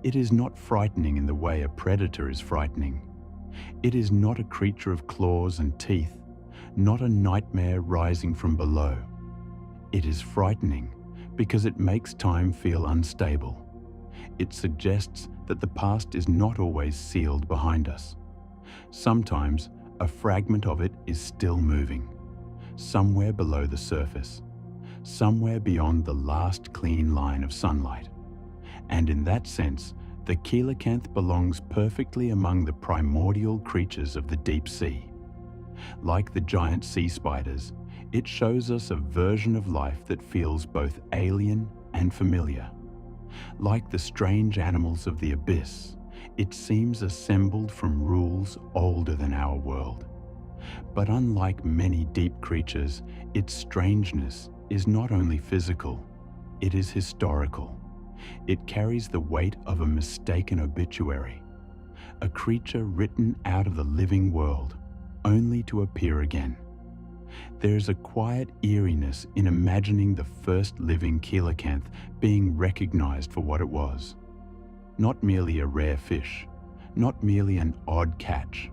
It is not frightening in the way a predator is frightening. It is not a creature of claws and teeth, not a nightmare rising from below. It is frightening because it makes time feel unstable. It suggests that the past is not always sealed behind us. Sometimes a fragment of it is still moving, somewhere below the surface, somewhere beyond the last clean line of sunlight. And in that sense, the Coelacanth belongs perfectly among the primordial creatures of the deep sea. Like the giant sea spiders, it shows us a version of life that feels both alien and familiar. Like the strange animals of the abyss, it seems assembled from rules older than our world. But unlike many deep creatures, its strangeness is not only physical, it is historical. It carries the weight of a mistaken obituary, a creature written out of the living world, only to appear again. There is a quiet eeriness in imagining the first living Coelacanth being recognized for what it was. Not merely a rare fish, not merely an odd catch,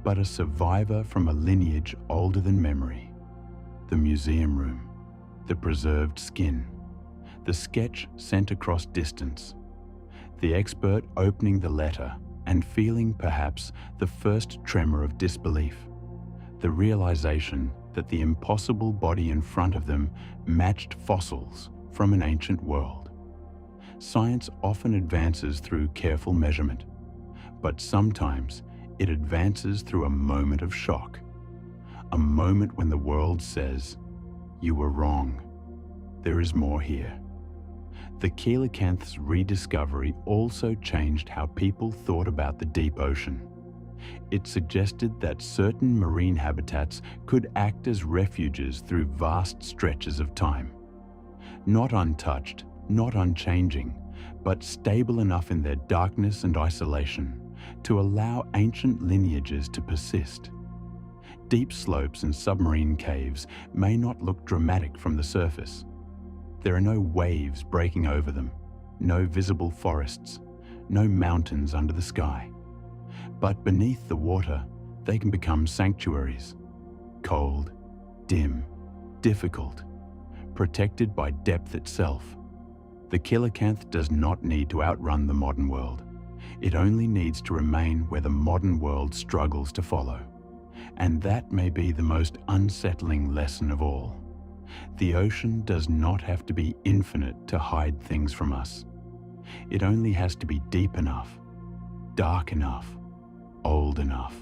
but a survivor from a lineage older than memory. The museum room, the preserved skin, the sketch sent across distance, the expert opening the letter and feeling perhaps the first tremor of disbelief, the realization that the impossible body in front of them matched fossils from an ancient world. Science often advances through careful measurement, but sometimes it advances through a moment of shock, a moment when the world says, "You were wrong. There is more here." The Coelacanth's rediscovery also changed how people thought about the deep ocean. It suggested that certain marine habitats could act as refuges through vast stretches of time. Not untouched, not unchanging, but stable enough in their darkness and isolation to allow ancient lineages to persist. Deep slopes and submarine caves may not look dramatic from the surface. There are no waves breaking over them, no visible forests, no mountains under the sky. But beneath the water, they can become sanctuaries. Cold, dim, difficult, protected by depth itself. The Coelacanth does not need to outrun the modern world. It only needs to remain where the modern world struggles to follow. And that may be the most unsettling lesson of all. The ocean does not have to be infinite to hide things from us. It only has to be deep enough, dark enough, old enough.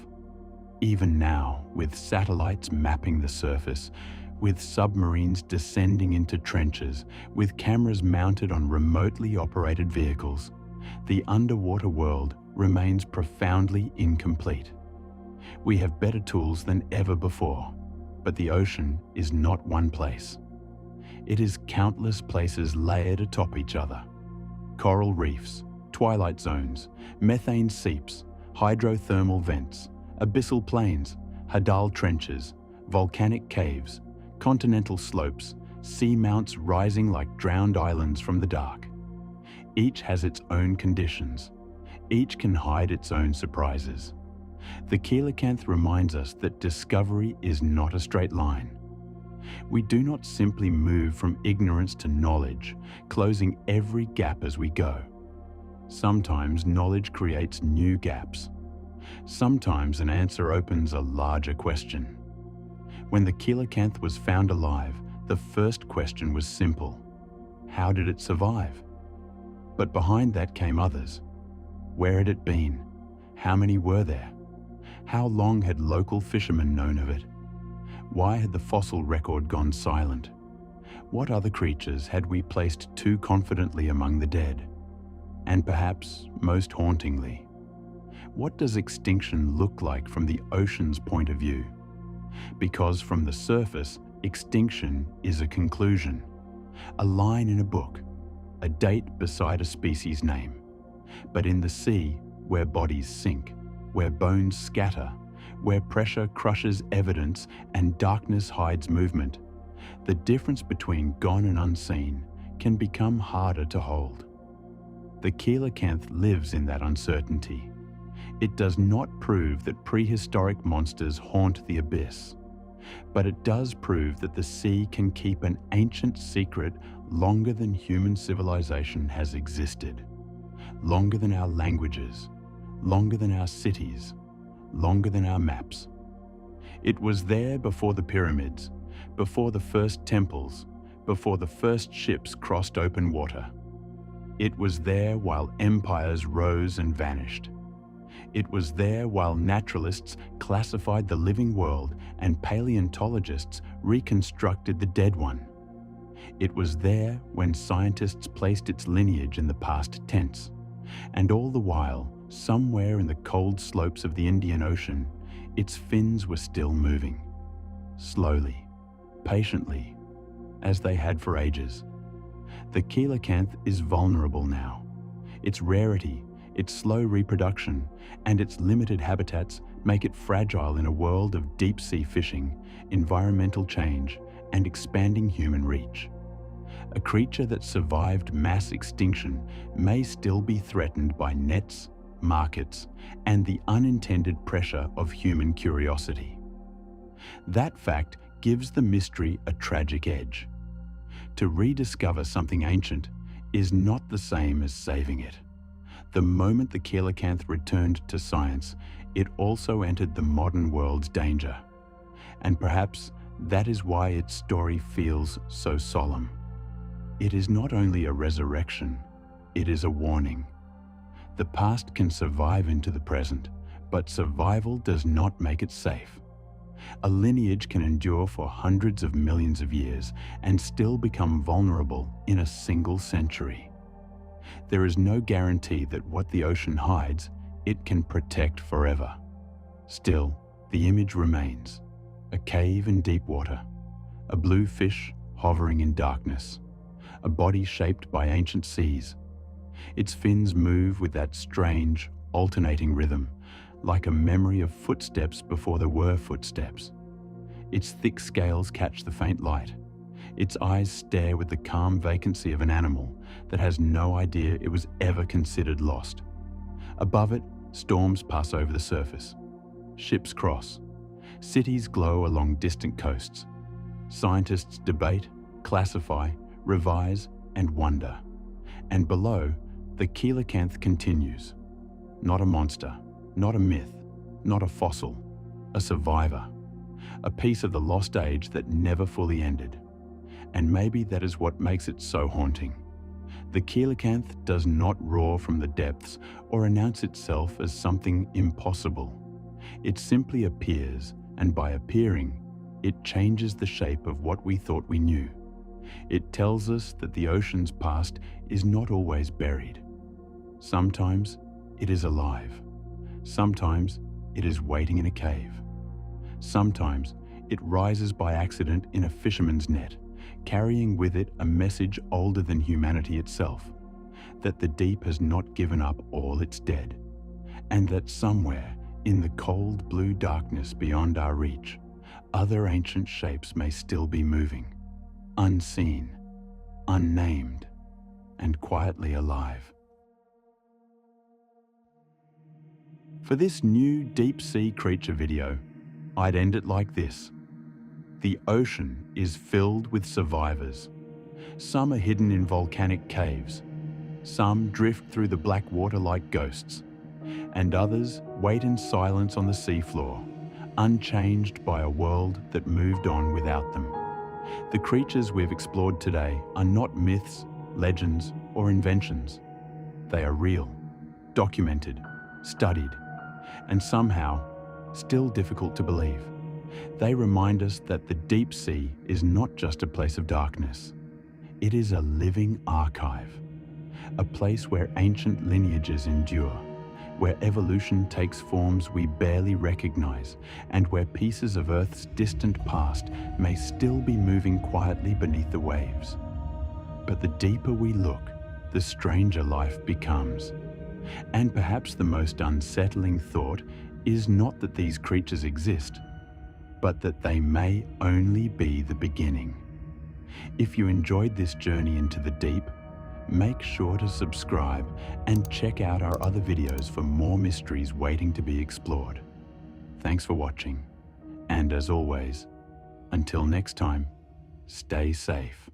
Even now, with satellites mapping the surface, with submarines descending into trenches, with cameras mounted on remotely operated vehicles, the underwater world remains profoundly incomplete. We have better tools than ever before, but the ocean is not one place. It is countless places layered atop each other. Coral reefs, twilight zones, methane seeps, hydrothermal vents, abyssal plains, hadal trenches, volcanic caves, continental slopes, seamounts rising like drowned islands from the dark. Each has its own conditions. Each can hide its own surprises. The Coelacanth reminds us that discovery is not a straight line. We do not simply move from ignorance to knowledge, closing every gap as we go. Sometimes knowledge creates new gaps. Sometimes an answer opens a larger question. When the Coelacanth was found alive, the first question was simple. How did it survive? But behind that came others. Where had it been? How many were there? How long had local fishermen known of it? Why had the fossil record gone silent? What other creatures had we placed too confidently among the dead? And perhaps, most hauntingly, what does extinction look like from the ocean's point of view? Because from the surface, extinction is a conclusion, a line in a book, a date beside a species name. But in the sea, where bodies sink, where bones scatter, where pressure crushes evidence and darkness hides movement, the difference between gone and unseen can become harder to hold. The Coelacanth lives in that uncertainty. It does not prove that prehistoric monsters haunt the abyss, but it does prove that the sea can keep an ancient secret longer than human civilization has existed, longer than our languages, longer than our cities, longer than our maps. It was there before the pyramids, before the first temples, before the first ships crossed open water. It was there while empires rose and vanished. It was there while naturalists classified the living world and paleontologists reconstructed the dead one. It was there when scientists placed its lineage in the past tense. And all the while, somewhere in the cold slopes of the Indian Ocean, its fins were still moving. Slowly, patiently, as they had for ages. The Coelacanth is vulnerable now. Its rarity, its slow reproduction, and its limited habitats make it fragile in a world of deep-sea fishing, environmental change, and expanding human reach. A creature that survived mass extinction may still be threatened by nets, markets, and the unintended pressure of human curiosity. That fact gives the mystery a tragic edge. To rediscover something ancient is not the same as saving it. The moment the Coelacanth returned to science, it also entered the modern world's danger. And perhaps that is why its story feels so solemn. It is not only a resurrection, it is a warning. The past can survive into the present, but survival does not make it safe. A lineage can endure for hundreds of millions of years and still become vulnerable in a single century. There is no guarantee that what the ocean hides, it can protect forever. Still, the image remains: a cave in deep water, a blue fish hovering in darkness, a body shaped by ancient seas. Its fins move with that strange, alternating rhythm, like a memory of footsteps before there were footsteps. Its thick scales catch the faint light. Its eyes stare with the calm vacancy of an animal that has no idea it was ever considered lost. Above it, storms pass over the surface. Ships cross. Cities glow along distant coasts. Scientists debate, classify, revise, and wonder. And below, the Coelacanth continues. Not a monster, not a myth, not a fossil, a survivor. A piece of the lost age that never fully ended. And maybe that is what makes it so haunting. The Coelacanth does not roar from the depths or announce itself as something impossible. It simply appears, and by appearing, it changes the shape of what we thought we knew. It tells us that the ocean's past is not always buried. Sometimes it is alive. Sometimes it is waiting in a cave. Sometimes it rises by accident in a fisherman's net, carrying with it a message older than humanity itself, that the deep has not given up all its dead, and that somewhere in the cold blue darkness beyond our reach, other ancient shapes may still be moving, unseen, unnamed, and quietly alive. For this new deep-sea creature video, I'd end it like this. The ocean is filled with survivors. Some are hidden in volcanic caves. Some drift through the black water like ghosts. And others wait in silence on the seafloor, unchanged by a world that moved on without them. The creatures we've explored today are not myths, legends, or inventions. They are real, documented, studied, and somehow still difficult to believe. They remind us that the deep sea is not just a place of darkness. It is a living archive, a place where ancient lineages endure, where evolution takes forms we barely recognize, and where pieces of Earth's distant past may still be moving quietly beneath the waves. But the deeper we look, the stranger life becomes. And perhaps the most unsettling thought is not that these creatures exist, but that they may only be the beginning. If you enjoyed this journey into the deep, make sure to subscribe and check out our other videos for more mysteries waiting to be explored. Thanks for watching, and as always, until next time, stay safe.